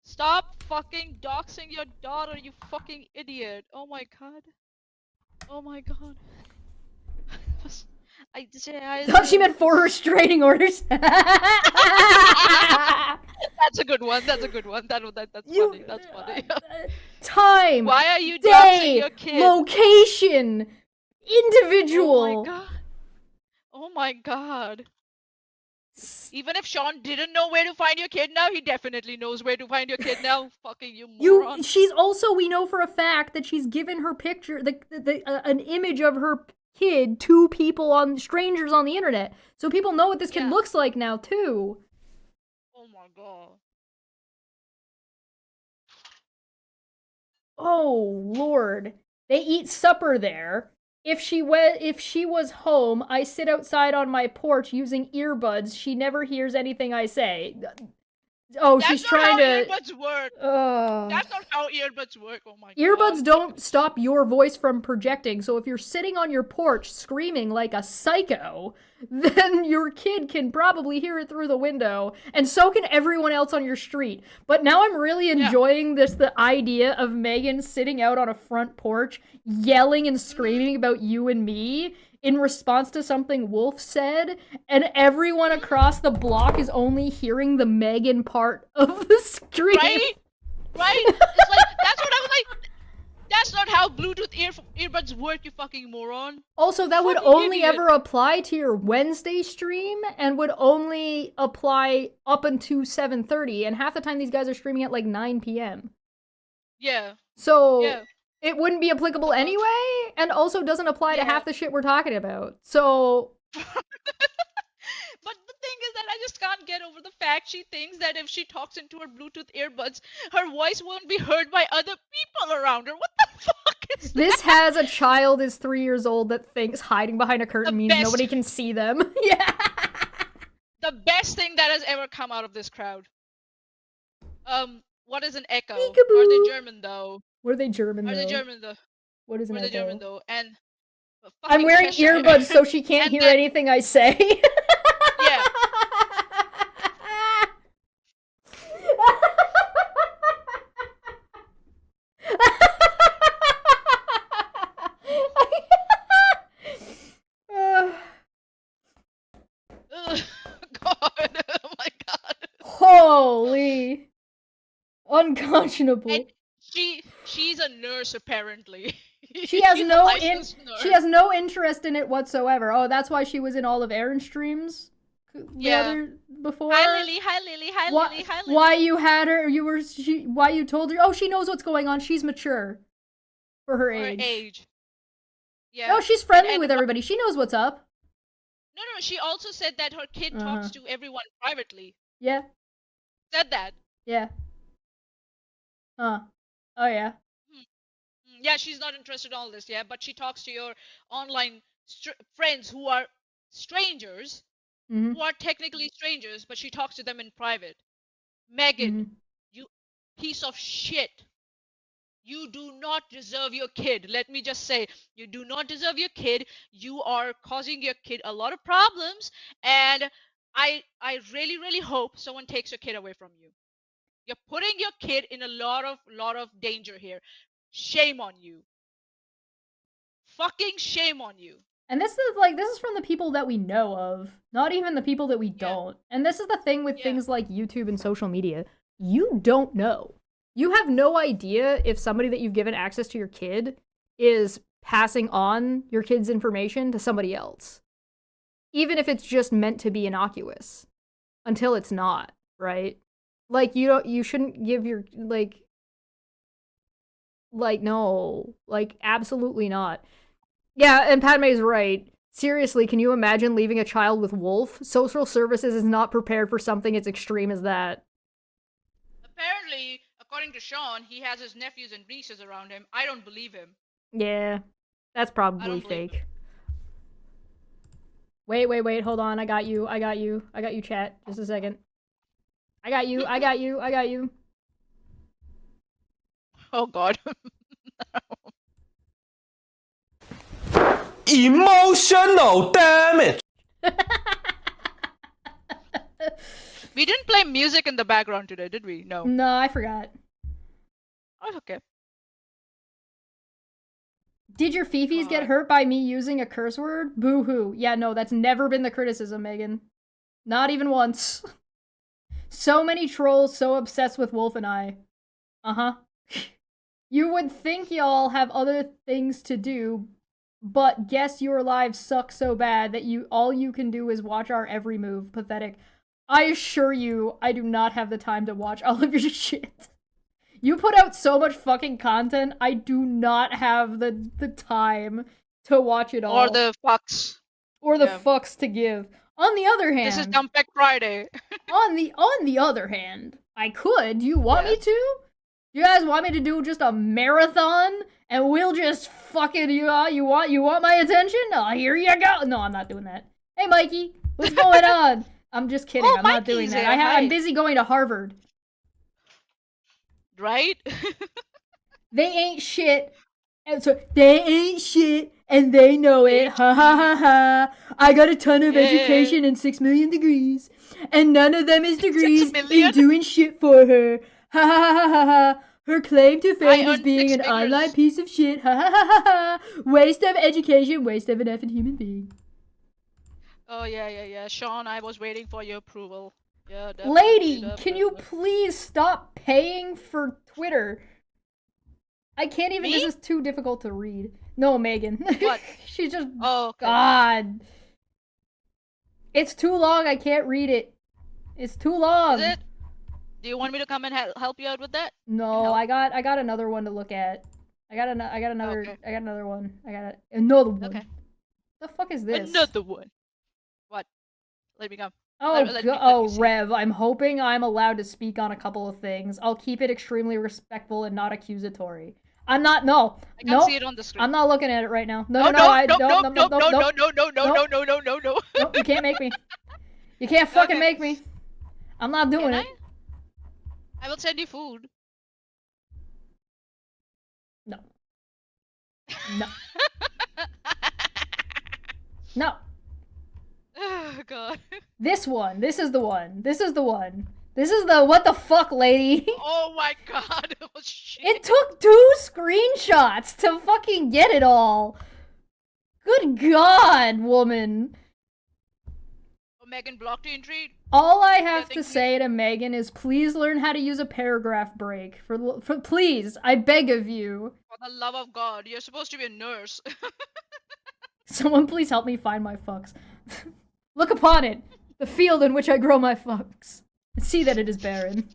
Stop fucking doxing your daughter, you fucking idiot. Oh my God. I thought she meant 4 restraining orders. That's a good one. That's funny. That's funny. Time. Why are you day, doxing your kid? Location. Individual. Oh my God. Even if Sean didn't know where to find your kid now, he definitely knows where to find your kid now. Fucking you moron. She's also, we know for a fact that she's given her picture, an image of her kid to strangers on the internet. So people know what this kid looks like now, too. Oh my God. Oh, Lord. They eat supper there. If she was home, I sit outside on my porch using earbuds. She never hears anything I say. Oh, she's trying to. That's not how earbuds work. That's not how earbuds work. Oh my God. Earbuds don't stop your voice from projecting. So if you're sitting on your porch screaming like a psycho, then your kid can probably hear it through the window, and so can everyone else on your street. But now I'm really enjoying the idea of Megan sitting out on a front porch, yelling and screaming about you and me in response to something Wolf said, and everyone across the block is only hearing the Megan part of the scream. Right? It's like, that's what I was like. That's not how Bluetooth earbuds work, you fucking moron. Also, that would only ever apply to your Wednesday stream, and would only apply up until 7:30, and half the time these guys are streaming at like 9 p.m. Yeah. So, it wouldn't be applicable anyway, and also doesn't apply to half the shit we're talking about. So... But the thing is that I just can't get over the fact she thinks that if she talks into her Bluetooth earbuds, her voice won't be heard by other people around her. What the fuck is this that? has a child is 3 years old that thinks hiding behind a curtain means nobody can see them. Yeah. The best thing that has ever come out of this crowd. What is an echo? Peekaboo. Are they German though? Were they German though? Are they German though? What is an echo? Are they German though? And I'm wearing earbuds so she can't hear anything I say. Yeah. God, oh my God. Holy. Unconscionable. And she's a nurse apparently. She has no interest in it whatsoever. Oh, that's why she was in all of Aaron's streams before. Hi Lily. Why you had her? Why you told her? Oh, she knows what's going on. She's mature for her age. Yeah. No, she's friendly And with everybody. She knows what's up. No, she also said that her kid talks to everyone privately. Yeah. Said that. Yeah. Huh. Oh, yeah. Yeah, she's not interested in all this, yeah, but she talks to your online friends who are strangers, who are technically strangers, but she talks to them in private. Megan, you piece of shit. You do not deserve your kid. Let me just say, you do not deserve your kid. You are causing your kid a lot of problems, and I really, really hope someone takes your kid away from you. You're putting your kid in a lot of danger here. Shame on you. Fucking shame on you. And this is from the people that we know of, not even the people that we don't. And this is the thing with things like YouTube and social media. You don't know. You have no idea if somebody that you've given access to your kid is passing on your kid's information to somebody else. Even if it's just meant to be innocuous. Until it's not, right? Like, you shouldn't give your, no. Like, absolutely not. Yeah, and Padme's right. Seriously, can you imagine leaving a child with Wolf? Social services is not prepared for something as extreme as that. Apparently, according to Sean, he has his nephews and nieces around him. I don't believe him. Yeah, that's probably fake. Wait, hold on. I got you, chat. Just a second. I got you. Oh, God. Emotional damage. We didn't play music in the background today, did we? No. No, I forgot. Oh, okay. Did your fifis get hurt by me using a curse word? Boo-hoo. Yeah, no, that's never been the criticism, Megan. Not even once. So many trolls so obsessed with Wolf and I. Uh-huh. You would think y'all have other things to do, but guess your lives suck so bad that all you can do is watch our every move. Pathetic. I assure you, I do not have the time to watch all of your shit. You put out so much fucking content, I do not have the time to watch it all. Or the fucks. Or the fucks to give. On the other hand... This is Dumpback Friday. on the other hand, I could. Do you want me to? You guys want me to do just a marathon? And we'll just fucking... You want my attention? Oh, here you go. No, I'm not doing that. Hey, Mikey. What's going on? I'm just kidding. I'm not doing that. I'm busy going to Harvard. Right? They ain't shit. And so they ain't shit, and they know it. Ha ha ha ha. I got a ton of education and 6 million degrees, and none of them is degrees in doing shit for her. Ha ha ha ha ha. Her claim to fame is being an online piece of shit. Ha ha ha ha ha. Waste of education, waste of an effing human being. Oh, yeah. Sean, I was waiting for your approval. Yeah, Lady, can you please stop paying for Twitter? I can't even. Me? This is too difficult to read. No, Megan. What? She's just. Oh, okay. God. It's too long. I can't read it. It's too long. Is it? Do you want me to come and help you out with that? No, I got another one to look at. I got another one. I got another one. Okay. The fuck is this? Another one. What? Let me come. Rev, I'm hoping I'm allowed to speak on a couple of things. I'll keep it extremely respectful and not accusatory. I'm not. No. I can't see it on the screen. I'm not looking at it right now. No. No. You can't make me. You can't fucking make me. I'm not doing it. I will send you food. No. No. Oh, God. This one. This is the one. This is the what the fuck, lady? Oh my God. Oh, shit. It took 2 screenshots to fucking get it all. Good God, woman. Oh, Megan blocked you in treat? All I have to say to Megan is please learn how to use a paragraph break. For please, I beg of you. For the love of God, you're supposed to be a nurse. Someone please help me find my fucks. Look upon it, the field in which I grow my fucks, and see that it is barren.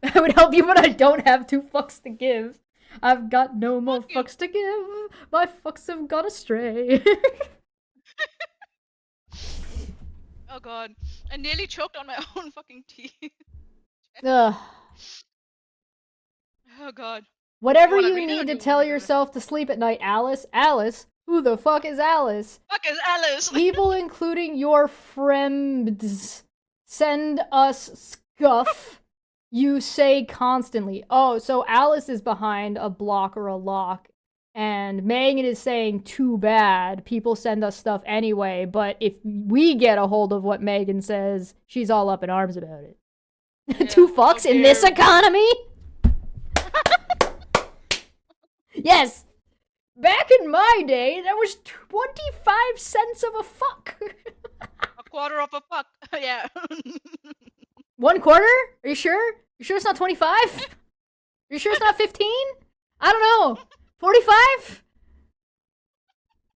I would help you, but I don't have 2 fucks to give. I've got no more Fuck you. fucks to give. My fucks have gone astray. Oh god. I nearly choked on my own fucking tea. Ugh. Oh god. Whatever wanna you read it or need do to you tell want me to- yourself to sleep at night, Alice. Alice? Who the fuck is Alice? Fuck is Alice? People, including your friends, send us scuff. You say constantly. Oh, so Alice is behind a block or a lock, and Megan is saying, too bad. People send us stuff anyway, but if we get a hold of what Megan says, she's all up in arms about it. Yeah, Two fucks in this economy? Yes! Back in my day, there was 25 cents of a fuck. A quarter of a fuck. Yeah. 1 quarter? Are you sure? You sure it's not 25? Are you sure it's not 15? I don't know. 45?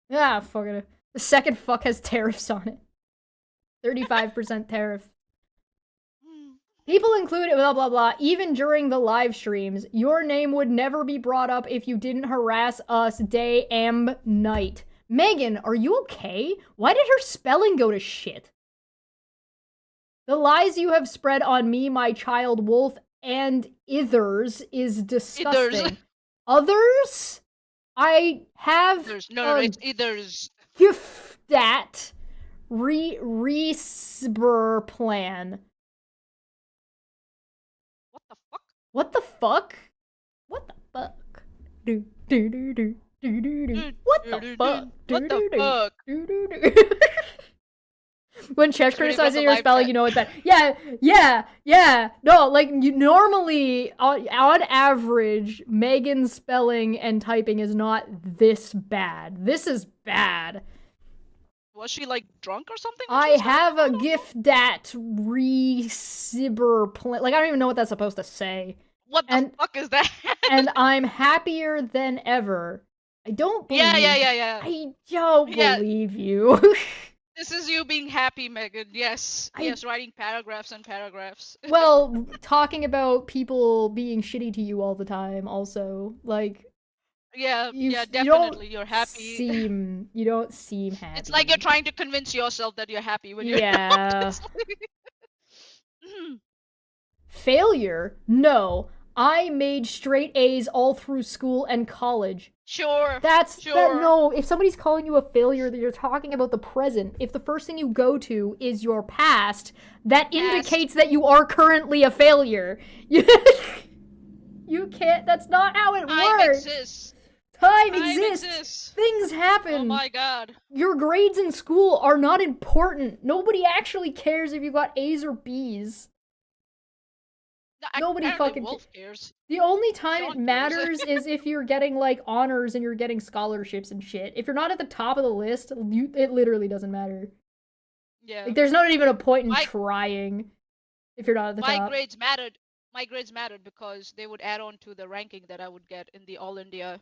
Yeah, fuck it. The second fuck has tariffs on it. 35% tariff. People included, blah, blah, blah, even during the live streams. Your name would never be brought up if you didn't harass us day and night. Megan, are you okay? Why did her spelling go to shit? The lies you have spread on me, my child wolf, and ithers is disgusting. Others? I have No, it's ithers. gift that Reesber plan. What the fuck? What the fuck? What the fuck? Do do do do do do do. What the fuck? What the fuck? Do do do. When Chesh Reading criticizes from the your live spelling, chat. you know it's bad. Yeah. No, like, you normally, on average, Megan's spelling and typing is not this bad. This is bad. Was she like drunk or something? when she I was have typing? a gift that Reesber plan. Like, I don't even know what that's supposed to say. What the fuck is that? And I'm happier than ever. I don't believe. Yeah. I don't Yeah. believe you. This is you being happy, Megan. Yes. Yes, writing paragraphs and paragraphs. Well, talking about people being shitty to you all the time, also, like. Yeah, You definitely. You're happy. You don't seem happy. It's like you're trying to convince yourself that you're happy when you're Yeah. not. Failure? No. I made straight A's all through school and college. Sure. No, if somebody's calling you a failure, you're talking about the present. If the first thing you go to is your past, that indicates that you are currently a failure. You can't, that's not how it Time works. exists. Time exists. Things happen. Oh my god. Your grades in school are not important. Nobody actually cares if you got A's or B's. Nobody fucking Wolf cares. The only time Sean it cares. matters is if you're getting, like, honors and you're getting scholarships and shit. If you're not at the top of the list, it literally doesn't matter. Yeah. Like, there's not even a point in My- trying if you're not at the My top. grades mattered. My grades mattered because they would add on to the ranking that I would get in the All India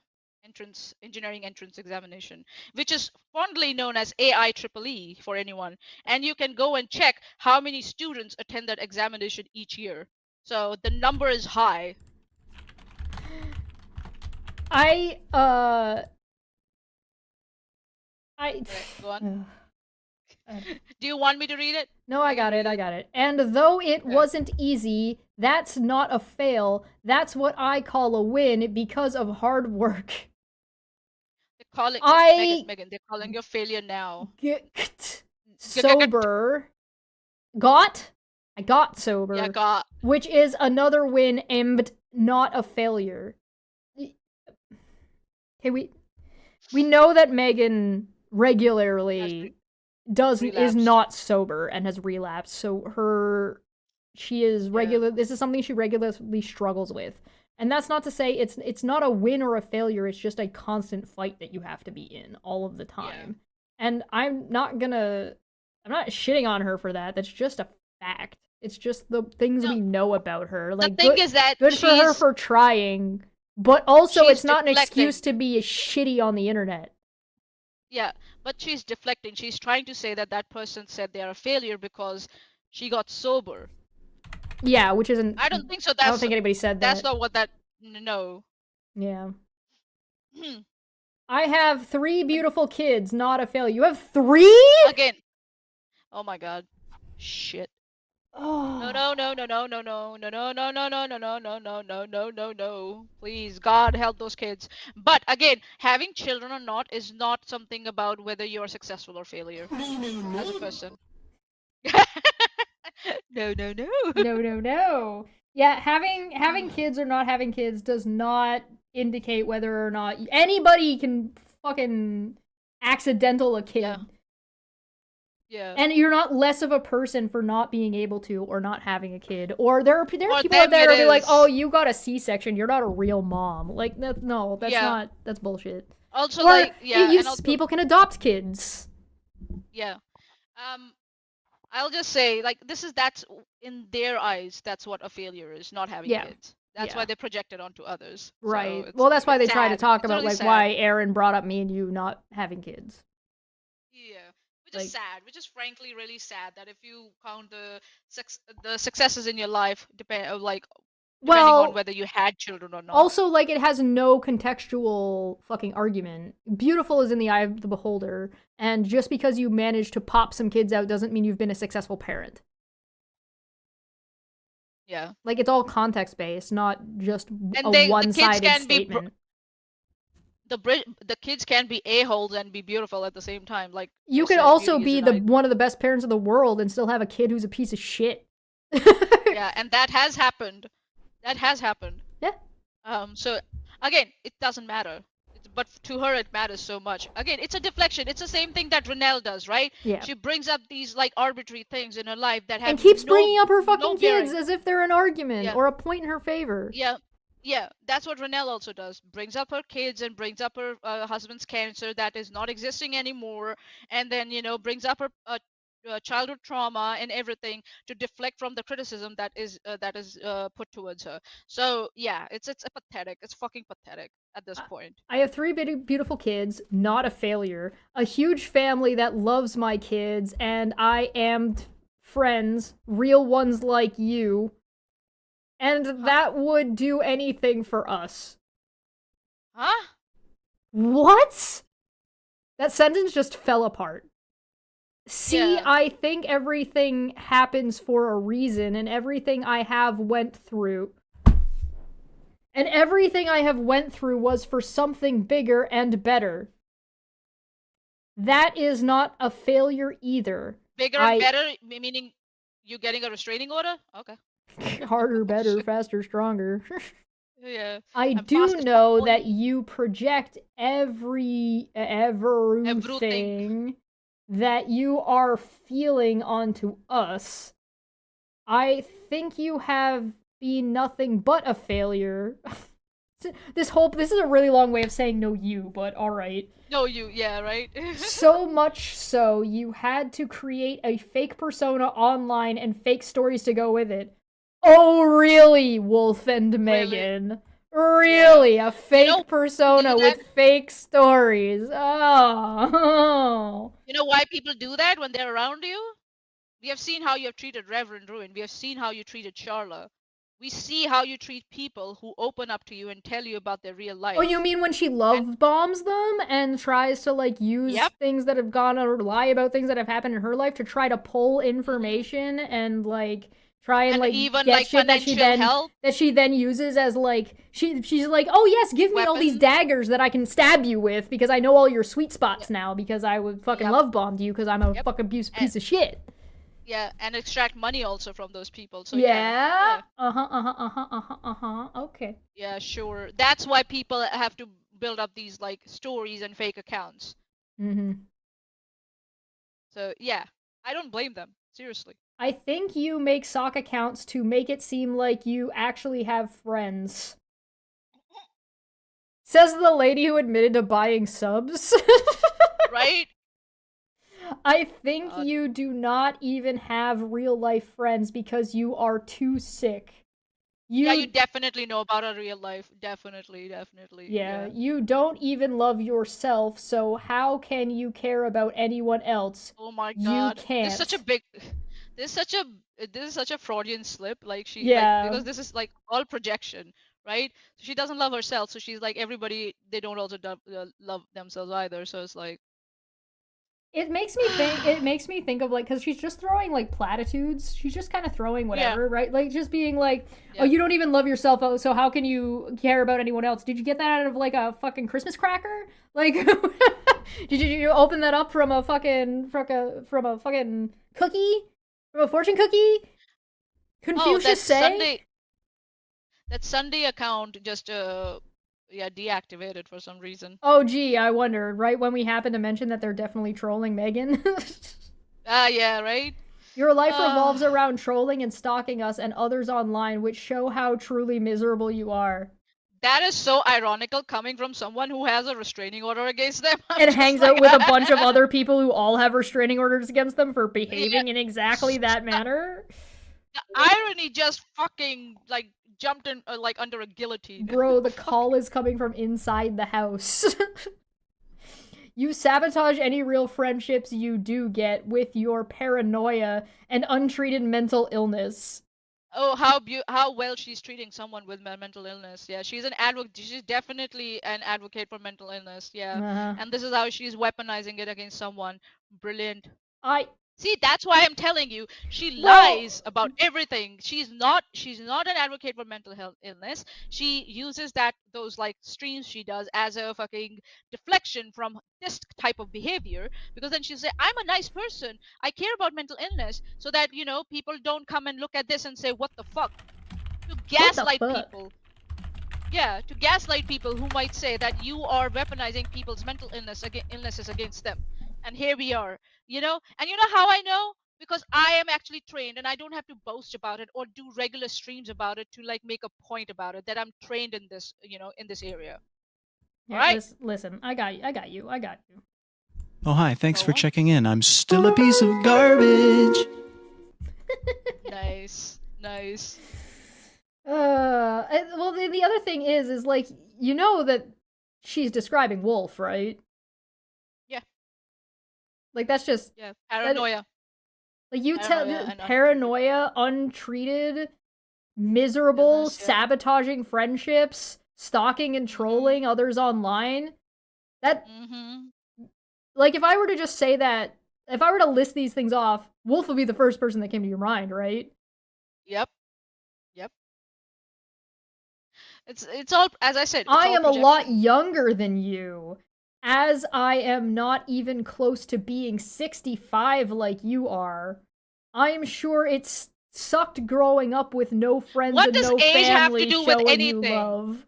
engineering entrance examination, which is fondly known as AIEEE for anyone. And you can go and check how many students attend that examination each year. So the number is high. Okay, Go on. Do you want me to read it? No, I got it. And though it wasn't easy, that's not a fail. That's what I call a win because of hard work. They're calling Megan, they're calling you a failure now. Sober. I got sober. Yeah, got. Which is another win and not a failure. Okay, we know that Megan regularly is not sober and has relapsed, so she is regular. This is something she regularly struggles with, and that's not to say it's not a win or a failure. It's just a constant fight that you have to be in all of the time. And I'm not shitting on her for that. That's just a fact. It's just the things we know about her. Like, the thing is that good for her for trying, but also it's not an deflecting. excuse to be shitty on the internet. Yeah, but she's deflecting. She's trying to say that that person said they are a failure because she got sober. Yeah, which isn't. I don't think so. I don't think anybody said that. That's not what that. No. Yeah. I have 3 beautiful kids, not a failure. You have 3? Again. Oh my god. Shit. No, no, no, no, no, no, no, no, no, no, no, no, no, no, no, no, no, no, no, no. Please, God help those kids. But again, having children or not is not something about whether you're successful or failure as a person. No, no, no. No, no, no. Yeah, having kids or not having kids does not indicate whether or not anybody can fucking accidental a kid. Yeah. Yeah. And you're not less of a person for not being able to or not having a kid. Or there are people Or out them there it who'll be like, is. "Oh, you got a C-section. You're not a real mom." Like that's Yeah. not that's bullshit. Also, Or like, yeah, and also, people can adopt kids. yeah. I'll just say, like, that's in their eyes, that's what a failure is, not having Yeah. kids. That's Yeah. why they project it onto others. Right. So it's Well, that's like, why they it's try to sad. talk It's about really like sad. why Aaron brought up me and you not having kids. Yeah, which Like- is sad. Which is frankly really sad that if you count the successes in your life depending on whether you had children or not. Also, like, it has no contextual fucking argument. Beautiful is in the eye of the beholder, and just because you manage to pop some kids out doesn't mean you've been a successful parent. Yeah. Like, it's all context-based, not just And a the kids one-sided can be statement. the kids can be a-holes and be beautiful at the same time. Like, You just could as also beauty be is one of the best parents in the world and still have a kid who's a piece of shit. Yeah, and that has happened. That has happened. Yeah. So again, it doesn't matter. But to her, it matters so much. Again, it's a deflection. It's the same thing that Renelle does, right? Yeah. She brings up these like arbitrary things in her life that have And keeps no, bringing up her no fucking bearing. kids as if they're an argument Yeah. or a point in her favor. Yeah. Yeah, that's what Renelle also does. Brings up her kids and brings up her husband's cancer that is not existing anymore, and then brings up her childhood trauma and everything to deflect from the criticism that is put towards her. So yeah, it's pathetic. It's fucking pathetic at this point. I have 3 beautiful kids, not a failure. A huge family that loves my kids, and I am friends, real ones like you. And that would do anything for us. Huh? What? That sentence just fell apart. See, Yeah. I think everything happens for a reason, and everything I have went through. And everything I have went through was for something bigger and better. That is not a failure either. Bigger and better, meaning you getting a restraining order? Okay. Harder, better, faster, stronger. Yeah. I do know that you project everything that you are feeling onto us. I think you have been nothing but a failure. This is a really long way of saying no you, but alright. No you, yeah, right? So much so, you had to create a fake persona online and fake stories to go with it. Oh, really, Wolf and Megan? Really? Yeah. A fake persona with fake stories? Oh. You know why people do that when they're around you? We have seen how you have treated Reverend Ruin. We have seen how you treated Charla. We see how you treat people who open up to you and tell you about their real life. Oh, you mean when she love bombs them and tries to, like, use things that have gone or lie about things that have happened in her life to try to pull information and, like, try and like even, get like, shit that she then uses as like she's like, oh yes, give me all these daggers that I can stab you with because I know all your sweet spots now because I would fucking love bombed you because I'm a fucking piece of shit. Yeah, and extract money also from those people. So okay. Yeah, sure. That's why people have to build up these like stories and fake accounts. So yeah, I don't blame them. Seriously. I think you make sock accounts to make it seem like you actually have friends. Says the lady who admitted to buying subs. Right? I think you do not even have real life friends because you are too sick. You definitely know about her real life. Definitely. Yeah, you don't even love yourself, so how can you care about anyone else? Oh my god. You can't. This is such a Freudian slip, like because this is like all projection, right? So she doesn't love herself, so she's like everybody. They don't also love themselves either. So it's like It makes me think. It makes me think of like, because she's just throwing like platitudes. She's just kind of throwing yeah, whatever, right? Like just being like, "Oh, yeah. you don't even love yourself. Oh, so how can you care about anyone else? Did you get that out of like a fucking Christmas cracker? Like, did you open that up from a fucking from a fucking cookie, from a fortune cookie? Oh, Confucius say?" that Sunday account just yeah, deactivated for some reason. Oh, gee, I wondered. Right when we happen to mention that they're definitely trolling Megan. Ah, yeah, right. Your life Uh, revolves around trolling and stalking us and others online, which show how truly miserable you are. that is so ironical coming from someone who has a restraining order against them. I'm And just hangs like, out with a bunch of other people who all have restraining orders against them for yeah, behaving in exactly that manner. the irony just fucking like jumped in like under a guillotine. Bro, the Fuck. call is coming from inside the house. You sabotage any real friendships you do get with your paranoia and untreated mental illness. Oh, how well she's treating someone with mental illness. Yeah, she's an advocate. She's definitely an advocate for mental illness. Yeah, Uh-huh. and this is how she's weaponizing it against someone. Brilliant. I See, that's why I'm telling you, she well, lies about everything. She's not an advocate for mental health illness. She uses those like streams she does as a fucking deflection from this type of behavior, because then she'll say, I'm a nice person. I care about mental illness, so that, people don't come and look at this and say, what the fuck? To what the gaslight fuck? people. Yeah, to gaslight people who might say that you are weaponizing people's mental illnesses against them. And here we are, And you know how I know? Because I am actually trained, and I don't have to boast about it or do regular streams about it to like make a point about it that I'm trained in this, in this area. All Here, right? listen. I got you. I got you. Oh, hi. Thanks Go for on. checking in. I'm still a piece of garbage. Nice, nice. Well, the other thing is like, you know that she's describing Wolf, right? Yeah. Like that's just Yeah, paranoia. like you tell Paranoia and paranoia, untreated, miserable, illness, yeah. sabotaging friendships, stalking and trolling others online. That Mm-hmm. like if I were to just say that, if I were to list these things off, Wolf would be the first person that came to your mind, right? Yep. Yep. It's all, as I said, it's I all am a lot projection. younger than you, as I am not even close to being 65 like you are. I am sure it's sucked growing up with no friends What and does no age have to family do with showing you anything? love.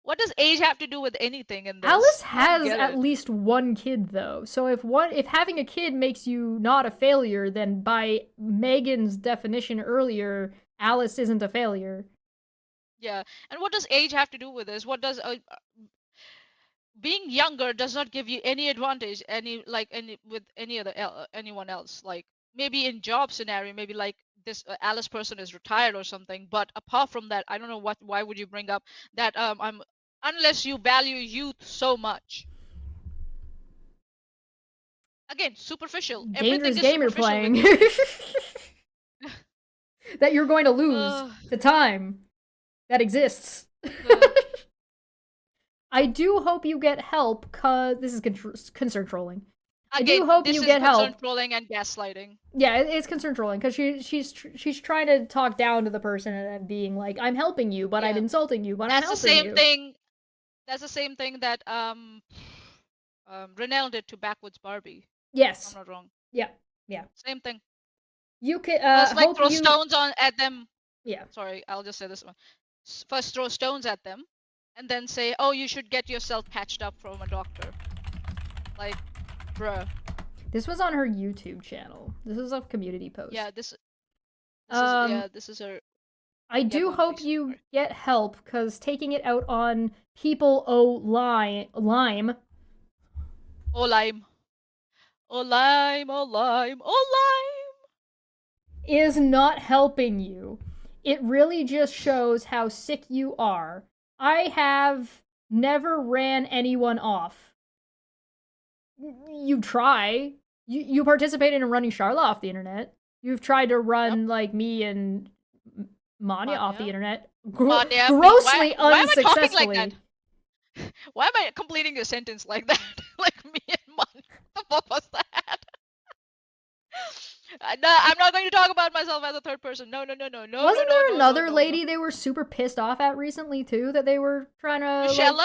What does age have to do with anything in this? Alice I don't has get at it. least one kid though. So if having a kid makes you not a failure, then by Megan's definition earlier, Alice isn't a failure. Yeah. And what does age have to do with this? What does being younger does not give you any advantage with anyone else, like maybe in job scenario, maybe like this Alice person is retired or something, but apart from that, I don't know why would you bring up that I'm unless you value youth so much. Again, superficial. Dangerous Everything is game you're superficial with playing. you. That you're going to lose to time that exists. I do hope you get help, cause this is concern trolling. Again, I do hope this you is get concern help. trolling and gaslighting. Yeah, it's concern trolling because she's trying to talk down to the person and being like, "I'm helping you, but I'm Yeah. insulting you, but That's I'm the helping same you." thing. That's the same thing that Renell did to Backwoods Barbie. If I'm Yes. not wrong. Yeah. Same thing. You can First, like hope throw you. stones at them. Yeah. Sorry, I'll just say this one. First, throw stones at them, and then say, "Oh, you should get yourself patched up from a doctor." Like, bruh. This was on her YouTube channel. This is a community post. Yeah, this is her. I do hope you get help, because taking it out on people lime. Oh lime. Oh lime. Oh lime. Oh lime. Is not helping you. It really just shows how sick you are. I have never ran anyone off. You try. You participated in running Charlotte off the internet. You've tried to run like me and Manya off the Manya? internet. Manya, Grossly why am I talking like unsuccessfully. that? Why am I completing a sentence like that? Like me and Manya. What the fuck was that? No, I'm not going to talk about myself as a third person. No. Wasn't there another lady they were super pissed off at recently too? That they were trying to Michelle?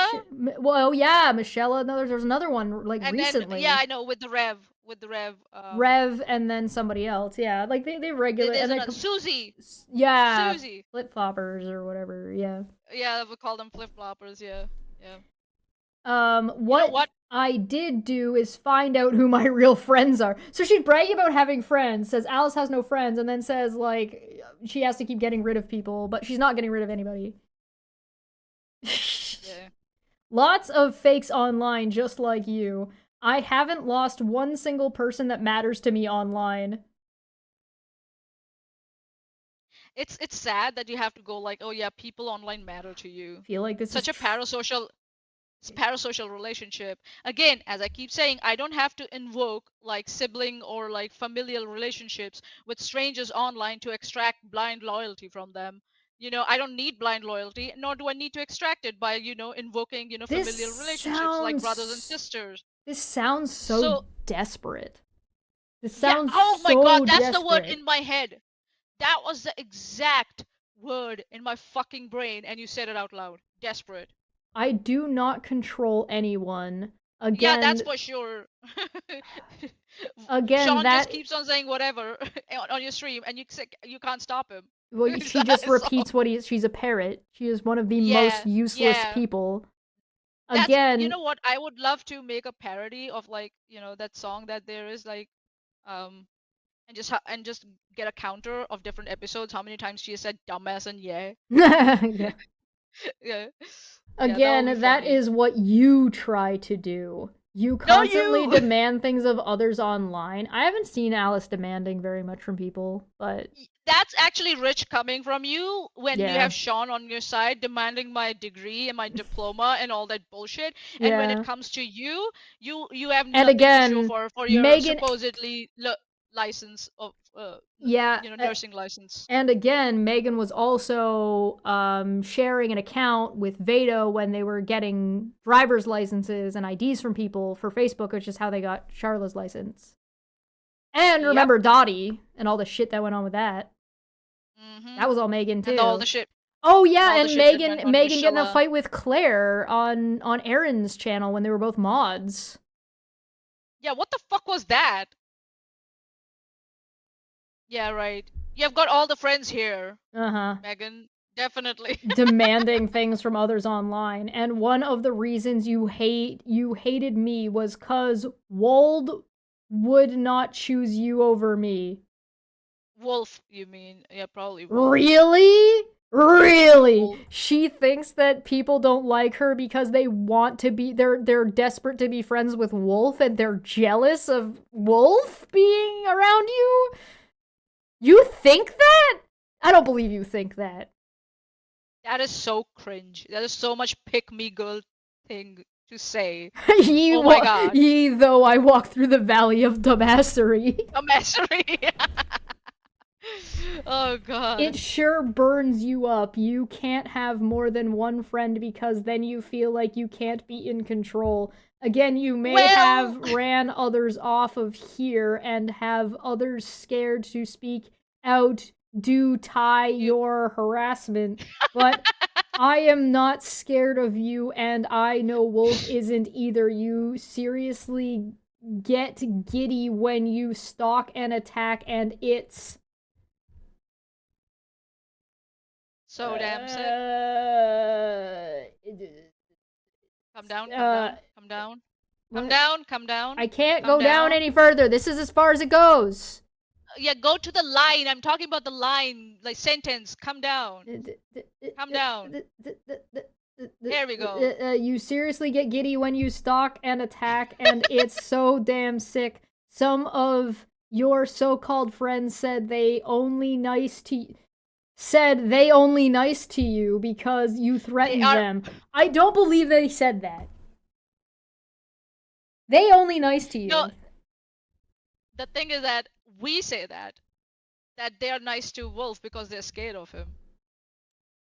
well, yeah, Michelle. No, there's another one like And recently. yeah, I know with the Rev. Rev and then somebody else. Yeah, like they regulate and they Susie. yeah, Susie. flip floppers or whatever. Yeah. Yeah, we call them flip floppers. Yeah. What I did do is find out who my real friends are. So she's bragging about having friends, says Alice has no friends, and then says, like, she has to keep getting rid of people, but she's not getting rid of anybody. Yeah. Lots of fakes online, just like you. I haven't lost one single person that matters to me online. It's sad that you have to go like, oh yeah, people online matter to you. I feel like this Such is a parasocial relationship. Again, as I keep saying, I don't have to invoke like sibling or like familial relationships with strangers online to extract blind loyalty from them. I don't need blind loyalty, nor do I need to extract it by, invoking, familial relationships like brothers and sisters. This sounds so desperate. This sounds oh my so god, that's desperate. the word in my head. That was the exact word in my fucking brain, and you said it out loud. Desperate. I do not control anyone. Again, yeah, that's for sure. Again, Sean that just keeps on saying whatever on your stream, and you can't stop him. Well, she just repeats what she's a parrot. She is one of the most useless people. Again, you know what? I would love to make a parody of like that song that there is like, and just get a counter of different episodes. How many times she has said dumbass and yeah. Yeah. Again, that is what you try to do. You constantly demand things of others online. I haven't seen Alice demanding very much from people, but that's actually rich coming from you when you have Sean on your side demanding my degree and my diploma and all that bullshit. And when it comes to you have nothing to show for your Megan, supposedly license of nursing license. And again, Megan was also sharing an account with Vado when they were getting driver's licenses and IDs from people for Facebook, which is how they got Charla's license. And remember Dottie and all the shit that went on with that. Mm-hmm. That was all Megan too. And all the shit. Oh yeah, and Megan getting in a fight with Claire on Aaron's channel when they were both mods. Yeah, what the fuck was that? Yeah, right. You've got all the friends here. Megan, definitely. Demanding things from others online. And one of the reasons you hated me was cuz Wold would not choose you over me. Wolf, you mean? Yeah, probably Wolf. Really? Wolf. She thinks that people don't like her because they want to be they're desperate to be friends with Wolf and they're jealous of Wolf being around you? You think that? I don't believe you think that. That is so cringe. That is so much pick me girl thing to say. Oh my god. Ye though I walk through the valley of dumbassery. Dumbassery. Oh god. It sure burns you up. You can't have more than one friend because then you feel like you can't be in control. Again, you may have ran others off of here and have others scared to speak out due to your harassment, but I am not scared of you and I know Wolf isn't either. You seriously get giddy when you stalk and attack and it's so damn sick. Come down. I can't go down any further. This is as far as it goes. Yeah, go to the line. I'm talking about the line, like sentence. Come down. Come down. There we go. You seriously get giddy when you stalk and attack, and it's so damn sick. Some of your so-called friends said they only nice to you because you threatened them. I don't believe they said that. They only nice to you. No, the thing is that we say that they are nice to Wolf because they're scared of him.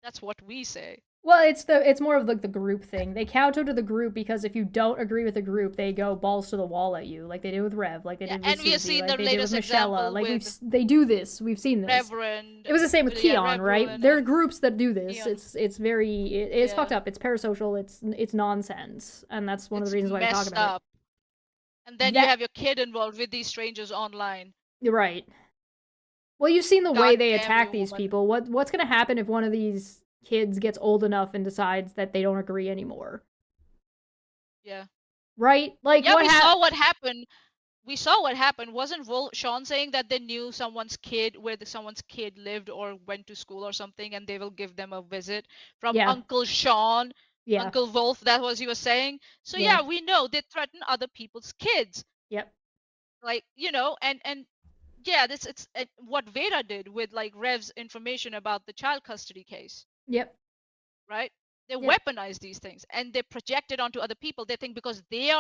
That's what we say. Well, it's more of like the group thing. They kowtow to the group because if you don't agree with the group, they go balls to the wall at you, like they did with Rev, like they Yeah, did with and we have Susie, seen like the they did with latest Michelle. example Like with they do this. We've seen this. Reverend. It was the same with Yeah, Keon, right? Reverend There are and groups that do this. Keon. It's fucked Yeah. up. It's parasocial. It's nonsense, and that's one of It's the reasons why we talk messed about up. And then That- you have your kid involved with these strangers online. it. Right. Well, you've seen the way God they damn attack you, these woman. people. What's gonna happen if one of these kids gets old enough and decides that they don't agree anymore? Yeah. Right? Like Yeah, what we saw what happened. We saw what happened. Wasn't Sean saying that they knew someone's kid, where someone's kid lived or went to school or something, and they will give them a visit from Yeah. Uncle Sean, Yeah. Uncle Wolf? That was he was saying. So Yeah. yeah, we know they threaten other people's kids. Yep. Like, you know, and yeah, this it's what Veda did with like Rev's information about the child custody case. Yep. Right? They Yep. weaponize these things and they project it onto other people. They think because they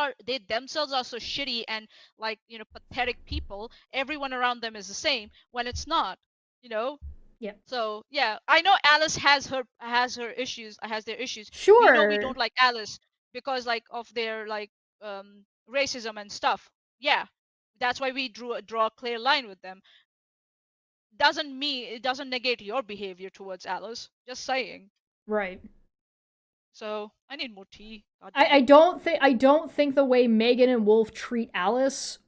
themselves are so shitty and like, you know, pathetic people, everyone around them is the same, when it's not, you know. Yep. So yeah, I know Alice has her issues, has their issues. Sure. We know we don't like Alice because like of their like racism and stuff. Yeah, that's why we draw a clear line with them. Doesn't mean it doesn't negate your behavior towards Alice. Just saying. Right. So I need more tea. I don't think the way Megan and Wolf treat Alice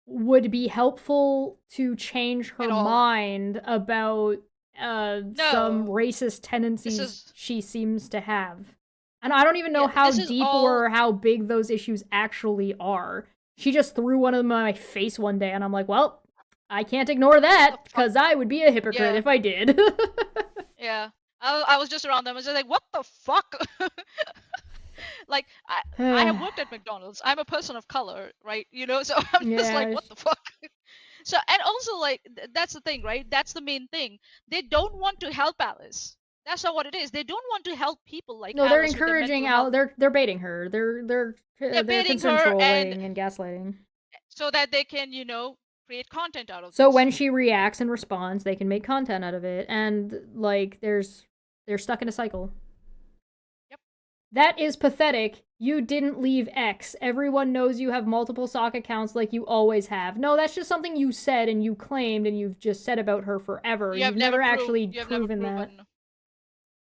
would be helpful to change her mind about some racist tendencies she seems to have. And I don't even know how deep or how big those issues actually are. She just threw one of them in my face one day, and I'm like, well, I can't ignore that, because I would be a hypocrite if I did. Yeah. I was just around them. I was just like, what the fuck? Like, I have worked at McDonald's. I'm a person of color, right? You know, so I'm just like, what the fuck? So, and also, like, that's the thing, right? That's the main thing. They don't want to help Alice. That's not what it is. They don't want to help people like no, Alice. they're encouraging Alice. They're baiting her. They're baiting controlling her and gaslighting. So that they can, you know, create content out of So this. when she reacts and responds, they can make content out of it, and like they're stuck in a cycle. Yep. That is pathetic. You didn't leave X. Everyone knows you have multiple sock accounts like you always have. No, that's just something you said and you claimed and you've just said about her forever. You've never actually proven that.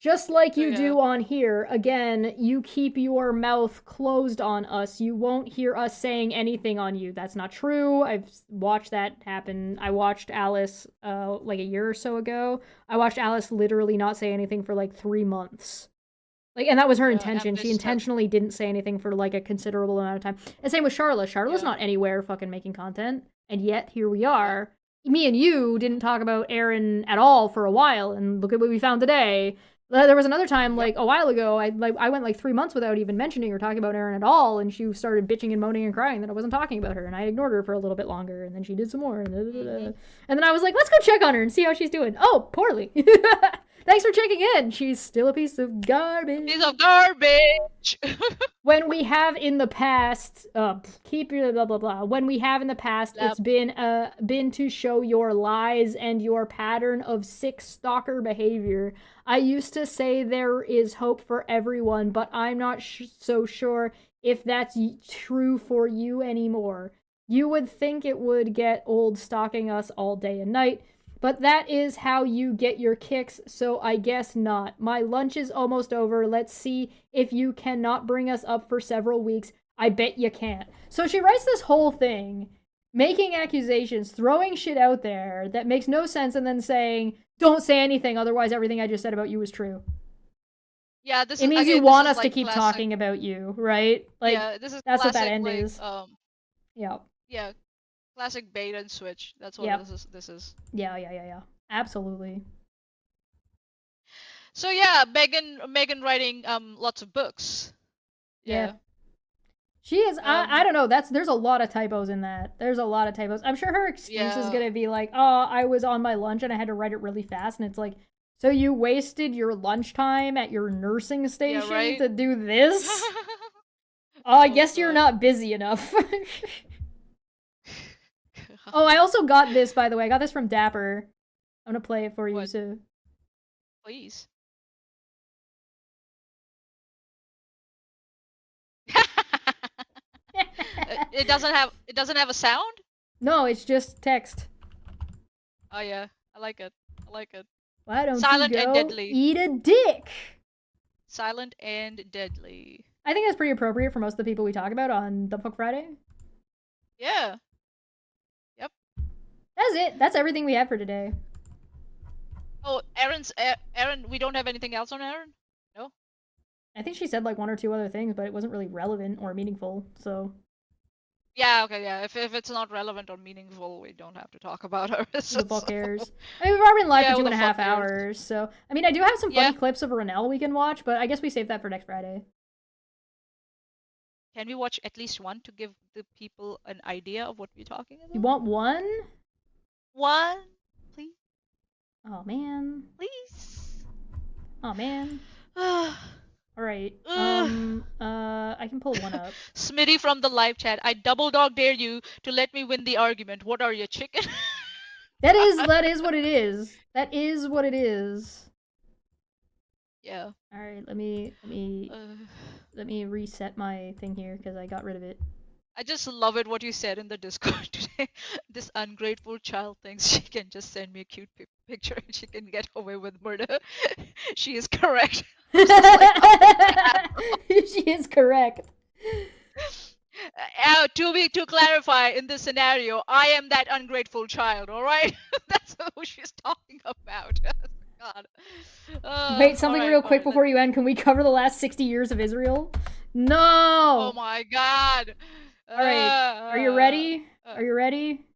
Just like you do on here, again, you keep your mouth closed on us. You won't hear us saying anything on you. That's not true. I've watched that happen. I watched Alice like a year or so ago. I watched Alice literally not say anything for like 3 months. Like, and that was her intention. She intentionally didn't say anything for like a considerable amount of time. And same with Charla. Charla's not anywhere fucking making content. And yet, here we are. Me and you didn't talk about Aaron at all for a while, and look at what we found today. There was another time, like, a while ago, I went, like, 3 months without even mentioning or talking about Erin at all, and she started bitching and moaning and crying that I wasn't talking about her, and I ignored her for a little bit longer, and then she did some more, and then I was like, let's go check on her and see how she's doing. Oh, poorly. Thanks for checking in. She's still a piece of garbage. Piece of garbage! When we have in the past, keep your blah blah blah. When we have in the past, it's been to show your lies and your pattern of sick stalker behavior. I used to say there is hope for everyone, but I'm not so sure if that's true for you anymore. You would think it would get old stalking us all day and night, but that is how you get your kicks, so I guess not. My lunch is almost over. Let's see if you cannot bring us up for several weeks. I bet you can't. So she writes this whole thing, making accusations, throwing shit out there that makes no sense, and then saying, don't say anything, otherwise everything I just said about you is true. Yeah, it means you want us to keep talking about you, right? Like, yeah, this is that's classic, what that end like, is. Yeah. Yeah, classic bait and switch. That's what this is. Yeah. Absolutely. So yeah, Megan writing lots of books. Yeah. She is. I don't know. There's a lot of typos in that. There's a lot of typos. I'm sure her excuse is gonna be like, "Oh, I was on my lunch and I had to write it really fast." And it's like, so you wasted your lunchtime at your nursing station to do this? Oh, I guess you're not busy enough. Oh, I also got this, by the way. I got this from Dapper. I'm gonna play it for you, so. Please. It doesn't have a sound? No, it's just text. Oh yeah, I like it. I like it. Why don't Silent you and go deadly. eat a dick? Silent and deadly. I think that's pretty appropriate for most of the people we talk about on Dumbfuck Friday. Yeah. Yep. That's it. That's everything we have for today. Oh, Aaron, we don't have anything else on Aaron? No? I think she said like one or two other things, but it wasn't really relevant or meaningful, so. Yeah, okay, yeah. If it's not relevant or meaningful, we don't have to talk about her. Who the fuck cares? I mean, we've already been live Yeah, for who 2.5 the fuck cares? hours, so. I mean, I do have some funny Yeah. clips of Renell we can watch, but I guess we save that for next Friday. Can we watch at least one to give the people an idea of what we're talking about? You want one? One, please? Oh, man. Please? Oh, man. Alright. I can pull one up. Smitty from the live chat. I double dog dare you to let me win the argument. What are you, chicken? That is what it is. That is what it is. Yeah. Alright, let me reset my thing here because I got rid of it. I just love it what you said in the Discord today. This ungrateful child thinks she can just send me a cute picture and she can get away with murder. She is correct. She is correct. To clarify, in this scenario, I am that ungrateful child, alright? That's who she's talking about. God. Wait, something real quick before you end. Can we cover the last 60 years of Israel? No! Oh my god! Alright, are you ready? Are you ready?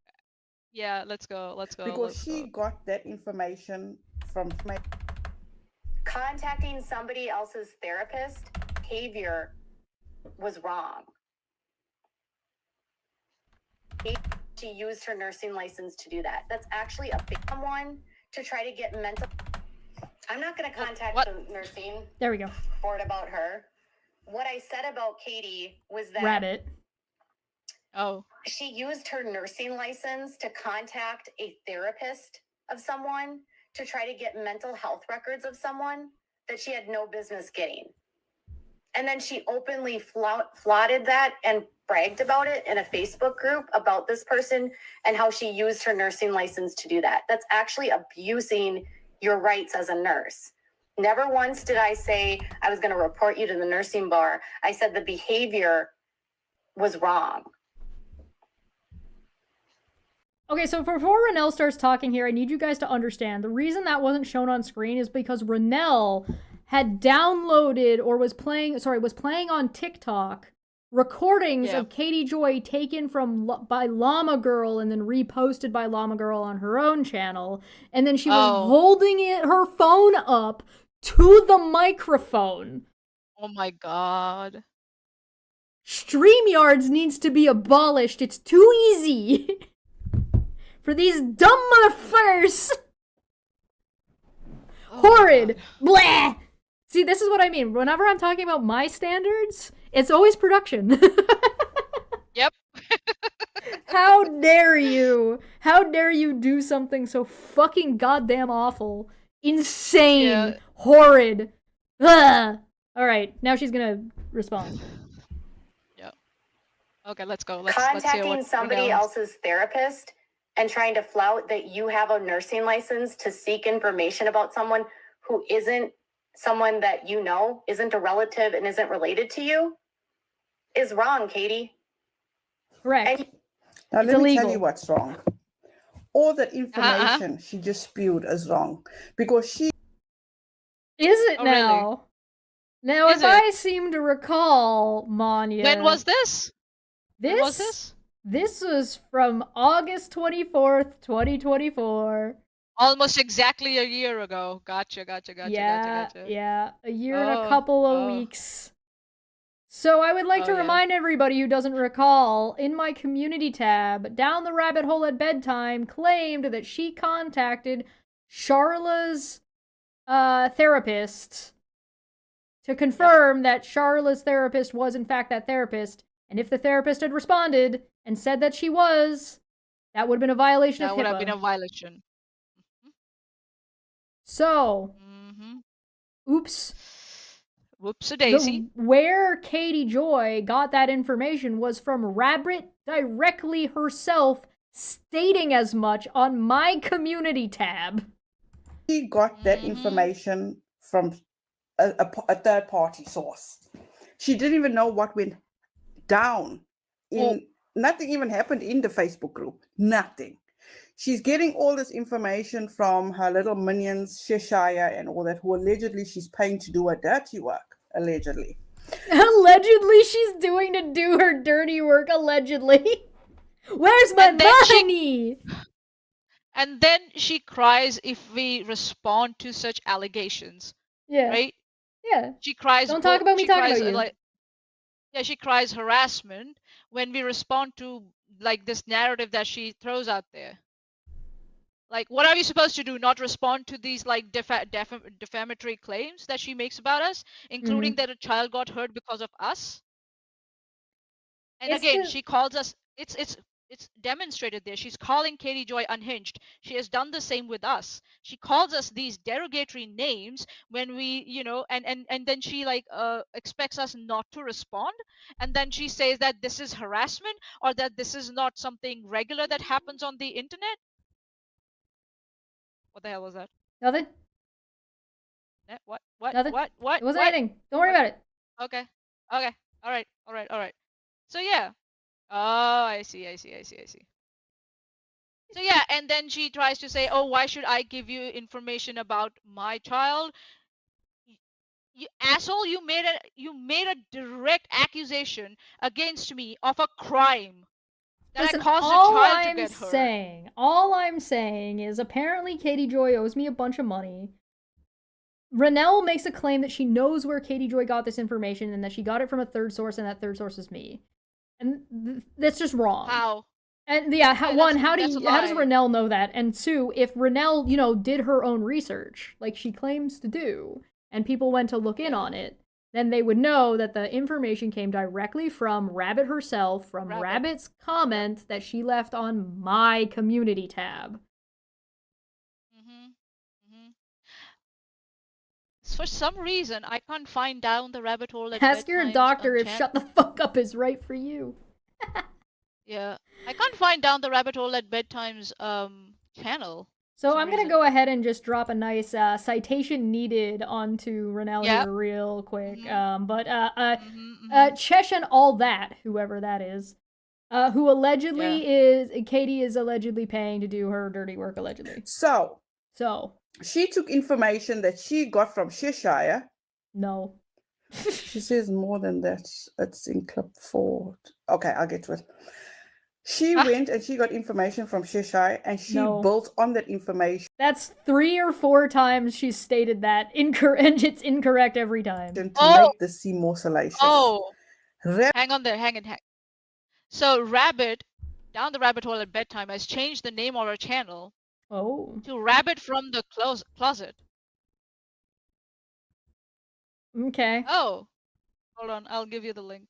Yeah, let's go, let's go. Because she got that information from my... Contacting somebody else's therapist behavior was wrong. She used her nursing license to do that. That's actually a big one to try to get mental... I'm not going to contact the nursing there we go. board about her. What I said about Katie was that... Rabbit. Oh. She used her nursing license to contact a therapist of someone to try to get mental health records of someone that she had no business getting. And then she openly flaunted that and bragged about it in a Facebook group about this person and how she used her nursing license to do that. That's actually abusing your rights as a nurse. Never once did I say I was going to report you to the nursing bar. I said the behavior was wrong. Okay, so before Renell starts talking here, I need you guys to understand. The reason that wasn't shown on screen is because Renell had downloaded or was playing on TikTok recordings of Katie Joy taken by Llama Girl and then reposted by Llama Girl on her own channel. And then she was holding her phone up to the microphone. Oh my god. StreamYards needs to be abolished. It's too easy. For these dumb motherfuckers! Horrid! Blah! See, this is what I mean. Whenever I'm talking about my standards, it's always production. Yep. How dare you? How dare you do something so fucking goddamn awful, insane, horrid. Ugh. Alright, now she's gonna respond. Yep. Okay, let's go. Let's Contacting somebody else's therapist and trying to flout that you have a nursing license to seek information about someone who isn't someone that you know, isn't a relative and isn't related to you, is wrong, Katie. Correct. Now let me tell you what's wrong. All that information she just spewed is wrong. Because she... Is it now? Really? Now, if I seem to recall, Manya... When was this? When was this? This was from August 24th, 2024. Almost exactly a year ago. Gotcha. Yeah, a year and a couple of weeks. So I would like to remind everybody who doesn't recall, in my community tab, Down the Rabbit Hole at Bedtime claimed that she contacted Charla's therapist to confirm that Charla's therapist was in fact that therapist, and if the therapist had responded and said that she was, that would have been a violation of HIPAA. That would have been a violation. So, oops. Whoops-a-daisy. Where Katie Joy got that information was from Rabbit directly herself, stating as much on my community tab. She got that information from a third-party source. She didn't even know what went down. Nothing even happened in the Facebook group. Nothing. She's getting all this information from her little minions, Cheshire and all that, who allegedly she's paying to do her dirty work. Allegedly. Allegedly she's doing to do her dirty work, allegedly. Where's my money? And then she cries if we respond to such allegations. Yeah. Right? Yeah. She cries. Don't talk about me talking about you. Like, yeah, she cries harassment when we respond to like this narrative that she throws out there. Like, what are we supposed to do? Not respond to these like defamatory claims that she makes about us, including that a child got hurt because of us. And again, she calls us. It's demonstrated there. She's calling Katie Joy unhinged. She has done the same with us. She calls us these derogatory names when we, you know, and then she like expects us not to respond. And then she says that this is harassment or that this is not something regular that happens on the internet. What the hell was that? Nothing. What? Nothing. What? It wasn't anything. Don't worry about it. Okay. All right. So yeah. Oh, I see. So yeah, and then she tries to say, "Oh, why should I give you information about my child?" You asshole! You made a direct accusation against me of a crime that Listen, I caused a child to get hurt. All I'm saying is apparently Katie Joy owes me a bunch of money. Renelle makes a claim that she knows where Katie Joy got this information and that she got it from a third source, and that third source is me. And that's just wrong. How? And yeah, how does Renelle know that? And two, if Renelle, you know, did her own research, like she claims to do, and people went to look in on it, then they would know that the information came directly from Rabbit herself, from Rabbit's comment that she left on my community tab. For some reason, I can't find down the rabbit hole at Ask your doctor if shut the fuck up is right for you. Yeah, I can't find down the rabbit hole at Bedtime's channel. So I'm going to go ahead and just drop a nice citation needed onto Renelle here real quick. Cheshin all that, whoever that is, who allegedly Katie is allegedly paying to do her dirty work, allegedly. So. She took information that she got from Cheshire. No. She says more than that. It's in clip 4. Okay, I'll get to it. She went and she got information from Cheshire and she built on that information. That's 3 or 4 times she's stated that, and it's incorrect every time. To make this seem more salacious. Hang on there. So Rabbit, down the rabbit hole at Bedtime, has changed the name of her channel. To Rabbit from the Closet. Okay. Oh. Hold on, I'll give you the link.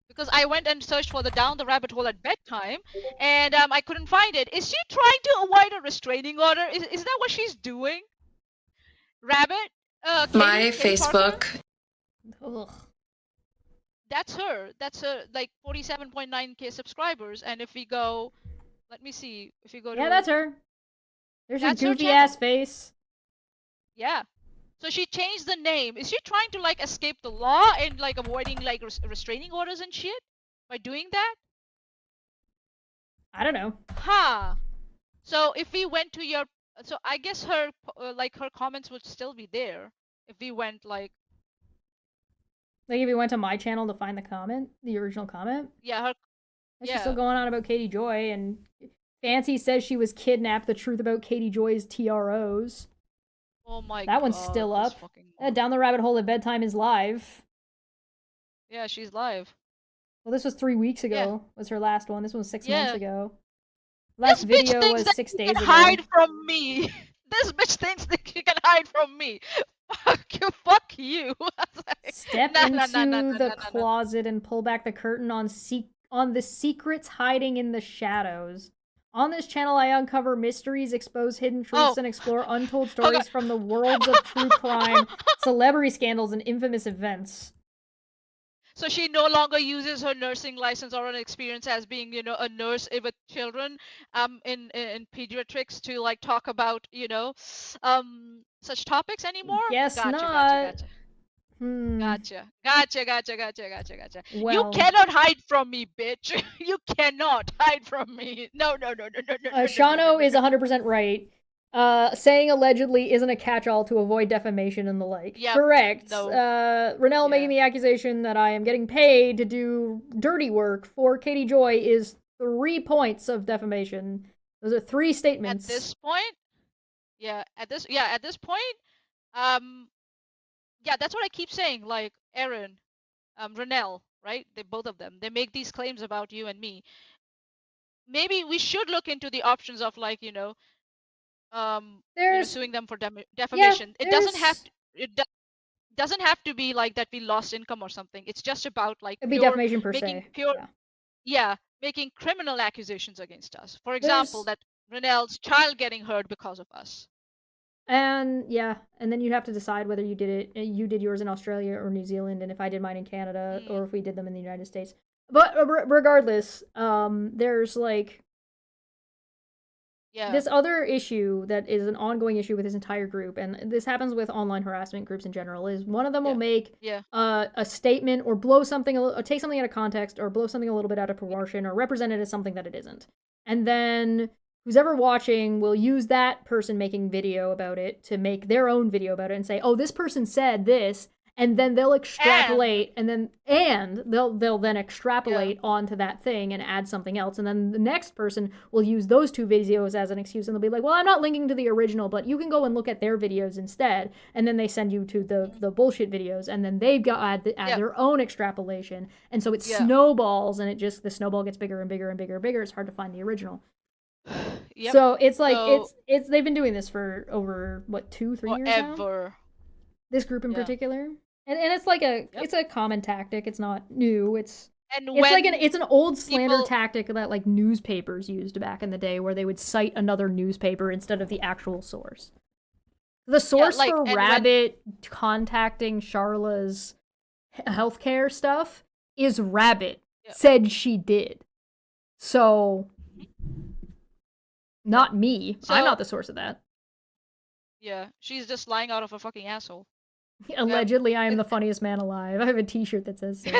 Because I went and searched for the Down the Rabbit Hole at Bedtime, and I couldn't find it. Is she trying to avoid a restraining order? Is that what she's doing? Rabbit? My Facebook. Ugh. That's her. That's her, like 47.9k subscribers. And if we go, let me see. If we go to... Yeah, that's her. There's her goofy ass face. Yeah. So she changed the name. Is she trying to like escape the law and like avoiding like restraining orders and shit by doing that? I don't know. So if we went to your, so I guess her like her comments would still be there if we went like if you went to my channel to find the comment, the original comment. Yeah, she's still going on about Katie Joy, and Fancy says she was kidnapped. The truth about Katie Joy's TROs. Oh my god. That one's still up. Down the Rabbit Hole at Bedtime is live. Yeah, she's live. Well, this was 3 weeks ago. Was her last one. This one was 6 months ago. Last video was 6 days ago. Hide from me. This bitch thinks that she can hide from me. Fuck you. Step into the closet and pull back the curtain on the secrets hiding in the shadows. On this channel, I uncover mysteries, expose hidden truths, and explore untold stories from the worlds of true crime, celebrity scandals, and infamous events. So she no longer uses her nursing license or an experience as being, a nurse with children, in pediatrics to like talk about, such topics anymore. Guess Gotcha, not. Gotcha. Well, you cannot hide from me, bitch. You cannot hide from me. No. Shano is 100% right. Saying allegedly isn't a catch-all to avoid defamation and the like. Yep, Correct. no. Renell making the accusation that I am getting paid to do dirty work for Katie Joy is 3 points of defamation. Those are 3 statements. At this point, that's what I keep saying. Like Aaron, Renell, right? Both of them. They make these claims about you and me. Maybe we should look into the options of like, suing them for defamation. It doesn't have to. Doesn't have to be like that we lost income or something. It's just about like it'd be defamation per se. Making criminal accusations against us. For example, that Renell's child getting hurt because of us. And then you'd have to decide whether you did yours in Australia or New Zealand, and if I did mine in Canada, or if we did them in the United States. But regardless, there's like this other issue that is an ongoing issue with this entire group, and this happens with online harassment groups in general, is one of them will make a statement or blow something, or take something out of context, or blow something a little bit out of proportion, or represent it as something that it isn't. And then who's ever watching will use that person making video about it to make their own video about it and say, oh, this person said this, and then they'll extrapolate, and they'll then extrapolate onto that thing and add something else, and then the next person will use those 2 videos as an excuse, and they'll be like, well, I'm not linking to the original, but you can go and look at their videos instead, and then they send you to the bullshit videos, and then they've got add their own extrapolation, and so it snowballs, and the snowball gets bigger and bigger and bigger and bigger. It's hard to find the original. So it's like it's they've been doing this for over 2-3 years now. This group in particular, and it's like it's a common tactic. It's not new. It's an old slander tactic that like newspapers used back in the day, where they would cite another newspaper instead of the actual source. The source for Rabbit contacting Charla's healthcare stuff is Rabbit said she did. So. Not me. I'm not the source of that. Yeah, she's just lying out of her fucking asshole. Allegedly, I am the funniest man alive. I have a T-shirt that says so.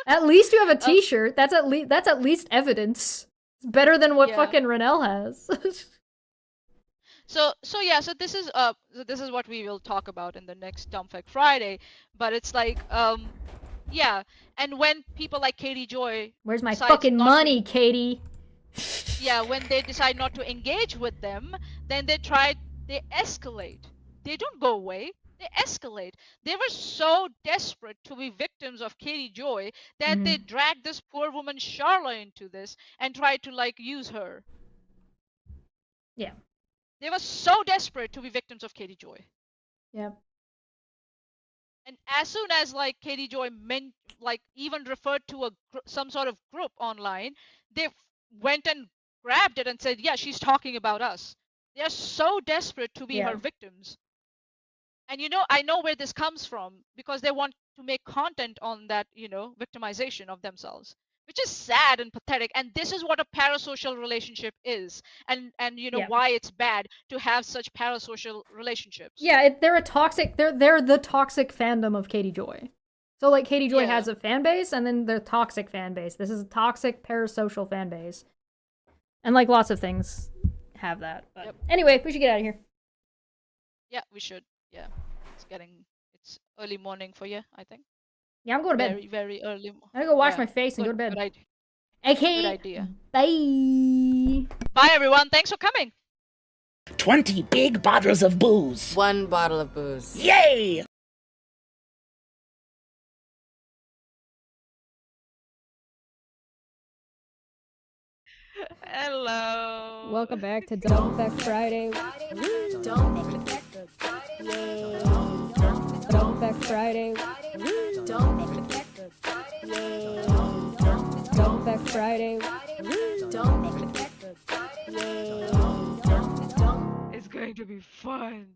At least you have a T-shirt. That's at least evidence. It's better than what fucking Renell has. So this is what we will talk about in the next Dumb Fact Friday. But it's like, and when people like Katie Joy, where's my fucking money, Katie? When they decide not to engage with them, then they escalate. They don't go away. They escalate. They were so desperate to be victims of Katie Joy that they dragged this poor woman Charla into this and tried to like use her. Yeah. They were so desperate to be victims of Katie Joy. Yeah. And as soon as like Katie Joy even referred to some sort of group online, they went and grabbed it and said, yeah, she's talking about us. They're so desperate to be her victims. And I know where this comes from, because they want to make content on that, victimization of themselves, which is sad and pathetic. And this is what a parasocial relationship is. And why it's bad to have such parasocial relationships. Yeah, they're the toxic fandom of Katie Joy. So, like, Katie Joy has a fan base, and then the toxic fan base. This is a toxic parasocial fan base. And, like, lots of things have that. But anyway, we should get out of here. Yeah, we should. Yeah. It's early morning for you, I think. Yeah, I'm going to bed. Very, very early. I'm going to go wash my face and go to bed. Good idea. Okay. Good idea. Bye. Bye, everyone. Thanks for coming. 20 big bottles of booze. 1 bottle of booze. Yay! Hello. Welcome back to Dumb Fact Friday. Dumb Fact Friday. Dumb Fact Friday. Dumb Fact Friday. be fun.